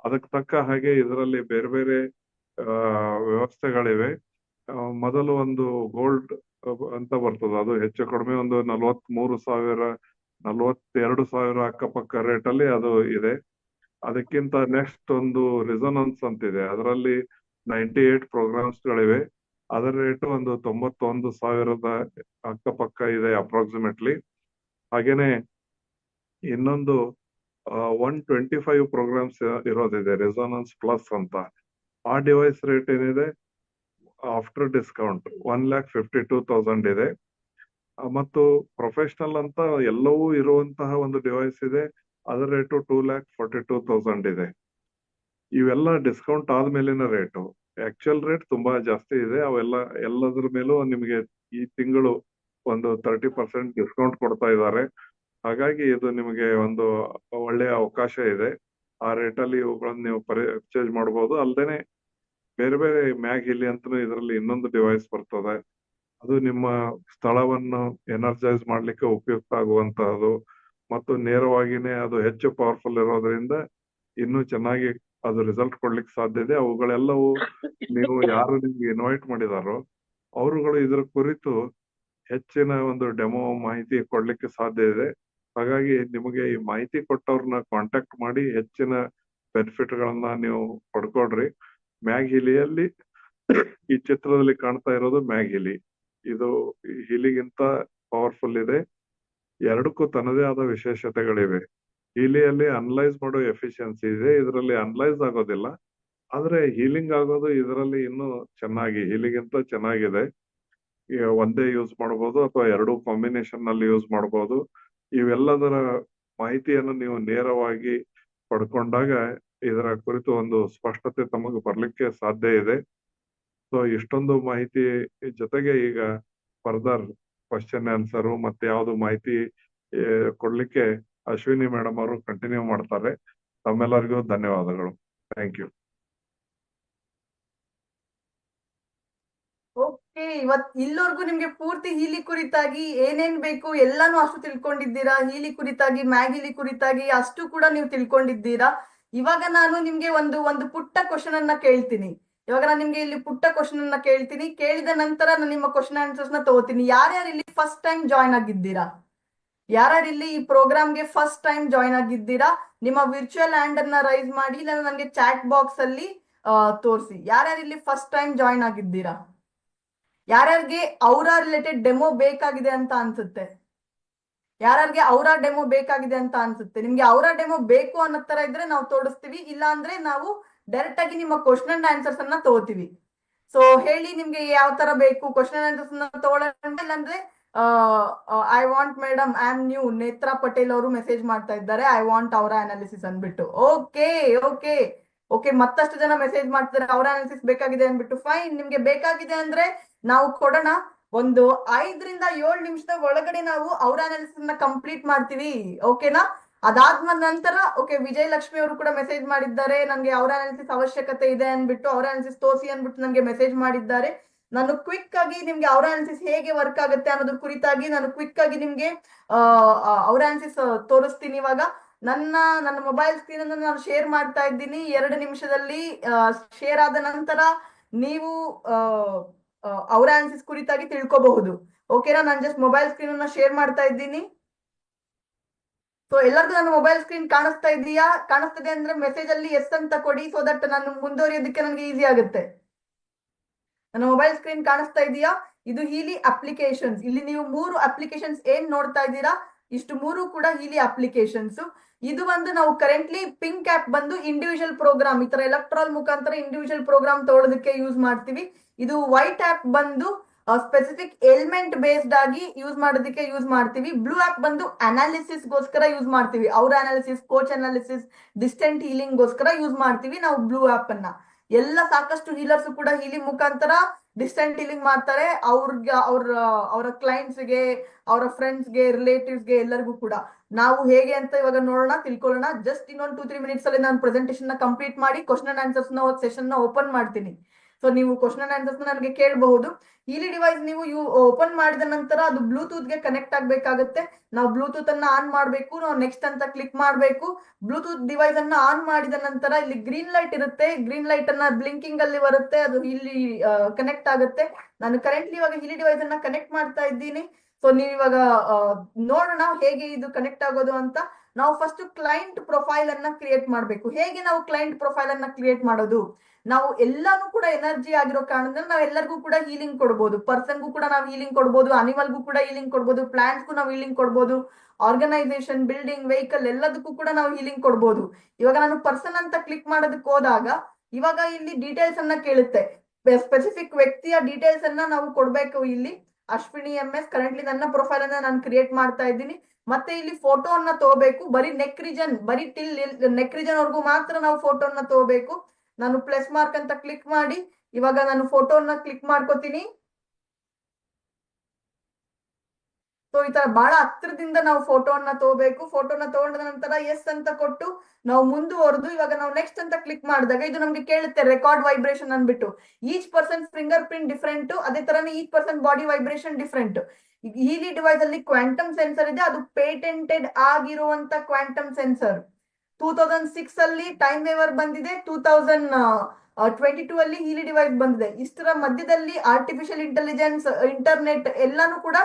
ಅದಕ್ಕೆ ತಕ್ಕ ಹಾಗೆ ಇದರಲ್ಲಿ ಬೇರೆ ಬೇರೆ ವ್ಯವಸ್ಥೆಗಳಿವೆ. ಮೊದಲು ಒಂದು ಗೋಲ್ಡ್ ಅಂತ ಬರ್ತದೆ. ಅದು ಹೆಚ್ಚು ಕಡಿಮೆ ಒಂದು 43,000 42,000 ಅಕ್ಕಪಕ್ಕ ರೇಟ್ ಅಲ್ಲಿ ಅದು ಇದೆ. ಅದಕ್ಕಿಂತ ನೆಕ್ಸ್ಟ್ ಒಂದು ರೆಸೊನೆನ್ಸ್ ಅಂತಿದೆ, ಅದರಲ್ಲಿ 98 ಪ್ರೋಗ್ರಾಮ್ಸ್ ಗಳಿವೆ. ಅದರ ರೇಟ್ ಒಂದು 91,000 ಅಕ್ಕಪಕ್ಕ ಇದೆ ಅಪ್ರಾಕ್ಸಿಮೇಟ್ಲಿ. ಹಾಗೇನೆ ಇನ್ನೊಂದು 125 ಪ್ರೋಗ್ರಾಮ್ಸ್ ಇರೋದಿದೆ ರೆಸೊನೆನ್ಸ್ ಪ್ಲಸ್ ಅಂತ. ಆ ಡಿವೈಸ್ ರೇಟ್ ಏನಿದೆ ಆಫ್ಟರ್ ಡಿಸ್ಕೌಂಟ್ 1,52,000 ಇದೆ. ಮತ್ತು ಪ್ರೊಫೆಷನಲ್ ಅಂತ ಎಲ್ಲವೂ ಇರುವಂತಹ ಒಂದು ಡಿವೈಸ್ ಇದೆ, ಅದರ ರೇಟು 2,42,000 ಇದೆ. ಇವೆಲ್ಲ ಡಿಸ್ಕೌಂಟ್ ಆದ್ಮೇಲಿನ ರೇಟು. ಆಕ್ಚುಯಲ್ ರೇಟ್ ತುಂಬಾ ಜಾಸ್ತಿ ಇದೆ. ಎಲ್ಲದ್ರ ಮೇಲೂ ನಿಮಗೆ ಈ ತಿಂಗಳು ಒಂದು 30% ಡಿಸ್ಕೌಂಟ್ ಕೊಡ್ತಾ ಇದ್ದಾರೆ. ಹಾಗಾಗಿ ಇದು ನಿಮಗೆ ಒಂದು ಒಳ್ಳೆಯ ಅವಕಾಶ ಇದೆ. ಆ ರೇಟಲ್ಲಿ ಇವುಗಳನ್ನು ನೀವು ಪರ್ಚೇಸ್ ಮಾಡಬಹುದು. ಅಲ್ಲದೆ ಬೇರೆ ಬೇರೆ ಮ್ಯಾಗ್ ಹಿಲಿ ಅಂತ ಇದರಲ್ಲಿ ಇನ್ನೊಂದು ಡಿವೈಸ್ ಬರ್ತದೆ. ಅದು ನಿಮ್ಮ ಸ್ಥಳವನ್ನು ಎನರ್ಜೈಸ್ ಮಾಡ್ಲಿಕ್ಕೆ ಉಪಯುಕ್ತ ಆಗುವಂತಹದ್ದು ಮತ್ತು ನೇರವಾಗಿನೇ ಅದು ಹೆಚ್ಚು ಪವರ್ಫುಲ್ ಇರೋದ್ರಿಂದ ಇನ್ನೂ ಚೆನ್ನಾಗಿ ಅದು ರಿಸಲ್ಟ್ ಕೊಡ್ಲಿಕ್ಕೆ ಸಾಧ್ಯ ಇದೆ. ಅವುಗಳೆಲ್ಲವೂ ನೀವು ಯಾರು ನಿಮ್ಗೆ ಇನ್ವೈಟ್ ಮಾಡಿದಾರೋ ಅವರುಗಳು ಇದರ ಕುರಿತು ಹೆಚ್ಚಿನ ಒಂದು ಡೆಮೋ ಮಾಹಿತಿ ಕೊಡ್ಲಿಕ್ಕೆ ಸಾಧ್ಯ ಇದೆ. ಹಾಗಾಗಿ ನಿಮಗೆ ಈ ಮಾಹಿತಿ ಕೊಟ್ಟವ್ರನ್ನ ಕಾಂಟ್ಯಾಕ್ಟ್ ಮಾಡಿ ಹೆಚ್ಚಿನ ಬೆನಿಫಿಟ್ ಗಳನ್ನ ನೀವು ಪಡ್ಕೊಡ್ರಿ. ಮ್ಯಾಗ್ ಹಿಲಿಯಲ್ಲಿ ಈ ಚಿತ್ರದಲ್ಲಿ ಕಾಣ್ತಾ ಇರೋದು ಮ್ಯಾಗ್ ಹಿಲಿ. ಇದು ಹಿಲಿಗಿಂತ ಪವರ್ಫುಲ್ ಇದೆ. ಎರಡಕ್ಕೂ ತನ್ನದೇ ಆದ ವಿಶೇಷತೆಗಳಿವೆ. ಹಿಲಿಯಲ್ಲಿ ಅನಲೈಸ್ ಮಾಡೋ ಎಫಿಷಿಯನ್ಸಿ ಇದೆ, ಇದರಲ್ಲಿ ಅನಲೈಸ್ ಆಗೋದಿಲ್ಲ. ಆದ್ರೆ ಹೀಲಿಂಗ್ ಆಗೋದು ಇದರಲ್ಲಿ ಇನ್ನೂ ಚೆನ್ನಾಗಿ, ಹಿಲಿಗಿಂತ ಚೆನ್ನಾಗಿದೆ. ಒಂದೇ ಯೂಸ್ ಮಾಡಬಹುದು ಅಥವಾ ಎರಡು ಕಾಂಬಿನೇಷನ್ ನಲ್ಲಿ ಯೂಸ್ ಮಾಡಬಹುದು. ಇವೆಲ್ಲದರ ಮಾಹಿತಿಯನ್ನು ನೀವು ನೇರವಾಗಿ ಪಡ್ಕೊಂಡಾಗ ಇದರ ಕುರಿತು ಒಂದು ಸ್ಪಷ್ಟತೆ ತಮಗೆ ಬರ್ಲಿಕ್ಕೆ ಸಾಧ್ಯ ಇದೆ. ಸೊ ಇಷ್ಟೊಂದು ಮಾಹಿತಿ ಜೊತೆಗೆ ಈಗ ಫರ್ದರ್ ಕ್ವಶನ್ ಆನ್ಸರ್ ಮತ್ತೆ ಯಾವ್ದು ಮಾಹಿತಿ ಕೊಡ್ಲಿಕ್ಕೆ ಅಶ್ವಿನಿ ಮೇಡಮ್ ಅವರು ಕಂಟಿನ್ಯೂ ಮಾಡ್ತಾರೆ. ತಮ್ಮೆಲ್ಲರಿಗೂ ಧನ್ಯವಾದಗಳು. Thank you. ಓಕೆ, ಇಲ್ಲಿವರೆಗೂ ನಿಮ್ಗೆ ಪೂರ್ತಿ ಹೀಲಿ ಕುರಿತಾಗಿ ಏನೇನ್ ಬೇಕು ಎಲ್ಲಾನು ಅಷ್ಟು ತಿಳ್ಕೊಂಡಿದ್ದೀರಾ. ಹೀಲಿ ಕುರಿತಾಗಿ, ಮ್ಯಾಗ್ ಹೀಲಿ ಕುರಿತಾಗಿ ಅಷ್ಟು ಕೂಡ ನೀವು ತಿಳ್ಕೊಂಡಿದ್ದೀರಾ. ಇವಾಗ ನಾನು ನಿಮ್ಗೆ ಒಂದು ಪುಟ್ಟ ಕ್ವಶನ್ ಅನ್ನ ಕೇಳ್ತೀನಿ. ಇವಾಗ ನಾನು ನಿಮ್ಗೆ ಇಲ್ಲಿ ಪುಟ್ಟ ಕ್ವಶನ್ ಅನ್ನ ಕೇಳ್ತೀನಿ. ಕೇಳಿದ ನಂತರ ನಾನು ನಿಮ್ಮ ಕ್ವಶನ್ ಆನ್ಸರ್ಸ್ ನ ತಗೋತೀನಿ. ಯಾರ್ಯಾರು ಇಲ್ಲಿ ಫಸ್ಟ್ ಟೈಮ್ ಜಾಯ್ನ್ ಆಗಿದ್ದೀರಾ? ಯಾರ್ಯಾರು ಇಲ್ಲಿ ಈ ಪ್ರೋಗ್ರಾಮ್ಗೆ ಫಸ್ಟ್ ಟೈಮ್ ಜಾಯ್ನ್ ಆಗಿದ್ದೀರಾ? ನಿಮ್ಮ ವಿರ್ಚುವಲ್ ಹ್ಯಾಂಡ್ ಅನ್ನ ರೈಸ್ ಮಾಡಿ, ಇಲ್ಲ ನನಗೆ ಚಾಟ್ ಬಾಕ್ಸ್ ಅಲ್ಲಿ ತೋರಿಸಿ. ಯಾರ್ಯಾರು ಇಲ್ಲಿ ಫಸ್ಟ್ ಟೈಮ್ ಜಾಯ್ನ್ ಆಗಿದ್ದೀರಾ? ಯಾರ್ಯಾರಿಗೆ ಅವರ ರಿಲೇಟೆಡ್ ಡೆಮೋ ಬೇಕಾಗಿದೆ ಅಂತ ಅನ್ಸುತ್ತೆ? ಯಾರ್ಯಾರಿಗೆ ಅವರ ಡೆಮೋ ಬೇಕಾಗಿದೆ ಅಂತ ಅನ್ಸುತ್ತೆ? ನಿಮ್ಗೆ ಅವರ ಡೆಮೋ ಬೇಕು ಅನ್ನೋ ತರ ಇದ್ರೆ ನಾವು ತೋರಿಸ್ತೀವಿ, ಇಲ್ಲ ಅಂದ್ರೆ ನಾವು ಡೈರೆಕ್ಟ್ ಆಗಿ ನಿಮ್ಮ ಕ್ವಶನ್ ಅಂಡ್ ಆನ್ಸರ್ಸ್ ಅನ್ನ ತಗೋತೀವಿ. ಸೊ ಹೇಳಿ, ನಿಮ್ಗೆ ಯಾವ ತರ ಬೇಕು ಕ್ವಶನ್ ಅಂಡ್ ಆನ್ಸರ್ಸ್ ನ ತಗೊಳ್ಳೋಣ? ಇಲ್ಲಾಂದ್ರೆ I want madam, I am new, Netra Patel ಅವರು ಮೆಸೇಜ್ ಮಾಡ್ತಾ ಇದ್ದಾರೆ, ಐ ವಾಂಟ್ ಅವರ ಅನಾಲಿಸಿಸ್ ಅಂದ್ಬಿಟ್ಟು. ಓಕೆ ಓಕೆ ಓಕೆ, ಮತ್ತಷ್ಟು ಜನ ಮೆಸೇಜ್ ಮಾಡ್ತಾರೆ ಅವರ ಅನಾಲಿಸಿಸ್ ಬೇಕಾಗಿದೆ ಅಂದ್ಬಿಟ್ಟು. ಫೈನ್, ನಿಮ್ಗೆ ಬೇಕಾಗಿದೆ ಅಂದ್ರೆ ನಾವು ಕೊಡೋಣ. ಒಂದು 5 ರಿಂದ 7 ನಿಮಿಷದ ಒಳಗಡೆ ನಾವು ಅವರ ಅನಾಲಿಸಿಸ್ ನ ಕಂಪ್ಲೀಟ್ ಮಾಡ್ತೀವಿ. ಓಕೆನಾ? ಅದಾದ್ಮ ನಂತರ ಓಕೆ, ವಿಜಯಲಕ್ಷ್ಮಿ ಅವರು ಕೂಡ ಮೆಸೇಜ್ ಮಾಡಿದ್ದಾರೆ, ನನ್ಗೆ ಅವರ ಅನಾಲಿಸಿಸ್ ಅವಶ್ಯಕತೆ ಇದೆ ಅಂದ್ಬಿಟ್ಟು, ಅವರ ಅನಾಲಿಸಿಸ್ ತೋರಿಸಿ ಅಂದ್ಬಿಟ್ಟು ನನಗೆ ಮೆಸೇಜ್ ಮಾಡಿದ್ದಾರೆ. ನಾನು ಕ್ವಿಕ್ ಆಗಿ ನಿಮ್ಗೆ ಅವರ ಅನಾಲಿಸಿಸ್ ಹೇಗೆ ವರ್ಕ್ ಆಗುತ್ತೆ ಅನ್ನೋದ್ರ ಕುರಿತಾಗಿ ನಾನು ಕ್ವಿಕ್ ಆಗಿ ನಿಮ್ಗೆ ಅವರ ಅನಾಲಿಸಿಸ್ ತೋರಿಸ್ತೀನಿ. ಇವಾಗ ನನ್ನ ಮೊಬೈಲ್ ಸ್ಕ್ರೀನ್ ಅನ್ನು ನಾನು ಶೇರ್ ಮಾಡ್ತಾ ಇದ್ದೀನಿ. 2 ನಿಮಿಷದಲ್ಲಿ ಶೇರ್ ಆದ ನಂತರ ನೀವು ಅವರ ಅನಾಲಿಸಿಸ್ ಕುರಿತಾಗಿ ತಿಳ್ಕೋಬಹುದು. ಓಕೆನಾ? ನಾನು ಜಸ್ಟ್ ಮೊಬೈಲ್ ಸ್ಕ್ರೀನ್ ಅನ್ನ ಶೇರ್ ಮಾಡ್ತಾ ಇದ್ದೀನಿ. ಸೊ ಎಲ್ಲರಿಗೂ ನನ್ನ ಮೊಬೈಲ್ ಸ್ಕ್ರೀನ್ ಕಾಣಿಸ್ತಾ ಇದೆಯಾ? ಕಾಣಿಸ್ತಿದೆ ಅಂದ್ರೆ ಮೆಸೇಜ್ ಅಲ್ಲಿ ಎಸ್ ಅಂತ ಕೊಡಿ, ಸೊ ದಟ್ ನಾನು ಮುಂದುವರಿಯೋದಕ್ಕೆ ನನಗೆ ಈಸಿ ಆಗುತ್ತೆ. ನನ್ನ ಮೊಬೈಲ್ ಸ್ಕ್ರೀನ್ ಕಾಣಿಸ್ತಾ ಇದೆಯಾ? ಇದು ಹೀಲಿ ಅಪ್ಲಿಕೇಶನ್ಸ್. ಇಲ್ಲಿ ನೀವು 3 ಅಪ್ಲಿಕೇಶನ್ಸ್ ಏನ್ ನೋಡ್ತಾ ಇದ್ದೀರಾ, ಇಷ್ಟು 3 ಕೂಡ ಹೀಲಿ ಅಪ್ಲಿಕೇಶನ್ಸ್. ಇದು ಒಂದು ನಾವು ಕರೆಂಟ್ಲಿ ಪಿಂಕ್ ಆಪ್ ಬಂದು ಇಂಡಿವಿಜುವಲ್ ಪ್ರೋಗ್ರಾಮ್, ಈ ತರ ಎಲೆಕ್ಟ್ರಾಲ್ ಮುಖಾಂತರ ಇಂಡಿವಿಜುವಲ್ ಪ್ರೋಗ್ರಾಮ್ ತಗೊಳ್ಳೋದಕ್ಕೆ ಯೂಸ್ ಮಾಡ್ತೀವಿ. ಇದು ವೈಟ್ ಆಪ್ ಬಂದು ಸ್ಪೆಸಿಫಿಕ್ ಎಲಿಮೆಂಟ್ ಬೇಸ್ಡ್ ಆಗಿ ಯೂಸ್ ಮಾಡೋದಕ್ಕೆ ಯೂಸ್ ಮಾಡ್ತೀವಿ. ಬ್ಲೂ ಆಪ್ ಬಂದು ಅನಾಲಿಸಿಸ್ ಗೋಸ್ಕರ ಯೂಸ್ ಮಾಡ್ತೀವಿ. ಅವರ analysis, coach analysis, distant healing ಗೋಸ್ಕರ ಯೂಸ್ ಮಾಡ್ತೀವಿ ನಾವು ಬ್ಲೂ ಆಪ್ ಅನ್ನ. ಎಲ್ಲ ಸಾಕಷ್ಟು ಹೀಲರ್ಸ್ ಕೂಡ ಹೀಲಿಂಗ್ ಮುಖಾಂತರ ಡಿಸ್ಟೆಂಟ್ ಹೀಲಿಂಗ್ ಮಾಡ್ತಾರೆ. ಅವರ ಕ್ಲೈಂಟ್ಸ್ ಗೆ, ಅವರ ಫ್ರೆಂಡ್ಸ್ ಗೆ, ರಿಲೇಟಿವ್ಸ್ ಗೆ, ಎಲ್ಲರಿಗೂ ಕೂಡ. ನಾವು ಹೇಗೆ ಅಂತ ಇವಾಗ ನೋಡೋಣ, ತಿಳ್ಕೊಳ್ಳೋಣ. ಜಸ್ಟ್ ಇನ್ನೊಂದು 2-3 ಮಿನಿಟ್ಸ್ ಅಲ್ಲಿ ನಾನು ಪ್ರೆಸೆಂಟೇಷನ್ ನ ಕಂಪ್ಲೀಟ್ ಮಾಡಿ ಕ್ವಶನ್ ಅಂಡ್ ಆನ್ಸರ್ಸ್ ನ ಸೆಷನ್ ನ ಓಪನ್ ಮಾಡ್ತೀನಿ. ಸೊ ನೀವು ಕ್ವಶನ್ ಅಂಡ್ ಆನ್ಸರ್ಸ್ ನನಗೆ ಕೇಳಬಹುದು. ಹೀಲಿ ಡಿವೈಸ್ ನೀವು ಓಪನ್ ಮಾಡಿದ ನಂತರ ಅದು ಬ್ಲೂಟೂತ್ ಗೆ ಕನೆಕ್ಟ್ ಆಗ್ಬೇಕಾಗುತ್ತೆ. ನಾವು ಬ್ಲೂಟೂತ್ ಅನ್ನ ಆನ್ ಮಾಡಬೇಕು, ನಾವು ನೆಕ್ಸ್ಟ್ ಅಂತ ಕ್ಲಿಕ್ ಮಾಡಬೇಕು. ಬ್ಲೂಟೂತ್ ಡಿವೈಸ್ ಅನ್ನ ಆನ್ ಮಾಡಿದ ನಂತರ ಇಲ್ಲಿ ಗ್ರೀನ್ ಲೈಟ್ ಇರುತ್ತೆ, ಗ್ರೀನ್ ಲೈಟ್ ಅನ್ನ ಬ್ಲಿಂಕಿಂಗ್ ಅಲ್ಲಿ ಬರುತ್ತೆ, ಅದು ಇಲ್ಲಿ ಕನೆಕ್ಟ್ ಆಗುತ್ತೆ. ನಾನು ಕರೆಂಟ್ಲಿ ಇವಾಗ ಹೀಲಿ ಡಿವೈಸ್ ಅನ್ನ ಕನೆಕ್ಟ್ ಮಾಡ್ತಾ ಇದ್ದೀನಿ. ಸೊ ನೀವು ಇವಾಗ ನೋಡೋಣ ಹೇಗೆ ಇದು ಕನೆಕ್ಟ್ ಆಗೋದು ಅಂತ. ನಾವು ಫಸ್ಟ್ ಕ್ಲೈಂಟ್ ಪ್ರೊಫೈಲ್ ಅನ್ನ ಕ್ರಿಯೇಟ್ ಮಾಡಬೇಕು. ಹೇಗೆ ನಾವು ಕ್ಲೈಂಟ್ ಪ್ರೊಫೈಲ್ ಅನ್ನ ಕ್ರಿಯೇಟ್ ಮಾಡೋದು? ನಾವು ಎಲ್ಲಾನು ಕೂಡ ಎನರ್ಜಿ ಆಗಿರೋ ಕಾರಣದಿಂದ ನಾವು ಎಲ್ಲರಿಗೂ ಕೂಡ ಹೀಲಿಂಗ್ ಕೊಡ್ಬೋದು. ಪರ್ಸನ್ಗೂ ಕೂಡ ನಾವು ಹೀಲಿಂಗ್ ಕೊಡ್ಬೋದು, ಅನಿಮಲ್ಗೂ ಕೂಡ ಹೀಲಿಂಗ್ ಕೊಡ್ಬೋದು, ಪ್ಲಾಂಟ್ಸ್ಗೂ ನಾವು ಹೀಲಿಂಗ್ ಕೊಡ್ಬೋದು, ಆರ್ಗನೈಸೇಷನ್, ಬಿಲ್ಡಿಂಗ್, ವೆಹಿಕಲ್ ಎಲ್ಲದಕ್ಕೂ ಕೂಡ ನಾವು ಹೀಲಿಂಗ್ ಕೊಡ್ಬೋದು. ಇವಾಗ ನಾನು ಪರ್ಸನ್ ಅಂತ ಕ್ಲಿಕ್ ಮಾಡೋದಕ್ಕೆ ಹೋದಾಗ ಇವಾಗ ಇಲ್ಲಿ ಡೀಟೇಲ್ಸ್ ಅನ್ನ ಕೇಳುತ್ತೆ. ಸ್ಪೆಸಿಫಿಕ್ ವ್ಯಕ್ತಿಯ ಡೀಟೇಲ್ಸ್ ಅನ್ನ ನಾವು ಕೊಡ್ಬೇಕು. ಇಲ್ಲಿ ಅಶ್ವಿನಿ MS ಕರೆಂಟ್ಲಿ ನನ್ನ ಪ್ರೊಫೈಲ್ ಅನ್ನ ನಾನು ಕ್ರಿಯೇಟ್ ಮಾಡ್ತಾ ಇದ್ದೀನಿ. ಮತ್ತೆ ಇಲ್ಲಿ ಫೋಟೋ ಅನ್ನ ತಗೋಬೇಕು. ಬರೀ ನೆಕ್ ರೀಜನ್, ಬರೀ ಟಿಲ್ ನೆಕ್ ರೀಜನ್ ವರ್ಗೂ ಮಾತ್ರ ನಾವು ಫೋಟೋ ಅನ್ನ ತಗೋಬೇಕು. ನಾನು ಪ್ಲಸ್ ಮಾರ್ಕ್ ಅಂತ ಕ್ಲಿಕ್ ಮಾಡಿ ಇವಾಗ ನಾನು ಫೋಟೋನ ಕ್ಲಿಕ್ ಮಾಡ್ಕೋತೀನಿ. ಸೊ ಈ ತರ ಬಹಳ ಹತ್ರದಿಂದ ನಾವು ಫೋಟೋನ ತಗೋಬೇಕು. ಫೋಟೋನ ತಗೊಂಡ ನಂತರ ಎಸ್ ಅಂತ ಕೊಟ್ಟು ನಾವು ಮುಂದುವರೆದು ಇವಾಗ ನಾವು ನೆಕ್ಸ್ಟ್ ಅಂತ ಕ್ಲಿಕ್ ಮಾಡಿದಾಗ ಇದು ನಮ್ಗೆ ಕೇಳುತ್ತೆ ರೆಕಾರ್ಡ್ ವೈಬ್ರೇಷನ್ ಅನ್ಬಿಟ್ಟು. Each person fingerprint different, ಅದೇ ತರನೇ each person body vibration different. Healy device ಅಲ್ಲಿ ಕ್ವಾಂಟಮ್ ಸೆನ್ಸರ್ ಇದೆ, ಅದು ಪೇಟೆಂಟೆಡ್ ಆಗಿರುವಂತ ಕ್ವಾಂಟಮ್ ಸೆನ್ಸರ್. 2006 ಅಲ್ಲಿ ಟೈಮ್ ವೇವರ್ ಬಂದಿದೆ, 2022 ಅಲ್ಲಿ ಹೀಲಿ ಡಿವೈಸ್ ಬಂದಿದೆ. ಇಷ್ಟರ ಮಧ್ಯದಲ್ಲಿ ಆರ್ಟಿಫಿಷಿಯಲ್ ಇಂಟೆಲಿಜೆನ್ಸ್, ಇಂಟರ್ನೆಟ್ ಎಲ್ಲಾನು ಕೂಡ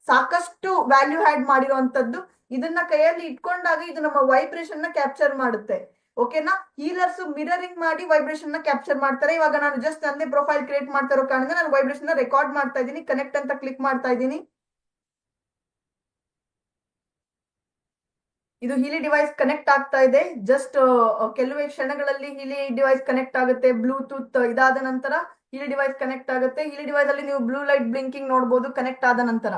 ಸಾಕಷ್ಟು ವ್ಯಾಲ್ಯೂ ಆಡ್ ಮಾಡಿರುವಂತದ್ದು. ಇದನ್ನ ಕೈಯಲ್ಲಿ ಇಟ್ಕೊಂಡಾಗ ಇದು ನಮ್ಮ ವೈಬ್ರೇಷನ್ ನ ಕ್ಯಾಪ್ಚರ್ ಮಾಡುತ್ತೆ. ಓಕೆನಾ? ಹೀಲರ್ಸ್ ಮಿರರಿಂಗ್ ಮಾಡಿ ವೈಬ್ರೇಷನ್ ನ ಕ್ಯಾಪ್ಚರ್ ಮಾಡ್ತಾರೆ. ಇವಾಗ ನಾನು ಜಸ್ಟ್ ನಂದೇ ಪ್ರೊಫೈಲ್ ಕ್ರಿಯೇಟ್ ಮಾಡ್ತಾ ಇರೋ ಕಾರಣ ನಾನು ವೈಬ್ರೇಷನ್ ನ ರೆಕಾರ್ಡ್ ಮಾಡ್ತಾ ಇದ್ದೀನಿ. ಕನೆಕ್ಟ್ ಅಂತ ಕ್ಲಿಕ್ ಮಾಡ್ತಾ ಇದ್ದೀನಿ. ಇದು ಹೀಲಿ ಡಿವೈಸ್ ಕನೆಕ್ಟ್ ಆಗ್ತಾ ಇದೆ. ಜಸ್ಟ್ ಕೆಲವೇ ಕ್ಷಣಗಳಲ್ಲಿ ಹೀಲಿ ಡಿವೈಸ್ ಕನೆಕ್ಟ್ ಆಗುತ್ತೆ. ಬ್ಲೂಟೂತ್ ಇದಾದ ನಂತರ ಹೀಲಿ ಡಿವೈಸ್ ಕನೆಕ್ಟ್ ಆಗುತ್ತೆ. ಹೀಲಿ ಡಿವೈಸ್ ಅಲ್ಲಿ ನೀವು ಬ್ಲೂ ಲೈಟ್ ಬ್ಲಿಂಕಿಂಗ್ ನೋಡಬಹುದು ಕನೆಕ್ಟ್ ಆದ ನಂತರ.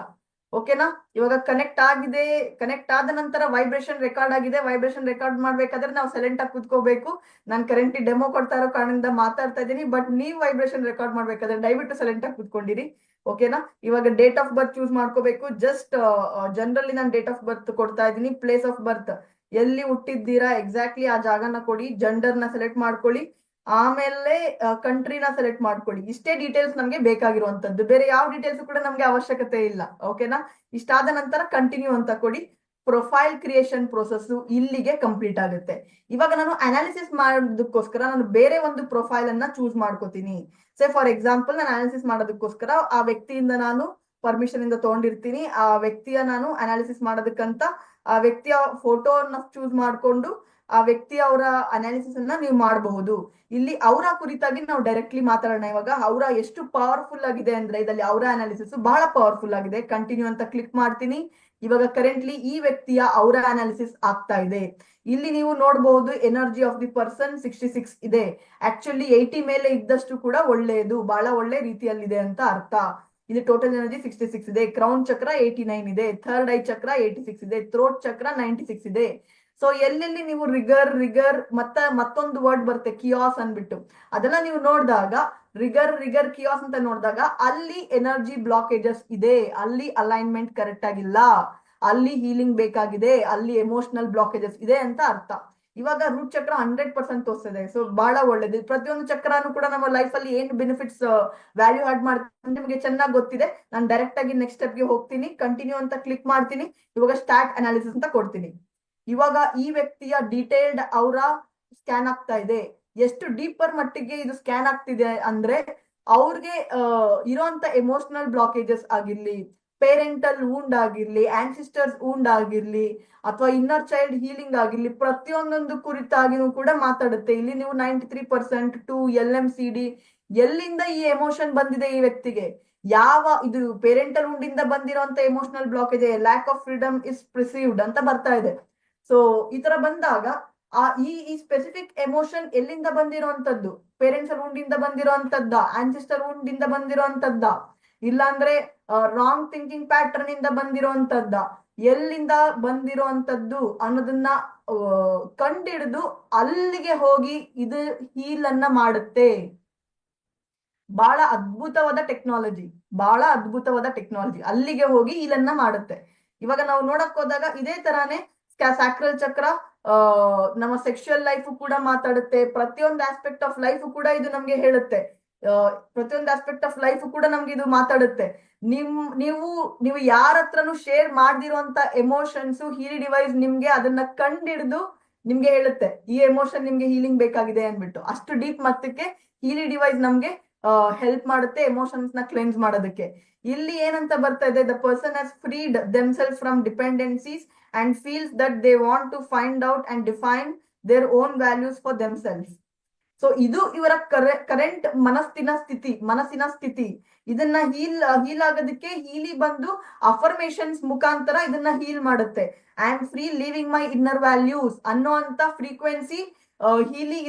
ಓಕೆನಾ? ಇವಾಗ ಕನೆಕ್ಟ್ ಆಗಿದೆ. ಕನೆಕ್ಟ್ ಆದ ನಂತರ ವೈಬ್ರೇಷನ್ ರೆಕಾರ್ಡ್ ಆಗಿದೆ. ವೈಬ್ರೇಷನ್ ರೆಕಾರ್ಡ್ ಮಾಡ್ಬೇಕಾದ್ರೆ ನಾವು ಸೈಲೆಂಟ್ ಆಗಿ ಕೂತ್ಕೋಬೇಕು. ನಾನು ಕರೆಂಟ್ಲಿ ಡೆಮೋ ಕೊಡ್ತಾ ಇರೋ ಕಾರಣದಿಂದ ಮಾತಾಡ್ತಾ ಇದ್ದೀನಿ. ಬಟ್ ನೀವು ವೈಬ್ರೇಷನ್ ರೆಕಾರ್ಡ್ ಮಾಡ್ಬೇಕಾದ್ರೆ ದಯವಿಟ್ಟು ಸೈಲೆಂಟ್ ಆಗಿ ಕೂತ್ಕೊಂಡಿರಿ. ಓಕೆನಾ? ಇವಾಗ ಡೇಟ್ ಆಫ್ ಬರ್ತ್ ಚೂಸ್ ಮಾಡ್ಕೋಬೇಕು. ಜಸ್ಟ್ ಜನರಲಿ ನಾನು ಡೇಟ್ ಆಫ್ ಬರ್ತ್ ಕೊಡ್ತಾ ಇದ್ದೀನಿ. ಪ್ಲೇಸ್ ಆಫ್ ಬರ್ತ್ ಎಲ್ಲಿ ಹುಟ್ಟಿದ್ದೀರಾ ಎಕ್ಸಾಕ್ಟ್ಲಿ ಆ ಜಾಗನ ಕೊಡಿ. ಜೆಂಡರ್ ನ ಸೆಲೆಕ್ಟ್ ಮಾಡ್ಕೊಳ್ಳಿ. ಆಮೇಲೆ ಕಂಟ್ರಿನ ಸೆಲೆಕ್ಟ್ ಮಾಡ್ಕೊಳ್ಳಿ. ಇಷ್ಟೇ ಡೀಟೇಲ್ಸ್ ನಮ್ಗೆ ಬೇಕಾಗಿರುವಂತದ್ದು. ಬೇರೆ ಯಾವ ಡೀಟೇಲ್ಸ್ ಕೂಡ ನಮ್ಗೆ ಅವಶ್ಯಕತೆ ಇಲ್ಲ. ಓಕೆನಾ? ಇಷ್ಟಾದ ನಂತರ ಕಂಟಿನ್ಯೂ ಅಂತ ಕೊಡಿ. ಪ್ರೊಫೈಲ್ ಕ್ರಿಯೇಷನ್ ಪ್ರೋಸೆಸ್ ಇಲ್ಲಿಗೆ ಕಂಪ್ಲೀಟ್ ಆಗುತ್ತೆ. ಇವಾಗ ನಾನು ಅನಾಲಿಸಿಸ್ ಮಾಡೋದಕ್ಕೋಸ್ಕರ ನಾನು ಬೇರೆ ಒಂದು ಪ್ರೊಫೈಲ್ ಅನ್ನ ಚೂಸ್ ಮಾಡ್ಕೋತೀನಿ. ಸೇ ಫಾರ್ ಎಕ್ಸಾಂಪಲ್ ನಾನು ಅನಾಲಿಸಿಸ್ ಮಾಡೋದಕ್ಕೋಸ್ಕರ ಆ ವ್ಯಕ್ತಿಯಿಂದ ನಾನು ಪರ್ಮಿಷನ್ ಇಂದ ತಗೊಂಡಿರ್ತೀನಿ. ಆ ವ್ಯಕ್ತಿಯ ನಾನು ಅನಾಲಿಸಿಸ್ ಮಾಡೋದಕ್ಕಂತ ಆ ವ್ಯಕ್ತಿಯ ಫೋಟೋನ ಚೂಸ್ ಮಾಡ್ಕೊಂಡು ಆ ವ್ಯಕ್ತಿ ಅವರ ಅನಾಲಿಸಿಸ್ ಅನ್ನ ನೀವು ಮಾಡಬಹುದು. ಇಲ್ಲಿ ಅವರ ಕುರಿತಾಗಿ ನಾವು ಡೈರೆಕ್ಟ್ಲಿ ಮಾತಾಡೋಣ. ಇವಾಗ ಅವರ ಎಷ್ಟು ಪವರ್ಫುಲ್ ಆಗಿದೆ ಅಂದ್ರೆ ಇದರಲ್ಲಿ ಅವರ ಅನಾಲಿಸಿಸ್ ಬಹಳ ಪವರ್ಫುಲ್ ಆಗಿದೆ. ಕಂಟಿನ್ಯೂ ಅಂತ ಕ್ಲಿಕ್ ಮಾಡ್ತೀನಿ. ಇವಾಗ ಕರೆಂಟ್ಲಿ ಈ ವ್ಯಕ್ತಿಯ ಅವರ ಅನಾಲಿಸಿಸ್ ಆಗ್ತಾ ಇದೆ. ಇಲ್ಲಿ ನೀವು ನೋಡಬಹುದು ಎನರ್ಜಿ ಆಫ್ ದಿ ಪರ್ಸನ್ 66 ಇದೆ. ಆಕ್ಚುಲಿ 80 ಮೇಲೆ ಇದ್ದಷ್ಟು ಕೂಡ ಒಳ್ಳೆಯದು, ಬಹಳ ಒಳ್ಳೆ ರೀತಿಯಲ್ಲಿದೆ ಅಂತ ಅರ್ಥ. ಇದು ಟೋಟಲ್ ಎನರ್ಜಿ 66 ಇದೆ. ಕ್ರೌನ್ ಚಕ್ರ 89 ಇದೆ. ಥರ್ಡ್ ಐ ಚಕ್ರ 86 ಇದೆ. ಥ್ರೋಟ್ ಚಕ್ರ 96 ಇದೆ. ಸೊ ಎಲ್ಲೆಲ್ಲಿ ನೀವು ರಿಗರ್ ಮತ್ತೊಂದು ವರ್ಡ್ ಬರುತ್ತೆ ಕಿಯಾಸ್ ಅನ್ಬಿಟ್ಟು, ಅದೆಲ್ಲ ನೀವು ನೋಡಿದಾಗ ರಿಗರ್ ಕಿಯಾಸ್ ಅಂತ ನೋಡಿದಾಗ ಅಲ್ಲಿ ಎನರ್ಜಿ ಬ್ಲಾಕೇಜಸ್ ಇದೆ, ಅಲ್ಲಿ ಅಲೈನ್ಮೆಂಟ್ ಕರೆಕ್ಟ್ ಆಗಿಲ್ಲ, ಅಲ್ಲಿ ಹೀಲಿಂಗ್ ಬೇಕಾಗಿದೆ, ಅಲ್ಲಿ ಎಮೋಷನಲ್ ಬ್ಲಾಕೇಜಸ್ ಇದೆ ಅಂತ ಅರ್ಥ. ಇವಾಗ ರೂಟ್ ಚಕ್ರ 100% ತೋರಿಸ್ತದೆ. ಸೊ ಬಹಳ ಒಳ್ಳೇದು. ಪ್ರತಿಯೊಂದು ಚಕ್ರನು ಕೂಡ ನಮ್ಮ ಲೈಫ್ ಅಲ್ಲಿ ಏನ್ ಬೆನಿಫಿಟ್ಸ್ ವ್ಯಾಲ್ಯೂ ಆಡ್ ಮಾಡ್ತಾರೆ ನಿಮಗೆ ಚೆನ್ನಾಗಿ ಗೊತ್ತಿದೆ. ನಾನು ಡೈರೆಕ್ಟ್ ಆಗಿ ನೆಕ್ಸ್ಟ್ ಸ್ಟೆಪ್ಗೆ ಹೋಗ್ತೀನಿ. ಕಂಟಿನ್ಯೂ ಅಂತ ಕ್ಲಿಕ್ ಮಾಡ್ತೀನಿ. ಇವಾಗ ಸ್ಟಾರ್ಟ್ ಅನಾಲಿಸಿಸ್ ಅಂತ ಕೊಡ್ತೀನಿ. ಇವಾಗ ಈ ವ್ಯಕ್ತಿಯ ಡೀಟೇಲ್ಡ್ ಅವರ ಸ್ಕ್ಯಾನ್ ಆಗ್ತಾ ಇದೆ. ಎಷ್ಟು ಡೀಪರ್ ಮಟ್ಟಿಗೆ ಇದು ಸ್ಕ್ಯಾನ್ ಆಗ್ತಿದೆ ಅಂದ್ರೆ ಅವ್ರಿಗೆ ಇರೋಂತ ಎಮೋಷನಲ್ ಬ್ಲಾಕೇಜಸ್ ಆಗಿರ್ಲಿ, ಪೇರೆಂಟಲ್ ವೂಂಡ್ ಆಗಿರ್ಲಿ, ಆನ್ಸಿಸ್ಟರ್ಸ್ ವೂಂಡ್ ಆಗಿರ್ಲಿ, ಅಥವಾ ಇನ್ನರ್ ಚೈಲ್ಡ್ ಹೀಲಿಂಗ್ ಆಗಿರ್ಲಿ, ಪ್ರತಿಯೊಂದೊಂದು ಕುರಿತಾಗಿನೂ ಕೂಡ ಮಾತಾಡುತ್ತೆ. ಇಲ್ಲಿ ನೀವು 93% ಟು LMCD ಎಲ್ಲಿಂದ ಈ ಎಮೋಷನ್ ಬಂದಿದೆ ಈ ವ್ಯಕ್ತಿಗೆ, ಯಾವ ಇದು ಪೇರೆಂಟಲ್ ವೂಂಡ್ ಇಂದ ಬಂದಿರೋಂತ emotional blockage, lack of freedom is perceived ಅಂತ ಬರ್ತಾ ಇದೆ. ಸೊ ಈ ತರ ಬಂದಾಗ ಈ ಸ್ಪೆಸಿಫಿಕ್ ಎಮೋಷನ್ ಎಲ್ಲಿಂದ ಬಂದಿರುವಂತದ್ದು, ಪೇರೆಂಟ್ಸ್ ವೂಂಡ್ ಇಂದ ಬಂದಿರುವಂತದ್ದ, ಆನ್ಸಿಸ್ಟರ್ ವೂಂಡ್ ಇಂದ ಬಂದಿರುವಂತದ್ದ, ಇಲ್ಲಾಂದ್ರೆ ರಾಂಗ್ ಥಿಂಕಿಂಗ್ ಪ್ಯಾಟರ್ನ್ ಇಂದ ಬಂದಿರುವಂತದ್ದ, ಎಲ್ಲಿಂದ ಬಂದಿರುವಂತದ್ದು ಅನ್ನೋದನ್ನ ಕಂಡಿಡಿದು ಅಲ್ಲಿಗೆ ಹೋಗಿ ಇದು ಹೀಲ್ ಅನ್ನ ಮಾಡುತ್ತೆ. ಬಹಳ ಅದ್ಭುತವಾದ ಟೆಕ್ನಾಲಜಿ, ಅಲ್ಲಿಗೆ ಹೋಗಿ ಹೀಲನ್ನ ಮಾಡುತ್ತೆ. ಇವಾಗ ನಾವು ನೋಡಕ್ ಹೋದಾಗ ಇದೇ ತರಾನೇ ಸ್ಯಾಕ್ರಲ್ ಚಕ್ರ ನಮ್ಮ ಸೆಕ್ಷುಯಲ್ ಲೈಫ್ ಕೂಡ ಮಾತಾಡುತ್ತೆ. ಪ್ರತಿಯೊಂದು ಆಸ್ಪೆಕ್ಟ್ ಆಫ್ ಲೈಫ್ ಕೂಡ ಇದು ನಮ್ಗೆ ಹೇಳುತ್ತೆ. ಪ್ರತಿಯೊಂದು ಆಸ್ಪೆಕ್ಟ್ ಆಫ್ ಲೈಫ್ ಕೂಡ ನಮ್ಗೆ ಇದು ಮಾತಾಡುತ್ತೆ. ನೀವು ಯಾರ ಹತ್ರನು ಶೇರ್ ಮಾಡ್ದಿರೋಂತ ಎಮೋಷನ್ಸ್ ಹೀಲಿ ಡಿವೈಸ್ ನಿಮ್ಗೆ ಅದನ್ನ ಕಂಡಿಡಿದು ನಿಮ್ಗೆ ಹೇಳುತ್ತೆ ಈ ಎಮೋಷನ್ ನಿಮ್ಗೆ ಹೀಲಿಂಗ್ ಬೇಕಾಗಿದೆ ಅನ್ಬಿಟ್ಟು. ಅಷ್ಟು ಡೀಪ್ ಮಟ್ಟಕ್ಕೆ ಹೀಲಿ ಡಿವೈಸ್ ನಮ್ಗೆ ಹೆಲ್ಪ್ ಮಾಡುತ್ತೆ ಎಮೋಷನ್ಸ್ ನ ಕ್ಲೆನ್ಸ್ ಮಾಡೋದಕ್ಕೆ. ಇಲ್ಲಿ ಏನಂತ ಬರ್ತಾ ಇದೆ, the person has freed themselves from dependencies and feels that they want to find out and define their own values for themselves. So ಇದು ಇವರ ಕರೆಂಟ್ ಮನಸ್ಸಿನ ಸ್ಥಿತಿ. ಇದನ್ನ ಹೀಲ್ ಆಗೋದಕ್ಕೆ ಹೀಲಿ ಬಂದು ಅಫರ್ಮೇಶನ್ಸ್ ಮುಖಾಂತರ ಇದನ್ನ ಹೀಲ್ ಮಾಡುತ್ತೆ. I am free living my inner values ಅನ್ನೋ ಅಂತ ಫ್ರೀಕ್ವೆನ್ಸಿ ಹೀಲಿ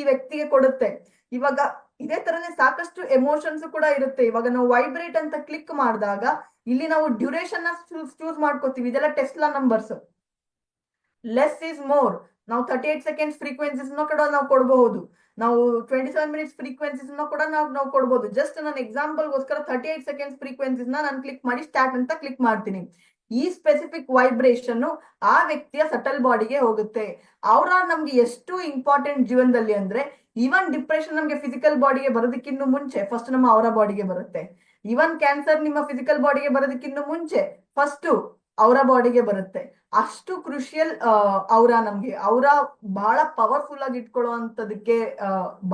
ಈ ವ್ಯಕ್ತಿಗೆ ಕೊಡುತ್ತೆ. ಇವಾಗ ಇದೇ ತರನೇ ಸಾಕಷ್ಟು ಎಮೋಷನ್ಸ್ ಕೂಡ ಇರುತ್ತೆ. ಇವಾಗ ನಾವು ವೈಬ್ರೇಟ್ ಅಂತ ಕ್ಲಿಕ್ ಮಾಡಿದಾಗ ಇಲ್ಲಿ ನಾವು ಡ್ಯೂರೇಷನ್ ಚೂಸ್ ಮಾಡ್ಕೋತೀವಿ. ಇದೆಲ್ಲ Tesla numbers. Less is more. ನಾವು 38 ಸೆಕೆಂಡ್ಸ್ ಫ್ರೀಕ್ವೆನ್ಸೀಸ್ ಕೂಡ ನಾವು ಕೊಡಬಹುದು. ನಾವು 27 ಮಿನಿಟ್ಸ್ ಫ್ರೀಕ್ವೆನ್ಸೀಸ್ ಕೂಡ ನಾವು ಕೊಡಬಹುದು. ಜಸ್ಟ್ ನಾನು ಎಕ್ಸಾಂಪಲ್ಗೋಸ್ಕರ 38 ಸೆಕೆಂಡ್ಸ್ ಫ್ರೀಕ್ವೆನ್ಸೀಸ್ ನಾನು ಕ್ಲಿಕ್ ಮಾಡಿ ಸ್ಟಾರ್ಟ್ ಅಂತ ಕ್ಲಿಕ್ ಮಾಡ್ತೀನಿ. ಈ ಸ್ಪೆಸಿಫಿಕ್ ವೈಬ್ರೇಷನ್ ಆ ವ್ಯಕ್ತಿಯ ಸಟಲ್ ಬಾಡಿಗೆ ಹೋಗುತ್ತೆ. ಅವರ ನಮ್ಗೆ ಎಷ್ಟು ಇಂಪಾರ್ಟೆಂಟ್ ಜೀವನದಲ್ಲಿ ಅಂದ್ರೆ, ಈವನ್ ಡಿಪ್ರೆಷನ್ ನಮ್ಗೆ ಫಿಸಿಕಲ್ ಬಾಡಿಗೆ ಬರೋದಕ್ಕಿಂತ ಮುಂಚೆ ಫಸ್ಟ್ ನಮ್ಮ ಅವರ ಬಾಡಿಗೆ ಬರುತ್ತೆ. ಈವನ್ ಕ್ಯಾನ್ಸರ್ ನಿಮ್ಮ ಫಿಸಿಕಲ್ ಬಾಡಿಗೆ ಬರೋದಕ್ಕಿಂತ ಮುಂಚೆ ಫಸ್ಟ್ ಅವರ ಬಾಡಿಗೆ ಬರುತ್ತೆ. ಅಷ್ಟು ಕ್ರುಷಿಯಲ್ ನಮ್ಗೆ ಅವರ ಬಹಳ ಪವರ್ಫುಲ್ ಆಗಿ ಇಟ್ಕೊಳ್ಳುವಂತದಕ್ಕೆ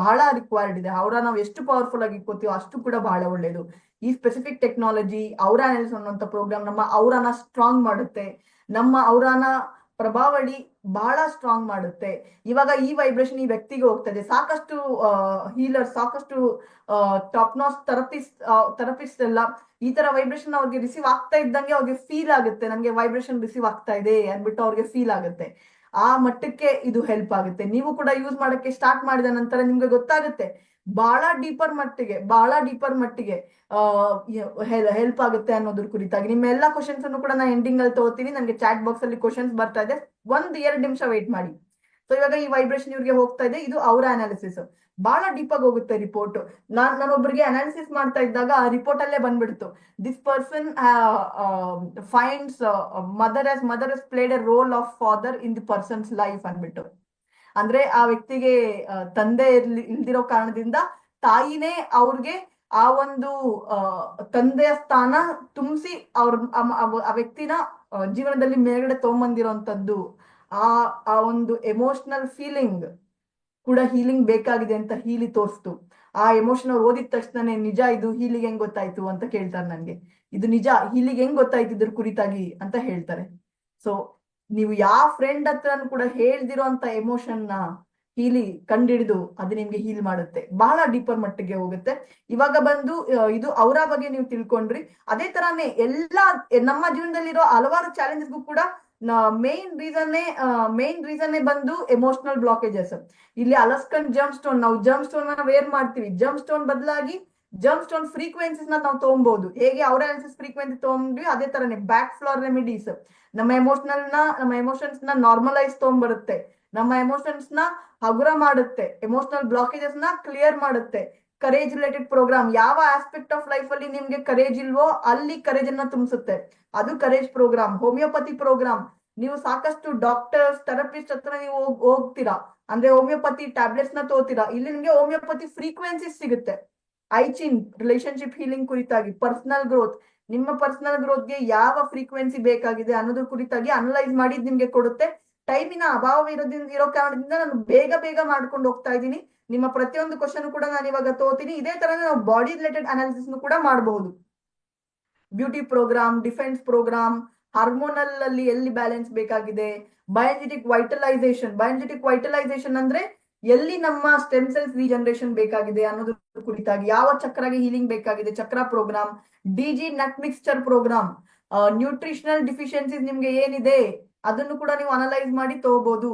ಬಹಳ ರಿಕ್ವೈರ್ಡ್ ಇದೆ. ಅವರ ನಾವು ಎಷ್ಟು ಪವರ್ಫುಲ್ ಆಗಿ ಇಟ್ಕೋತೀವೋ ಅಷ್ಟು ಕೂಡ ಬಹಳ ಒಳ್ಳೇದು. ಈ ಸ್ಪೆಸಿಫಿಕ್ ಟೆಕ್ನಾಲಜಿ ಅವರ ಅನಾಲಿಸಿಸ್ ಅನ್ನುವಂಥ ಪ್ರೋಗ್ರಾಮ್ ನಮ್ಮ ಅವರನ್ನ ಸ್ಟ್ರಾಂಗ್ ಮಾಡುತ್ತೆ. ನಮ್ಮ ಅವರನ್ನ ಪ್ರಭಾವಳಿ ಬಹಳ ಸ್ಟ್ರಾಂಗ್ ಮಾಡುತ್ತೆ. ಇವಾಗ ಈ ವೈಬ್ರೇಷನ್ ಈ ವ್ಯಕ್ತಿಗೆ ಹೋಗ್ತಾ ಇದೆ. ಸಾಕಷ್ಟು ಹೀಲರ್, ಸಾಕಷ್ಟು ಟಾಪ್ ನಾಚ್ ಥೆರಪಿಸ್ಟ್ ಎಲ್ಲ ಈ ತರ ವೈಬ್ರೇಷನ್ ಅವ್ರಿಗೆ ರಿಸೀವ್ ಆಗ್ತಾ ಇದ್ದಂಗೆ ಅವ್ರಿಗೆ ಫೀಲ್ ಆಗುತ್ತೆ, ನಂಗೆ ವೈಬ್ರೇಷನ್ ರಿಸೀವ್ ಆಗ್ತಾ ಇದೆ ಅನ್ಬಿಟ್ಟು ಅವ್ರಿಗೆ ಫೀಲ್ ಆಗುತ್ತೆ. ಆ ಮಟ್ಟಕ್ಕೆ ಇದು ಹೆಲ್ಪ್ ಆಗುತ್ತೆ. ನೀವು ಕೂಡ ಯೂಸ್ ಮಾಡಕ್ಕೆ ಸ್ಟಾರ್ಟ್ ಮಾಡಿದ ನಂತರ ನಿಮ್ಗೆ ಗೊತ್ತಾಗುತ್ತೆ ಬಹಳ ಡೀಪರ್ ಮಟ್ಟಿಗೆ ಹೆಲ್ಪ್ ಆಗುತ್ತೆ ಅನ್ನೋದ್ರ ಕುರಿತಾಗಿ. ನಿಮ್ಮ ಎಲ್ಲಾ ಕ್ವಶನ್ಸ್ ಅನ್ನು ಕೂಡ ನಾನು ಎಂಡಿಂಗ್ ಅಲ್ಲಿ ತಗೋತೀನಿ. ನನಗೆ ಚಾಟ್ ಬಾಕ್ಸ್ ಅಲ್ಲಿ ಕ್ವಶನ್ಸ್ ಬರ್ತಾ ಇದೆ, 1-2 ನಿಮಿಷ ವೇಟ್ ಮಾಡಿ. ಸೊ ಇವಾಗ ಈ ವೈಬ್ರೇಷನ್ ಇವ್ರಿಗೆ ಹೋಗ್ತಾ ಇದೆ. ಇದು ಅವರ ಅನಾಲಿಸಿಸ್. ಬಹಳ ಡೀಪ್ ಆಗಿ ಹೋಗುತ್ತೆ ರಿಪೋರ್ಟ್. ನಾನೊಬ್ಬರಿಗೆ ಅನಾಲಿಸಿಸ್ ಮಾಡ್ತಾ ಇದ್ದಾಗ ಆ ರಿಪೋರ್ಟ್ ಅಲ್ಲೇ ಬಂದ್ಬಿಡ್ತು, this person finds mother has played a role of father in the person's life ಅನ್ಬಿಟ್ಟು. ಅಂದ್ರೆ ಆ ವ್ಯಕ್ತಿಗೆ ತಂದೆ ಇಲ್ದಿರೋ ಕಾರಣದಿಂದ ತಾಯಿನೇ ಅವ್ರಿಗೆ ಆ ಒಂದು ತಂದೆಯ ಸ್ಥಾನ ತುಂಬಿಸಿ ಆ ವ್ಯಕ್ತಿನ ಜೀವನದಲ್ಲಿ ಮೇಲ್ಗಡೆ ತಗೊಂಬಂದಿರೋಂಥದ್ದು. ಆ ಒಂದು ಎಮೋಷನಲ್ ಫೀಲಿಂಗ್ ಕೂಡ ಹೀಲಿಂಗ್ ಬೇಕಾಗಿದೆ ಅಂತ ಹೀಲಿ ತೋರಿಸ್ತು. ಆ ಎಮೋಷನ್ ಅವ್ರು ಓದಿದ ತಕ್ಷಣನೇ ನಿಜ ಇದು ಹೀಲಿಗೆ ಹೆಂಗ್ ಗೊತ್ತಾಯ್ತು ಅಂತ ಕೇಳ್ತಾರೆ ನನ್ಗೆ. ಇದು ನಿಜ ಹೀಲಿಗೆ ಹೆಂಗ್ ಗೊತ್ತಾಯ್ತು ಇದ್ರ ಕುರಿತಾಗಿ ಅಂತ ಹೇಳ್ತಾರೆ. ಸೊ ನೀವು ಯಾವ ಫ್ರೆಂಡ್ ಹತ್ರ ಕೂಡ ಹೇಳ್ದಿರೋ ಅಂತ ಎಮೋಷನ್ ನ ಹೀಲಿ ಕಂಡಿಡಿದು ಅದು ನಿಮ್ಗೆ ಹೀಲ್ ಮಾಡುತ್ತೆ. ಬಹಳ ಡೀಪರ್ ಮಟ್ಟಿಗೆ ಹೋಗುತ್ತೆ. ಇವಾಗ ಬಂದು ಇದು ಅವರ ಬಗ್ಗೆ ನೀವು ತಿಳ್ಕೊಂಡ್ರಿ. ಅದೇ ತರಾನೇ ಎಲ್ಲಾ ನಮ್ಮ ಜೀವನದಲ್ಲಿರೋ ಹಲವಾರು ಚಾಲೆಂಜಸ್ಗೂ ಕೂಡ ಮೇನ್ ರೀಸನ್ನೇ ಬಂದು ಎಮೋಷನಲ್ ಬ್ಲಾಕೇಜಸ್. ಇಲ್ಲಿ ಅಲಸ್ಕನ್ ಜಂಪ್ ಸ್ಟೋನ್, ನಾವು ಜಂಪ್ ಸ್ಟೋನ್ ವೇರ್ ಮಾಡ್ತೀವಿ. ಜಂಪ್ ಸ್ಟೋನ್ ಬದಲಾಗಿ ಜಂಪ್ ಸ್ಟೋನ್ ಫ್ರೀಕ್ವೆನ್ಸೀಸ್ ನಾವು ತಗೊಬಹುದು. ಹೇಗೆ ಅವರ ಫ್ರೀಕ್ವೆನ್ಸಿ ತಗೊಂಡ್ವಿ ಅದೇ ತರನೇ ಬ್ಯಾಕ್ ಫ್ಲೋರ್ ರೆಮಿಡೀಸ್ ನಮ್ಮ ಎಮೋಷನ್ಸ್ ನ ನಾರ್ಮಲೈಸ್ ತಗೊಂಡ್ಬರುತ್ತೆ. ನಮ್ಮ ಎಮೋಷನ್ಸ್ ನ ಹಗುರ ಮಾಡುತ್ತೆ. ಎಮೋಷನಲ್ ಬ್ಲಾಕೇಜಸ್ ನ ಕ್ಲಿಯರ್ ಮಾಡುತ್ತೆ. ಕರೇಜ್ ರಿಲೇಟೆಡ್ ಪ್ರೋಗ್ರಾಮ್, ಯಾವ ಆಸ್ಪೆಕ್ಟ್ ಆಫ್ ಲೈಫ್ ಅಲ್ಲಿ ನಿಮ್ಗೆ ಕರೇಜ್ ಇಲ್ವೋ ಅಲ್ಲಿ ಕರೇಜ್ ಅನ್ನ ತುಂಬಿಸುತ್ತೆ, ಅದು ಕರೇಜ್ ಪ್ರೋಗ್ರಾಮ್. ಹೋಮಿಯೋಪತಿ ಪ್ರೋಗ್ರಾಮ್, ನೀವು ಸಾಕಷ್ಟು ಡಾಕ್ಟರ್ಸ್ ಥೆರಪಿಸ್ಟ್ ಹತ್ರ ನೀವು ಹೋಗ್ತೀರಾ ಅಂದ್ರೆ ಹೋಮಿಯೋಪತಿ ಟ್ಯಾಬ್ಲೆಟ್ಸ್ ನ ತಗೋತೀರಾ. ಇಲ್ಲಿ ನಿಮ್ಗೆ ಹೋಮಿಯೋಪತಿ ಫ್ರೀಕ್ವೆನ್ಸೀಸ್ ಸಿಗುತ್ತೆ. ಐಚಿನ್ ರಿಲೇಶನ್ಶಿಪ್ ಹೀಲಿಂಗ್ ಕುರಿತಾಗಿ, ಪರ್ಸನಲ್ ಗ್ರೋತ್, ನಿಮ್ಮ ಪರ್ಸನಲ್ ಗ್ರೋತ್ಗೆ ಯಾವ ಫ್ರೀಕ್ವೆನ್ಸಿ ಬೇಕಾಗಿದೆ ಅನ್ನೋದ್ರ ಕುರಿತಾಗಿ ಅನಲೈಸ್ ಮಾಡಿ ನಿಮ್ಗೆ ಕೊಡುತ್ತೆ. ಟೈಮಿನ ಅಭಾವ ಇರೋ ಕಾರಣದಿಂದ ನಾನು ಬೇಗ ಮಾಡ್ಕೊಂಡು ಹೋಗ್ತಾ ಇದ್ದೀನಿ. ನಿಮ್ಮ ಪ್ರತಿಯೊಂದು ಕ್ವಶನ್ ಕೂಡ ನಾನು ಇವಾಗ ತಗೋತೀನಿ. ಇದೇ ತರ ನಾವು ಬಾಡಿ ರಿಲೇಟೆಡ್ ಅನಾಲಿಸಿಸ್ ಕೂಡ ಮಾಡಬಹುದು. Beauty programme, defence programme, hormonal ಅಲ್ಲಿ ಎಲ್ಲಿ ಬ್ಯಾಲೆನ್ಸ್ ಬೇಕಾಗಿದೆ, ಬಯೋಜೆಟಿಕ್ ವೈಟಲೈಸೇಷನ್ ಅಂದ್ರೆ ಎಲ್ಲಿ ನಮ್ಮ ಸ್ಟೆಮ್ ಸೆಲ್ಸ್ ರೀಜನರೇಷನ್ ಬೇಕಾಗಿದೆ ಅನ್ನೋದ್ರ ಕುರಿತಾಗಿ, ಯಾವ ಚಕ್ರಗೆ ಹೀಲಿಂಗ್ ಬೇಕಾಗಿದೆ ಚಕ್ರ ಪ್ರೋಗ್ರಾಮ್, ಡಿಜಿ ನಟ್ ಮಿಕ್ಸ್ಚರ್ ಪ್ರೋಗ್ರಾಮ್, ನ್ಯೂಟ್ರಿಷನಲ್ ಡಿಫಿಷಿಯನ್ಸೀಸ್ ನಿಮ್ಗೆ ಏನಿದೆ ಅದನ್ನು ಕೂಡ ನೀವು ಅನಲೈಸ್ ಮಾಡಿ ತಗೋಬಹುದು.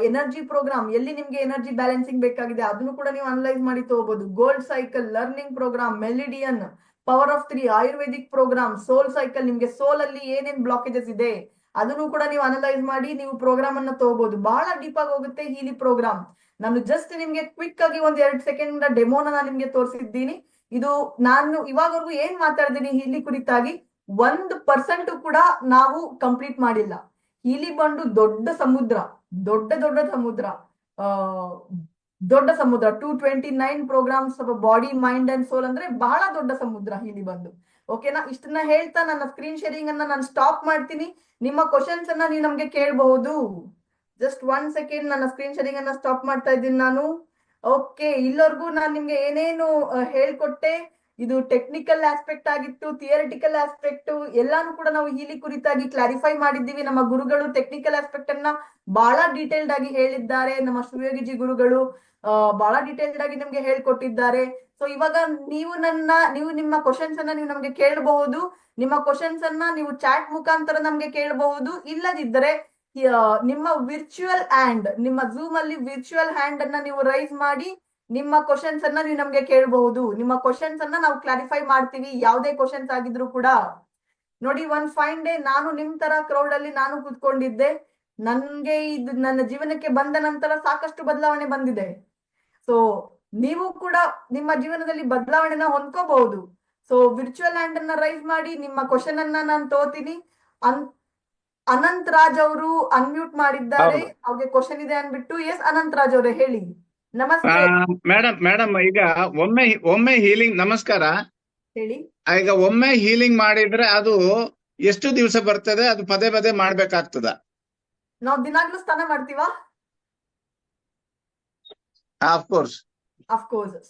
ಎನರ್ಜಿ ಪ್ರೋಗ್ರಾಮ್, ಎಲ್ಲಿ ನಿಮ್ಗೆ ಎನರ್ಜಿ ಬ್ಯಾಲೆನ್ಸಿಂಗ್ ಬೇಕಾಗಿದೆ ಅದನ್ನು ಕೂಡ ನೀವು ಅನಲೈಸ್ ಮಾಡಿ ತಗೋಬಹುದು. Gold cycle, learning programme, meridian, power of 3, ayurvedic programme, soul cycle, ನಿಮ್ಗೆ ಸೋಲ್ ಅಲ್ಲಿ ಏನೇನ್ ಬ್ಲಾಕೇಜಸ್ ಇದೆ ಅದನ್ನು ಕೂಡ ನೀವು ಅನಲೈಸ್ ಮಾಡಿ ನೀವು ಪ್ರೋಗ್ರಾಮ್ ಅನ್ನ ತಗೋಬಹುದು. ಬಹಳ ಡೀಪ್ ಆಗಿ ಹೋಗುತ್ತೆ ಹೀಲಿ ಪ್ರೋಗ್ರಾಮ್. ನಾನು ಜಸ್ಟ್ ನಿಮ್ಗೆ ಕ್ವಿಕ್ ಆಗಿ 1-2 ಸೆಕೆಂಡ್ ಡೆಮೋನ ನಾನು ನಿಮ್ಗೆ ತೋರಿಸಿದ್ದೀನಿ. ಇದು ನಾನು ಇವಾಗವರೆಗೂ ಏನ್ ಮಾತಾಡಿದೀನಿ ಹೀಲಿ ಕುರಿತಾಗಿ 1% ಕೂಡ ನಾವು ಕಂಪ್ಲೀಟ್ ಮಾಡಿಲ್ಲ. ಹೀಲಿ ಬಂದು ದೊಡ್ಡ ಸಮುದ್ರ, ದೊಡ್ಡ ಸಮುದ್ರ. 229 programs body, mind and soul ಅಂದ್ರೆ ಬಹಳ ದೊಡ್ಡ ಸಮುದ್ರ ಇಲ್ಲಿ ಬಂದು. ಓಕೆನಾ? ಇಷ್ಟನ್ನ ಹೇಳ್ತಾ ನನ್ನ ಸ್ಕ್ರೀನ್ ಶೇರಿಂಗ್ ಅನ್ನ ನಾನು ಸ್ಟಾಪ್ ಮಾಡ್ತೀನಿ. ನಿಮ್ಮ ಕ್ವಶನ್ಸ್ ಅನ್ನ ನೀವು ನಮ್ಗೆ ಕೇಳಬಹುದು. ಜಸ್ಟ್ 1 ಸೆಕೆಂಡ್, ನನ್ನ ಸ್ಕ್ರೀನ್ ಶೇರಿಂಗ್ ಅನ್ನ ಸ್ಟಾಪ್ ಮಾಡ್ತಾ ಇದ್ದೀನಿ ನಾನು. ಓಕೆ, ಇಲ್ಲವರೆಗೂ ನಾನು ನಿಮ್ಗೆ ಏನೇನು ಹೇಳ್ಕೊಟ್ಟೆ, ಇದು ಟೆಕ್ನಿಕಲ್ ಆಸ್ಪೆಕ್ಟ್ ಆಗಿತ್ತು, ಥಿಯರಿಟಿಕಲ್ ಆಸ್ಪೆಕ್ಟ್ ಎಲ್ಲಾನು ಕೂಡ ನಾವು ಹೀಲಿ ಕುರಿತಾಗಿ ಕ್ಲಾರಿಫೈ ಮಾಡಿದ್ದೀವಿ. ನಮ್ಮ ಗುರುಗಳು ಟೆಕ್ನಿಕಲ್ ಆಸ್ಪೆಕ್ಟ್ ಅನ್ನ ಬಹಳ ಡೀಟೇಲ್ಡ್ ಆಗಿ ಹೇಳಿದ್ದಾರೆ. ನಮ್ಮ ಶಿವಯೋಗಿಜಿ ಗುರುಗಳು ಬಹಳ ಡೀಟೇಲ್ಡ್ ಆಗಿ ನಮ್ಗೆ ಹೇಳ್ಕೊಟ್ಟಿದ್ದಾರೆ. ಸೊ ಇವಾಗ ನೀವು ನಿಮ್ಮ ಕ್ವಶನ್ಸ್ ಅನ್ನ ನೀವು ನಮ್ಗೆ ಕೇಳಬಹುದು. ನಿಮ್ಮ ಕ್ವಶನ್ಸ್ ಅನ್ನ ನೀವು ಚಾಟ್ ಮುಖಾಂತರ ನಮ್ಗೆ ಕೇಳಬಹುದು. ಇಲ್ಲದಿದ್ದರೆ ನಿಮ್ಮ ವಿರ್ಚುವಲ್ ಹ್ಯಾಂಡ್, ನಿಮ್ಮ ಝೂಮ್ ಅಲ್ಲಿ ವಿರ್ಚುವಲ್ ಹ್ಯಾಂಡ್ ಅನ್ನ ನೀವು ರೈಸ್ ಮಾಡಿ ನಿಮ್ಮ ಕ್ವಶನ್ಸ್ ಅನ್ನ ನೀವು ನಮ್ಗೆ ಕೇಳಬಹುದು. ನಿಮ್ಮ ಕ್ವಶನ್ಸ್ ಅನ್ನ ನಾವು ಕ್ಲಾರಿಫೈ ಮಾಡ್ತೀವಿ, ಯಾವುದೇ ಕ್ವಶನ್ಸ್ ಆಗಿದ್ರು ಕೂಡ. ನೋಡಿ, ಒನ್ ಫೈನ್ ಡೇ ನಾನು ನಿಮ್ ತರ ಕ್ರೌಡ್ ಅಲ್ಲಿ ನಾನು ಕೂತ್ಕೊಂಡಿದ್ದೆ. ನನ್ಗೆ ಇದು ನನ್ನ ಜೀವನಕ್ಕೆ ಬಂದ ನಂತರ ಸಾಕಷ್ಟು ಬದಲಾವಣೆ ಬಂದಿದೆ. ಸೊ ನೀವು ಕೂಡ ನಿಮ್ಮ ಜೀವನದಲ್ಲಿ ಬದಲಾವಣೆನ ಹೊಂದ್ಕೋಬಹುದು. ಸೊ ವಿರ್ಚುವಲ್ ಹ್ಯಾಂಡ್ ಅನ್ನ ರೈಸ್ ಮಾಡಿ, ನಿಮ್ಮ ಕ್ವಶನ್ ಅನ್ನ ನಾನು ತೋತೀನಿ. ಅನಂತ್ ರಾಜ್ ಅವರು ಅನ್ಮ್ಯೂಟ್ ಮಾಡಿದ್ದಾರೆ, ಅವ್ರಿಗೆ ಕ್ವಶನ್ ಇದೆ ಅನ್ಬಿಟ್ಟು. ಎಸ್ ಅನಂತ್ ರಾಜ್ ಅವರೇ ಹೇಳಿ. ನಮಸ್ತೆ ಮೇಡಮ್ ಈಗ ಒಮ್ಮೆ ಹೀಲಿಂಗ್, ನಮಸ್ಕಾರ. ಹೇಳಿ. ಈಗ ಒಮ್ಮೆ ಹೀಲಿಂಗ್ ಮಾಡಿದ್ರೆ ಅದು ಎಷ್ಟು ದಿವಸ ಬರ್ತದೆ? ಅದು ಪದೇ ಪದೇ ಮಾಡ್ಬೇಕಾಗ್ತದ? ನಾವು ದಿನಾಗ್ಲೂ ಸ್ನಾನ ಮಾಡ್ತೀವಾ? ಅಫ್ಕೋರ್ಸ್.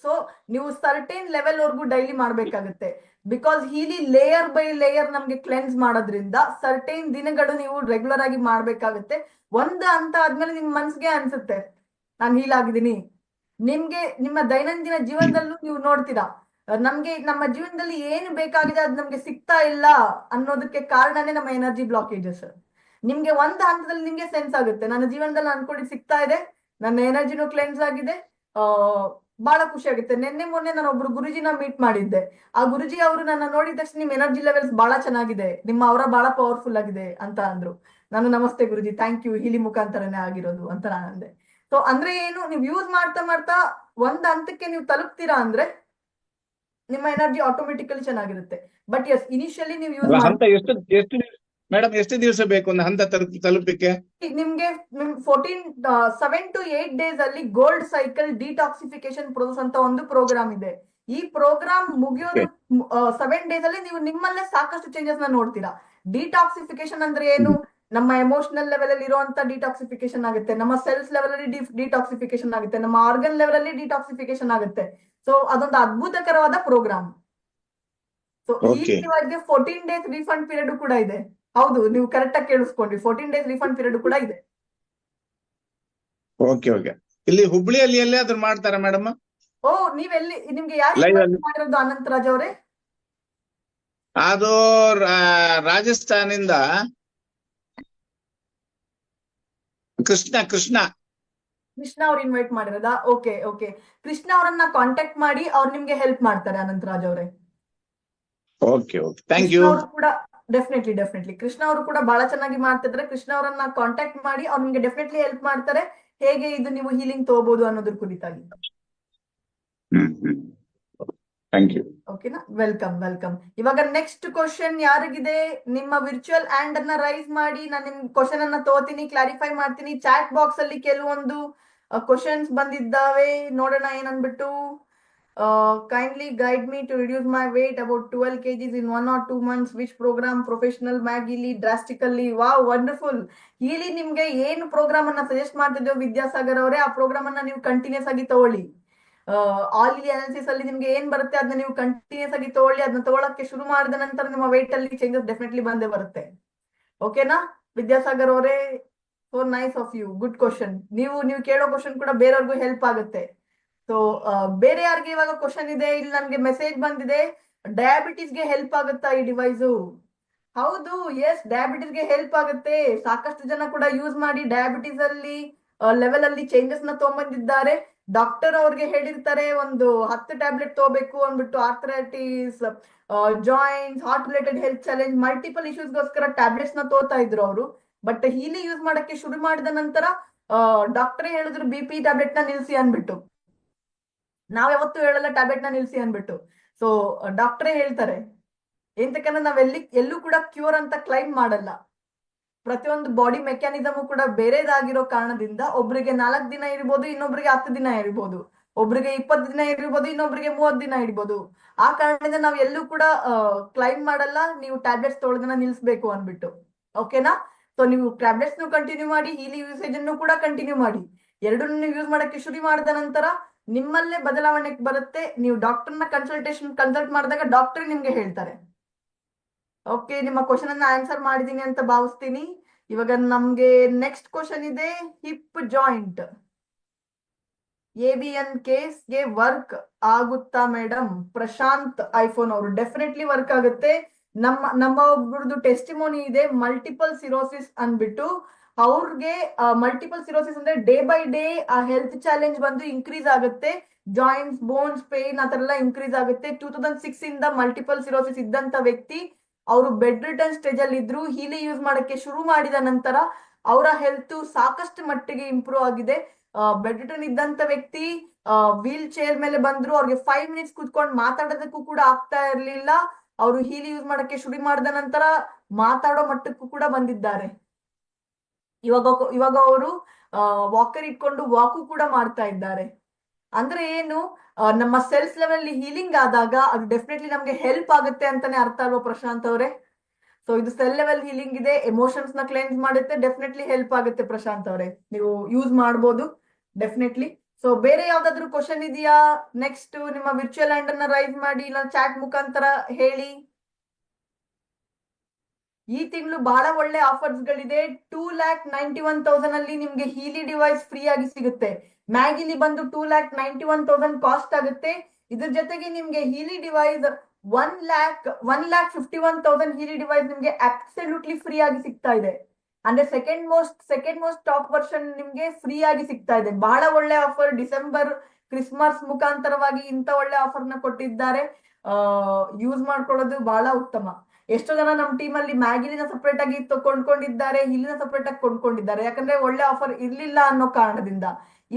ಸೊ ನೀವು ಸರ್ಟೇನ್ ಲೆವೆಲ್ ವರ್ಗೂ ಡೈಲಿ ಮಾಡ್ಬೇಕಾಗುತ್ತೆ. ಬಿಕಾಸ್ ಹೀಲಿ ಲೇಯರ್ ಬೈ ಲೇಯರ್ ನಮ್ಗೆ ಕ್ಲೆನ್ಸ್ ಮಾಡೋದ್ರಿಂದ ಸರ್ಟೇನ್ ದಿನಗಳು ನೀವು ರೆಗ್ಯುಲರ್ ಆಗಿ ಮಾಡ್ಬೇಕಾಗುತ್ತೆ. ಒಂದು ಹಂತ ಆದ್ಮೇಲೆ ನಿಮ್ ಮನ್ಸಿಗೆ ಅನ್ಸುತ್ತೆ ನಾನು ಹೀಲ್ ಆಗಿದ್ದೀನಿ. ನಿಮ್ಗೆ ನಿಮ್ಮ ದೈನಂದಿನ ಜೀವನದಲ್ಲೂ ನೀವು ನೋಡ್ತೀರಾ, ನಮ್ಗೆ ನಮ್ಮ ಜೀವನದಲ್ಲಿ ಏನು ಬೇಕಾಗಿದೆ ಅದು ನಮ್ಗೆ ಸಿಗ್ತಾ ಇಲ್ಲ ಅನ್ನೋದಕ್ಕೆ ಕಾರಣನೇ ನಮ್ಮ ಎನರ್ಜಿ ಬ್ಲಾಕೇಜಸ್. ನಿಮ್ಗೆ ಒಂದು ಹಂತದಲ್ಲಿ ನಿಮ್ಗೆ ಸೆನ್ಸ್ ಆಗುತ್ತೆ, ನನ್ನ ಜೀವನದಲ್ಲಿ ಅನ್ಕೊಂಡಿದ್ದು ಸಿಗ್ತಾ ಇದೆ, ನನ್ನ ಎನರ್ಜಿನೂ ಕ್ಲೆನ್ಸ್ ಆಗಿದೆ, ಬಹಳ ಖುಷಿ ಆಗುತ್ತೆ. ಮೊನ್ನೆ ನಾನು ಒಬ್ರು ಗುರುಜಿನ ಮೀಟ್ ಮಾಡಿದ್ದೆ. ಆ ಗುರುಜಿ ಅವರು ನನ್ನ ನೋಡಿದ ತಕ್ಷಣ ನಿಮ್ ಎನರ್ಜಿ ಲೆವೆಲ್ಸ್ ಬಹಳ ಚೆನ್ನಾಗಿದೆ, ನಿಮ್ಮ ಅವರ ಬಹಳ ಪವರ್ಫುಲ್ ಆಗಿದೆ ಅಂತ ಅಂದ್ರು. ನಾನು ನಮಸ್ತೆ ಗುರುಜಿ, ಥ್ಯಾಂಕ್ ಯು, ಹೀಲಿ ಮುಖಾಂತರನೇ ಆಗಿರೋದು ಅಂತ ನಾನು ಅಂದೆ. ಸೊ ಅಂದ್ರೆ ಏನು, ನೀವು ಯೂಸ್ ಮಾಡ್ತಾ ಮಾಡ್ತಾ ಒಂದ್ ಹಂತಕ್ಕೆ ನೀವು ತಲುಪ್ತೀರಾ ಅಂದ್ರೆ ನಿಮ್ಮ ಎನರ್ಜಿ ಆಟೋಮೆಟಿಕಲಿ ಚೆನ್ನಾಗಿರುತ್ತೆ. ಬಟ್ ಎಸ್, ಇನಿಷಿಯಲಿ ನೀವು ಯೂಸ್ ಮೇಡಮ್ ಎಷ್ಟು ದಿವಸ ಬೇಕು ಒಂದು ಹಂತ ತಲುಪಲಿಕ್ಕೆ? ನಿಮ್ಗೆ 7 to 8 ಡೇಸ್ ಅಲ್ಲಿ ಗೋಲ್ಡ್ ಸೈಕಲ್ ಡಿಟಾಕ್ಸಿಫಿಕೇಶನ್ ಪ್ರೋಸೆಸ್ ಅಂತ ಒಂದು ಪ್ರೋಗ್ರಾಮ್ ಇದೆ. ಈ ಪ್ರೋಗ್ರಾಮ್ ಮುಗಿಯೋದು 7 ಡೇಸ್ ಅಲ್ಲಿ ನೀವು ನಿಮ್ಮಲ್ಲೇ ಸಾಕಷ್ಟು ಚೇಂಜಸ್ ನ ನೋಡ್ತೀರಾ. ಡಿಟಾಕ್ಸಿಫಿಕೇಶನ್ ಅಂದ್ರೆ ಏನು? ನಮ್ಮ ಎಮೋಷನಲ್ ಲೆವೆಲ್ ಅಲ್ಲಿ ಇರುವಂತ ಡಿಟಾಕ್ಸಿಫಿಕೇಶನ್ ಆಗುತ್ತೆ, ನಮ್ಮ ಸೆಲ್ಸ್ ಲೆವೆಲ್ ಅಲ್ಲಿ ಡಿಟಾಕ್ಸಿಫಿಕೇಶನ್ ಆಗುತ್ತೆ, ನಮ್ಮ ಆರ್ಗನ್ ಲೆವೆಲ್ ಅಲ್ಲಿ ಡಿಟಾಕ್ಸಿಫಿಕೇಶನ್ ಆಗುತ್ತೆ. ಸೊ ಅದೊಂದು ಅದ್ಭುತಕರವಾದ ಪ್ರೋಗ್ರಾಮ್. ಸೊ ಈ 14 ಡೇಸ್ ರಿಫಂಡ್ ಪೀರಿಯಡ್ ಕೂಡ ಇದೆ. ಹೌದು, ನೀವು ಕರೆಕ್ಟ್ ಆಗಿ ಕೇಳಿಸ್ಕೊಂಡ್ರಿ, 14 ಡೇಸ್ ರಿಫಂಡ್ ಪೀರಿಯಡ್ ಕೂಡ ಇದೆ. ಓಕೆ. ಇಲ್ಲಿ ಹುಬ್ಳಿಯಲ್ಲಿ ಎಲ್ಲೇ ಅದ್ರ ಮಾಡ್ತಾರಾ ಮೇಡಮ್? ಓ, ನೀವೆಲ್ಲಿ, ನಿಮ್ಗೆ ಯಾರು ಮಾಡಿರೋದು ಅನಂತ್ ರಾಜ್ ಅವರೇ? ಅದು ರಾಜಸ್ಥಾನಿಂದ ಕೃಷ್ಣ ಅವ್ರು ಇನ್ವೈಟ್ ಮಾಡಿರೋದಾ? ಓಕೆ. ಕೃಷ್ಣ ಅವರನ್ನ ಕಾಂಟ್ಯಾಕ್ಟ್ ಮಾಡಿ, ಅವ್ರು ನಿಮ್ಗೆ ಹೆಲ್ಪ್ ಮಾಡ್ತಾರೆ ಅನಂತ್ ರಾಜ್ ಅವರೇ. Okay, thank you. ಕೂಡ ಡೆಫಿನೆಟ್ಲಿ ಕೃಷ್ಣ ಅವರು ಕೂಡ ಬಹಳ ಚೆನ್ನಾಗಿ ಮಾಡ್ತಿದ್ರೆ. ಕೃಷ್ಣ ಅವರನ್ನ ಕಾಂಟ್ಯಾಕ್ಟ್ ಮಾಡಿ, ಅವ್ರು ನಿಮ್ಗೆ ಡೆಫಿನೆಟ್ಲಿ ಹೆಲ್ಪ್ ಮಾಡ್ತಾರೆ, ಹೇಗೆ ಇದು ನೀವು ಹೀಲಿಂಗ್ ತಗೋಬಹುದು ಅನ್ನೋದ್ರ ಕುರಿತಾಗಿ. Thank you. ಓಕೆನಾ? ವೆಲ್ಕಮ್. ಇವಾಗ ನೆಕ್ಸ್ಟ್ ಕ್ವಶನ್ ಯಾರಿಗಿದೆ? ನಿಮ್ಮ ವಿರ್ಚುವಲ್ ಹ್ಯಾಂಡ್ ಅನ್ನ ರೈಸ್ ಮಾಡಿ, ನಾನು ನಿಮ್ ಕ್ವಶನ್ ಅನ್ನ ತಗೋತೀನಿ, ಕ್ಲಾರಿಫೈ ಮಾಡ್ತೀನಿ. ಚಾಟ್ ಬಾಕ್ಸ್ ಅಲ್ಲಿ ಕೆಲವೊಂದು ಕ್ವಶನ್ಸ್ ಬಂದಿದ್ದಾವೆ, ನೋಡೋಣ ಏನನ್ಬಿಟ್ಟು. Kindly guide me to reduce my weight about 12 kgs in 1 or 2 months. Which program? Professional Mag Healy drastically. Wow, wonderful. Healy ನಿಮ್ಗೆ ಏನು ಪ್ರೋಗ್ರಾಮ್ ಅನ್ನ ಸಜೆಸ್ಟ್ ಮಾಡ್ತಿದ್ದೇವೆ ವಿದ್ಯಾಸಾಗರ್ ಅವರೇ, ಆ ಪ್ರೋಗ್ರಾಮ್ ಅನ್ನ ನೀವು ಕಂಟಿನ್ಯೂಸ್ ಆಗಿ ತಗೊಳ್ಳಿ. ಆಲ್ ಇಲಿ ಅನಾಲಿಸಿಸ್ ಅಲ್ಲಿ ನಿಮ್ಗೆ ಏನ್ ಬರುತ್ತೆ ಅದನ್ನ ನೀವು ಕಂಟಿನ್ಯೂಸ್ ಆಗಿ ತಗೊಳ್ಳಿ. ಅದನ್ನ ತಗೊಳಕ್ಕೆ ಶುರು ಮಾಡಿದ ನಂತರ ನಿಮ್ಮ weight ಅಲ್ಲಿ ಚೇಂಜಸ್ ಡೆಫಿನೆಟ್ಲಿ ಬಂದೇ ಬರುತ್ತೆ. ಓಕೆನಾ ವಿದ್ಯಾಸಾಗರ್ ಅವರೇ? So nice of you, good question. ನೀವು ಕೇಳೋ ಕ್ವಶನ್ ಕೂಡ ಬೇರೆಯವ್ರಿಗೂ ಹೆಲ್ಪ್ ಆಗುತ್ತೆ. ಸೊ ಬೇರೆ ಯಾರಿಗೆ ಇವಾಗ ಕ್ವಶನ್ ಇದೆ? ಇಲ್ಲಿ ನನ್ಗೆ ಮೆಸೇಜ್ ಬಂದಿದೆ, ಡಯಾಬಿಟಿಸ್ಗೆ ಹೆಲ್ಪ್ ಆಗುತ್ತಾ ಈ ಡಿವೈಸು? ಹೌದು, ಎಸ್, ಡಯಾಬಿಟಿಸ್ಗೆ ಹೆಲ್ಪ್ ಆಗುತ್ತೆ. ಸಾಕಷ್ಟು ಜನ ಕೂಡ ಯೂಸ್ ಮಾಡಿ ಡಯಾಬಿಟಿಸ್ ಅಲ್ಲಿ ಲೆವೆಲ್ ಅಲ್ಲಿ ಚೇಂಜಸ್ ನ ತಗೊಂಡ್ಬಂದಿದ್ದಾರೆ. ಡಾಕ್ಟರ್ ಅವ್ರಿಗೆ ಹೇಳಿರ್ತಾರೆ ಒಂದು 10 ಟ್ಯಾಬ್ಲೆಟ್ ತಗೋಬೇಕು ಅಂದ್ಬಿಟ್ಟು, arthritis, joints, heart related health challenge, multiple ಇಶ್ಯೂಸ್ಗೋಸ್ಕರ ಟ್ಯಾಬ್ಲೆಟ್ಸ್ ನ ತಗೋತಾ ಇದ್ರು ಅವರು. ಬಟ್ ಹೀಲಿ ಯೂಸ್ ಮಾಡಕ್ಕೆ ಶುರು ಮಾಡಿದ ನಂತರ ಡಾಕ್ಟರೇ ಹೇಳಿದ್ರು BP ಟ್ಯಾಬ್ಲೆಟ್ ನ ನಿಲ್ಸಿ ಅನ್ಬಿಟ್ಟು. ನಾವ್ ಯಾವತ್ತೂ ಹೇಳಲ್ಲ ಟ್ಯಾಬ್ಲೆಟ್ ನ ನಿಲ್ಸಿ ಅನ್ಬಿಟ್ಟು. ಸೊ ಡಾಕ್ಟರೇ ಹೇಳ್ತಾರೆ, ಎಂತಕಂದ್ರೆ ಎಲ್ಲೂ ಕೂಡ ಕ್ಯೂರ್ ಅಂತ ಕ್ಲೈಮ್ ಮಾಡಲ್ಲ. ಪ್ರತಿಯೊಂದು ಬಾಡಿ ಮೆಕ್ಯಾನಿಸಮ್ ಕೂಡ ಬೇರೆದಾಗಿರೋ ಕಾರಣದಿಂದ ಒಬ್ರಿಗೆ 4 ದಿನ ಇರ್ಬೋದು, ಇನ್ನೊಬ್ರಿಗೆ 10 ದಿನ ಇರ್ಬೋದು, ಒಬ್ರಿಗೆ 20 ದಿನ ಇರ್ಬೋದು, ಇನ್ನೊಬ್ರಿಗೆ 30 ದಿನ ಇರ್ಬೋದು. ಆ ಕಾರಣದಿಂದ ನಾವು ಎಲ್ಲೂ ಕೂಡ ಕ್ಲೈಮ್ ಮಾಡಲ್ಲ ನೀವು ಟ್ಯಾಬ್ಲೆಟ್ಸ್ ತೊಗೊಳೋದನ್ನ ನಿಲ್ಸ್ಬೇಕು ಅನ್ಬಿಟ್ಟು. ಓಕೆನಾ? ಸೊ ನೀವು ಟ್ಯಾಬ್ಲೆಟ್ಸ್ ಕಂಟಿನ್ಯೂ ಮಾಡಿ, ಹೀಲಿ ಯೂಸೇಜ್ ಅನ್ನು ಕೂಡ ಕಂಟಿನ್ಯೂ ಮಾಡಿ. ಎರಡನ್ನೂ ಯೂಸ್ ಮಾಡಕ್ಕೆ ಶುರು ಮಾಡಿದ ನಂತರ ನಿಮ್ಮಲ್ಲೇ ಬದಲಾವಣೆ ಬರುತ್ತೆ. ನೀವು ಡಾಕ್ಟರ್ನ ಕನ್ಸಲ್ಟ್ ಮಾಡಿದಾಗ ಡಾಕ್ಟರ್ ನಿಮ್ಗೆ ಹೇಳ್ತಾರೆ. ಓಕೆ, ನಿಮ್ಮ ಕ್ವಶನ್ ಅನ್ನ ಆನ್ಸರ್ ಮಾಡಿದೀನಿ ಅಂತ ಭಾವಿಸ್ತೀನಿ. ಇವಾಗ ನಮ್ಗೆ ನೆಕ್ಸ್ಟ್ ಕ್ವಶನ್ ಇದೆ, ಹಿಪ್ ಜಾಯಿಂಟ್ ABN ಕೇಸ್ಗೆ ವರ್ಕ್ ಆಗುತ್ತಾ ಮೇಡಮ್? ಪ್ರಶಾಂತ್ ಐಫೋನ್ ಅವರು ಡೆಫಿನೆಟ್ಲಿ ವರ್ಕ್ ಆಗುತ್ತೆ. ನಮ್ಮ ಒಬ್ರದ್ದು ಟೆಸ್ಟಿಮೋನಿ ಇದೆ, ಮಲ್ಟಿಪಲ್ ಸಿರೋಸಿಸ್ ಅನ್ಬಿಟ್ಟು. ಅವ್ರಿಗೆ ಮಲ್ಟಿಪಲ್ ಸಿರೋಸಿಸ್ ಅಂದ್ರೆ ಡೇ ಬೈ ಡೇ ಆ ಹೆಲ್ತ್ ಚಾಲೆಂಜ್ ಬಂದು ಇನ್ಕ್ರೀಸ್ ಆಗುತ್ತೆ. ಜಾಯಿಂಟ್ಸ್, ಬೋನ್ಸ್ ಪೇನ್ ಆ ತರ ಎಲ್ಲ ಇನ್ಕ್ರೀಸ್ ಆಗುತ್ತೆ. 2006 ಇಂದ ಮಲ್ಟಿಪಲ್ ಸಿರೋಸಿಸ್ ಇದ್ದಂತ ವ್ಯಕ್ತಿ ಅವರು ಬೆಡ್ ರಿಟರ್ನ್ ಸ್ಟೇಜ್ ಅಲ್ಲಿ ಇದ್ರು. ಹೀಲಿ ಯೂಸ್ ಮಾಡಕ್ಕೆ ಶುರು ಮಾಡಿದ ನಂತರ ಅವರ ಹೆಲ್ತ್ ಸಾಕಷ್ಟು ಮಟ್ಟಿಗೆ ಇಂಪ್ರೂವ್ ಆಗಿದೆ. ಬೆಡ್ ರಿಟರ್ನ್ ಇದ್ದಂತ ವ್ಯಕ್ತಿ ವೀಲ್ ಚೇರ್ ಮೇಲೆ ಬಂದ್ರು, ಅವ್ರಿಗೆ 5 ಮಿನಿಟ್ಸ್ ಕುತ್ಕೊಂಡು ಮಾತಾಡೋದಕ್ಕೂ ಕೂಡ ಆಗ್ತಾ ಇರ್ಲಿಲ್ಲ. ಅವರು ಹೀಲಿ ಯೂಸ್ ಮಾಡಕ್ಕೆ ಶುರು ಮಾಡಿದ ನಂತರ ಮಾತಾಡೋ ಮಟ್ಟಕ್ಕೂ ಕೂಡ ಬಂದಿದ್ದಾರೆ. ಇವಾಗ ಅವರು ವಾಕರ್ ಇಟ್ಕೊಂಡು ವಾಕು ಕೂಡ ಮಾಡ್ತಾ ಇದ್ದಾರೆ. ಅಂದ್ರೆ ಏನು, ನಮ್ಮ ಸೆಲ್ಸ್ ಲೆವೆಲ್ ಹೀಲಿಂಗ್ ಆದಾಗ ಅದು ಡೆಫಿನೆಟ್ಲಿ ನಮ್ಗೆ ಹೆಲ್ಪ್ ಆಗುತ್ತೆ ಅಂತಾನೆ ಅರ್ಥ ಅಲ್ವಾ ಪ್ರಶಾಂತ್ ಅವರೇ? ಸೊ ಇದು ಸೆಲ್ ಲೆವೆಲ್ ಹೀಲಿಂಗ್ ಇದೆ, ಎಮೋಷನ್ಸ್ ನ ಕ್ಲೆನ್ಸ್ ಮಾಡುತ್ತೆ, ಡೆಫಿನೆಟ್ಲಿ ಹೆಲ್ಪ್ ಆಗುತ್ತೆ ಪ್ರಶಾಂತ್ ಅವರೇ. ನೀವು ಯೂಸ್ ಮಾಡ್ಬೋದು ಡೆಫಿನೆಟ್ಲಿ. ಸೊ ಬೇರೆ ಯಾವ್ದಾದ್ರು ಕ್ವಶನ್ ಇದೆಯಾ? ನೆಕ್ಸ್ಟ್ ನಿಮ್ಮ ವಿರ್ಚುವಲ್ ಹ್ಯಾಂಡ್ ಅನ್ನ ರೈಸ್ ಮಾಡಿ, ಇಲ್ಲ ಚಾಟ್ ಮುಖಾಂತರ ಹೇಳಿ. ಈ ತಿಂಗಳು ಬಹಳ ಒಳ್ಳೆ ಆಫರ್ಸ್ ಗಳಿದೆ. 2,91,000 ಅಲ್ಲಿ ನಿಮ್ಗೆ ಹೀಲಿ ಡಿವೈಸ್ ಫ್ರೀ ಆಗಿ ಸಿಗುತ್ತೆ. ಮ್ಯಾಗಿಲಿ ಬಂದು 2,91,000 ಕಾಸ್ಟ್ ಆಗುತ್ತೆ. ಇದ್ರ ಜೊತೆಗೆ ನಿಮ್ಗೆ ಹೀಲಿ ಡಿವೈಸ್ 1,51,000 ಹೀಲಿ ಡಿವೈಸ್ ನಿಮ್ಗೆ ಅಬ್ಸಲ್ಯೂಟ್ಲಿ ಫ್ರೀ ಆಗಿ ಸಿಗ್ತಾ ಇದೆ. ಅಂದ್ರೆ ಸೆಕೆಂಡ್ ಮೋಸ್ಟ್ ಟಾಪ್ ವರ್ಷನ್ ನಿಮ್ಗೆ ಫ್ರೀ ಆಗಿ ಸಿಗ್ತಾ ಇದೆ. ಬಹಳ ಒಳ್ಳೆ ಆಫರ್. ಡಿಸೆಂಬರ್ ಕ್ರಿಸ್ಮಸ್ ಮುಖಾಂತರವಾಗಿ ಇಂತ ಒಳ್ಳೆ ಆಫರ್ ನ ಕೊಟ್ಟಿದ್ದಾರೆ. ಯೂಸ್ ಮಾಡ್ಕೊಳ್ಳೋದು ಬಹಳ ಉತ್ತಮ. ಎಷ್ಟೋ ಜನ ನಮ್ಮ ಟೀಮ್ ಅಲ್ಲಿ ಮ್ಯಾಗಿಲಿನ ಸಪರೇಟ್ ಆಗಿ ಕೊಂಡ್ಕೊಂಡಿದ್ದಾರೆ, ಹಿಲ್ಲಿನ ಸಪರೇಟ್ ಆಗಿ ಕೊಂಡ್ಕೊಂಡಿದ್ದಾರೆ. ಯಾಕಂದ್ರೆ ಒಳ್ಳೆ ಆಫರ್ ಇರ್ಲಿಲ್ಲ ಅನ್ನೋ ಕಾರಣದಿಂದ.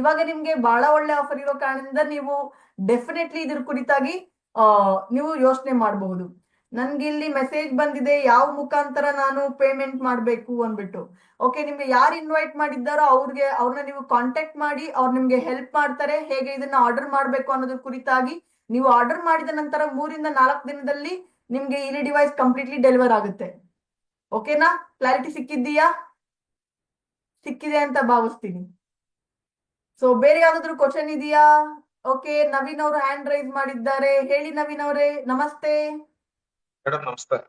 ಇವಾಗ ನಿಮ್ಗೆ ಬಹಳ ಒಳ್ಳೆ ಆಫರ್ ಇರೋ ಕಾರಣದಿಂದ ನೀವು ಡೆಫಿನೆಟ್ಲಿ ಇದ್ರ ಕುರಿತಾಗಿ ನೀವು ಯೋಚನೆ ಮಾಡಬಹುದು. ನನ್ಗೆ ಇಲ್ಲಿ ಮೆಸೇಜ್ ಬಂದಿದೆ, ಯಾವ ಮುಖಾಂತರ ನಾನು ಪೇಮೆಂಟ್ ಮಾಡ್ಬೇಕು ಅನ್ಬಿಟ್ಟು. ಓಕೆ, ನಿಮ್ಗೆ ಯಾರು ಇನ್ವೈಟ್ ಮಾಡಿದ್ದಾರೋ ಅವ್ರನ್ನ ನೀವು ಕಾಂಟ್ಯಾಕ್ಟ್ ಮಾಡಿ, ಅವ್ರು ನಿಮ್ಗೆ ಹೆಲ್ಪ್ ಮಾಡ್ತಾರೆ ಹೇಗೆ ಇದನ್ನ ಆರ್ಡರ್ ಮಾಡ್ಬೇಕು ಅನ್ನೋದ್ರ ಕುರಿತಾಗಿ. ನೀವು ಆರ್ಡರ್ ಮಾಡಿದ ನಂತರ 3 ರಿಂದ 4 ದಿನದಲ್ಲಿ ನಿಮ್ಗೆ ಇಲ್ಲಿ ಡಿವೈಸ್ ಕಂಪ್ಲೀಟ್ಲಿ ಡೆಲಿವರ್ ಆಗುತ್ತೆ. ಓಕೆನಾ? ಕ್ಲಾರಿಟಿ ಸಿಕ್ಕಿದೆ ಅಂತ ಭಾವಿಸ್ತೀನಿ. ಸೊ ಬೇರೆ ಯಾವ್ದಾದ್ರು ಕ್ವಶನ್ ಇದೆಯಾ? ಓಕೆ, ನವೀನ್ ಅವರು ಹ್ಯಾಂಡ್ ರೈಸ್ ಮಾಡಿದ್ದಾರೆ. ಹೇಳಿ ನವೀನ್ ಅವರೇ. ನಮಸ್ತೆ ಮೇಡಮ್. ನಮಸ್ಕಾರ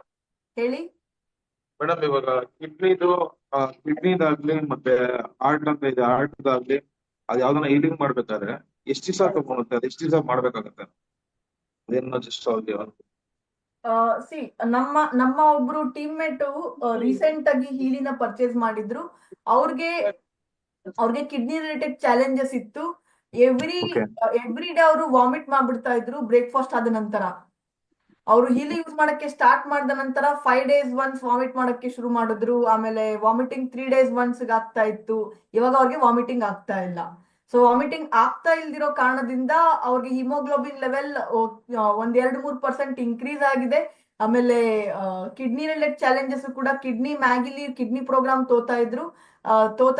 ಹೇಳಿ ಮೇಡಮ್. ಇವಾಗ ಕಿಡ್ನಿದಾಗ್ಲಿ ಮತ್ತೆ ಹಾರ್ಟ್ ಅಂತ ಇದೆ, ಹಾರ್ಟ್ದಾಗ್ಲಿ ಅದು ಯಾವ್ದನ್ನ ಹೀಲಿಂಗ್ ಮಾಡ್ಬೇಕಾದ್ರೆ ಎಷ್ಟು ದಿವಸ ತಗೊಳುತ್ತೆ? ಅದು ಎಷ್ಟು ದಿವಸ ಮಾಡ್ಬೇಕಾಗತ್ತೆ? ಅದೇನೋ ಜಸ್ಟ್ ಸಿ ನಮ್ಮ ಒಬ್ರು ಟೀಮ್ ಮೇಟ್ ರೀಸೆಂಟ್ ಆಗಿ ಹೀಲಿನ ಪರ್ಚೇಸ್ ಮಾಡಿದ್ರು. ಅವ್ರಿಗೆ ಕಿಡ್ನಿ ರಿಲೇಟೆಡ್ ಚಾಲೆಂಜಸ್ ಇತ್ತು. ಎವ್ರಿ ಡೇ ಅವರು ವಾಮಿಟ್ ಮಾಡ್ಬಿಡ್ತಾ ಇದ್ರು ಬ್ರೇಕ್ಫಾಸ್ಟ್ ಆದ ನಂತರ. ಅವರು ಹೀಲಿ ಯೂಸ್ ಮಾಡಕ್ಕೆ ಸ್ಟಾರ್ಟ್ ಮಾಡಿದ ನಂತರ 5 days ಒನ್ಸ್ ವಾಮಿಟ್ ಮಾಡಕ್ಕೆ ಶುರು ಮಾಡಿದ್ರು. ಆಮೇಲೆ ವಾಮಿಟಿಂಗ್ 3 days ಒನ್ಸ್ ಆಗ್ತಾ ಇತ್ತು. ಇವಾಗ ಅವ್ರಿಗೆ ವಾಮಿಟಿಂಗ್ ಆಗ್ತಾ ಇಲ್ಲ. ಸೊ ವಾಮಿಟಿಂಗ್ ಆಗ್ತಾ ಇಲ್ದಿರೋ ಕಾರಣದಿಂದ ಅವ್ರಿಗೆ ಹಿಮೋಗ್ಲೋಬಿನ್ ಲೆವೆಲ್ 1-2-3% ಇನ್ಕ್ರೀಸ್ ಆಗಿದೆ. ಆಮೇಲೆ ಕಿಡ್ನಿ ರಿಲೇಟೆಡ್ ಚಾಲೆಂಜಸ್ ಕೂಡ, ಮ್ಯಾಗಿಲಿ ಕಿಡ್ನಿ ಪ್ರೋಗ್ರಾಮ್ ತೋತಾ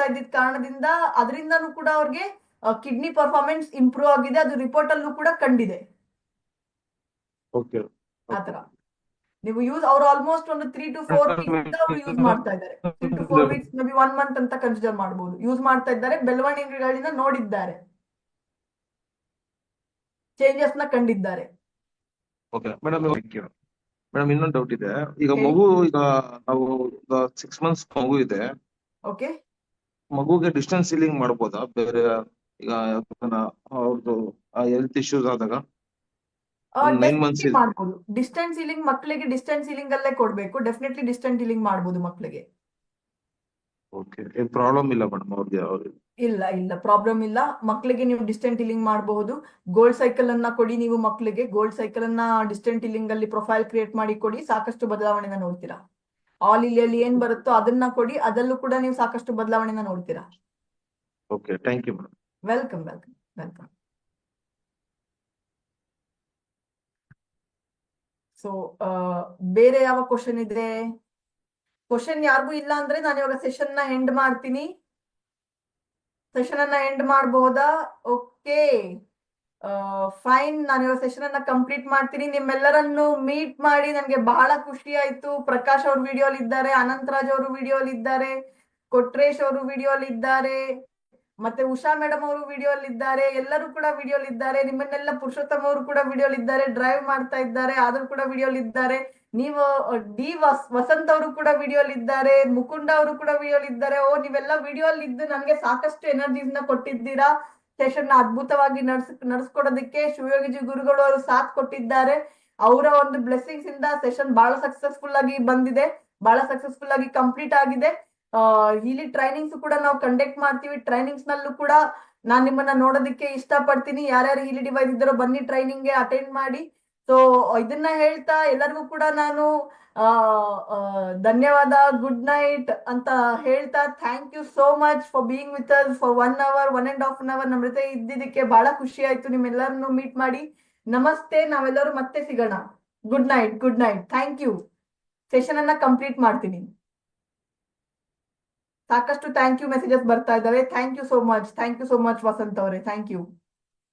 ಇದ್ದಿದ್ದ ಕಾರಣದಿಂದ ಅದರಿಂದನೂ ಕೂಡ ಅವ್ರಿಗೆ ಕಿಡ್ನಿ ಪರ್ಫಾರ್ಮೆನ್ಸ್ ಇಂಪ್ರೂವ್ ಆಗಿದೆ. ಅದು ರಿಪೋರ್ಟ್ ಅಲ್ಲೂ ಕೂಡ ಕಂಡಿದೆ. ಆತರ ನೀವು ಅವ್ರು ಆಲ್ಮೋಸ್ಟ್ ಒಂದು 3 to 4 weeks ಯೂಸ್ ಮಾಡ್ತಾ ಇದ್ದಾರೆ. 3 to 4 weeks, may be 1 month ಅಂತ ಕನ್ಸಿಡರ್ ಮಾಡಬಹುದು. ಯೂಸ್ ಮಾಡ್ತಾ ಇದ್ದಾರೆ, ಬೆಳವಣಿಗೆಗಳಿಂದ ನೋಡಿದ್ದಾರೆ, ಚೇಂಜಸ್ ನ ಕಂಡಿದ್ದಾರೆ. ಮೇಡಮ್ ಇನ್ನೊಂದು ಡೌಟ್ ಇದೆ. ಈಗ ಮಗು, ಈಗ ನಾವು 6 months ಮಗು ಇದೆ. ಓಕೆ, ಮಗುಗೆ ಡಿಸ್ಟೆನ್ಸ್ ಹೀಲಿಂಗ್ ಮಾಡ್ಬೋದಾ? ಬೇರೆ ಈಗ ಅವ್ರದ್ದು ಹೆಲ್ತ್ ಇಶ್ಯೂಸ್ ಆದಾಗ 9 months ಮಾಡ್ಬೋದು. ಡಿಸ್ಟೆನ್ಸ್ ಹೀಲಿಂಗ್ ಮಕ್ಕಳಿಗೆ ಡಿಸ್ಟೆನ್ಸ್ ಹೀಲಿಂಗ್ ಅಲ್ಲೇ ಕೊಡ್ಬೇಕು. ಡೆಫಿನೆಟ್ಲಿ ಡಿಸ್ಟೆನ್ಸ್ ಹೀಲಿಂಗ್ ಮಾಡ್ಬೋದು ಮಕ್ಕಳಿಗೆ. ಓಕೆ, ಏನ್ ಪ್ರಾಬ್ಲಮ್ ಇಲ್ಲ ಮೇಡಮ್ ಅವ್ರಿಗೆ? ಇಲ್ಲ ಪ್ರಾಬ್ಲಮ್ ಇಲ್ಲ. ಮಕ್ಕಳಿಗೆ ನೀವು ಡಿಸ್ಟೆಂಟ್ ಹೀಲಿಂಗ್ ಮಾಡಬಹುದು. ಗೋಲ್ಡ್ ಸೈಕಲ್ ಅನ್ನ ಕೊಡಿ ನೀವು ಮಕ್ಕಳಿಗೆ. ಗೋಲ್ಡ್ ಸೈಕಲ್ ಅನ್ನ ಡಿಸ್ಟೆಂಟ್ ಹೀಲಿಂಗ್ ಅಲ್ಲಿ ಪ್ರೊಫೈಲ್ ಕ್ರಿಯೇಟ್ ಮಾಡಿ ಕೊಡಿ, ಸಾಕಷ್ಟು ಬದಲಾವಣೆನ ನೋಡ್ತೀರಾ. ಆಲ್ ಇಲ್ಲಿಯಲ್ಲಿ ಏನ್ ಬರುತ್ತೋ ಅದನ್ನ ಕೊಡಿ, ಅದಲ್ಲೂ ಕೂಡ ನೀವು ಸಾಕಷ್ಟು ಬದಲಾವಣೆನ ನೋಡ್ತೀರಾ. Okay, thank you madam. Welcome. So ಬೇರೆ ಯಾವ ಕ್ವಶನ್ ಇದೆ? ಕ್ವಶನ್ ಯಾರಿಗೂ ಇಲ್ಲ ಅಂದ್ರೆ ನಾನು ಇವಾಗ ಸೆಷನ್ ನ ಎಂಡ್ ಮಾಡ್ತೀನಿ. ಸೆಷನ್ ಅನ್ನ ಎಂಡ್ ಮಾಡಬಹುದಾ? Okay, fine. ನಾನು ಇವಾಗ ಸೆಷನ್ ಅನ್ನ ಕಂಪ್ಲೀಟ್ ಮಾಡ್ತೀನಿ. ನಿಮ್ಮೆಲ್ಲರನ್ನು ಮೀಟ್ ಮಾಡಿ ನನಗೆ ಬಹಳ ಖುಷಿ ಆಯ್ತು. ಪ್ರಕಾಶ್ ಅವ್ರ ವಿಡಿಯೋಲಿ ಇದ್ದಾರೆ, ಅನಂತರಾಜ್ ಅವರು ವಿಡಿಯೋಲಿ ಇದ್ದಾರೆ, ಕೊಟ್ರೇಶ್ ಅವರು ವಿಡಿಯೋಲಿ ಇದ್ದಾರೆ, ಮತ್ತೆ ಉಷಾ ಮೇಡಮ್ ಅವರು ವಿಡಿಯೋಲಿ ಇದ್ದಾರೆ. ಎಲ್ಲರೂ ಕೂಡ ವಿಡಿಯೋಲಿ ಇದ್ದಾರೆ. ನಿಮ್ಮನ್ನೆಲ್ಲ ಪುರುಷೋತ್ತಮ್ ಅವರು ಕೂಡ ವಿಡಿಯೋಲಿ ಇದ್ದಾರೆ, ಡ್ರೈವ್ ಮಾಡ್ತಾ ಇದ್ದಾರೆ, ಆದ್ರೂ ಕೂಡ ವಿಡಿಯೋಲಿ ಇದ್ದಾರೆ. ನೀವು ವಸಂತ್ ಅವರು ಕೂಡ ವಿಡಿಯೋಲಿ ಇದ್ದಾರೆ, ಮುಕುಂದ ಅವರು ಕೂಡ ವಿಡಿಯೋಲಿ ಇದ್ದಾರೆ. ನೀವೆಲ್ಲ ವಿಡಿಯೋಲಿ ಇದ್ದು ನನಗೆ ಸಾಕಷ್ಟು ಎನರ್ಜೀಸ್ ನ ಕೊಟ್ಟಿದ್ದೀರಾ. ಸೆಷನ್ ಅದ್ಭುತವಾಗಿ ನಡ್ಸ್ಕೊಡೋದಕ್ಕೆ ಶಿವಯೋಗಿಜಿ ಗುರುಗಳು ಅವರು ಸಾಥ್ ಕೊಟ್ಟಿದ್ದಾರೆ. ಅವರ ಒಂದು ಬ್ಲೆಸ್ಸಿಂಗ್ಸ್ ಇಂದ ಸೆಷನ್ ಬಹಳ ಸಕ್ಸಸ್ಫುಲ್ ಆಗಿ ಬಂದಿದೆ, ಬಹಳ ಸಕ್ಸಸ್ಫುಲ್ ಆಗಿ ಕಂಪ್ಲೀಟ್ ಆಗಿದೆ. ಇಲ್ಲಿ ಟ್ರೈನಿಂಗ್ಸ್ ಕೂಡ ನಾವು ಕಂಡಕ್ಟ್ ಮಾಡ್ತೀವಿ. ಟ್ರೈನಿಂಗ್ಸ್ ನಲ್ಲೂ ಕೂಡ ನಾನ್ ನಿಮ್ಮನ್ನ ನೋಡೋದಕ್ಕೆ ಇಷ್ಟ ಪಡ್ತೀನಿ. ಯಾರ್ಯಾರು ಇಲ್ಲಿ ಡಿವೈಸ್ ಇದ್ದಾರೋ ಬನ್ನಿ ಟ್ರೈನಿಂಗ್ ಗೆ ಅಟೆಂಡ್ ಮಾಡಿ. ಸೊ ಇದನ್ನ ಹೇಳ್ತಾ ಎಲ್ಲರಿಗೂ ಕೂಡ ನಾನು ಧನ್ಯವಾದ, ಗುಡ್ ನೈಟ್ ಅಂತ ಹೇಳ್ತಾ, thank you so much for being with us for 1 hour, 1.5 hour ನಮ್ಮ ಜೊತೆ ಇದ್ದಿದ್ದಕ್ಕೆ ಬಹಳ ಖುಷಿ ಆಯ್ತು. ನಿಮ್ಮೆಲ್ಲರನ್ನು ಮೀಟ್ ಮಾಡಿ. ನಮಸ್ತೆ, ನಾವೆಲ್ಲರೂ ಮತ್ತೆ ಸಿಗೋಣ. Good night, good night. Thank you. Session ಅನ್ನ ಕಂಪ್ಲೀಟ್ ಮಾಡ್ತೀನಿ. ಸಾಕಷ್ಟು ಥ್ಯಾಂಕ್ ಯು ಮೆಸೇಜಸ್ ಬರ್ತಾ ಇದ್ದಾವೆ. Thank you so much Vasant ಅವರೇ, ಥ್ಯಾಂಕ್ ಯು.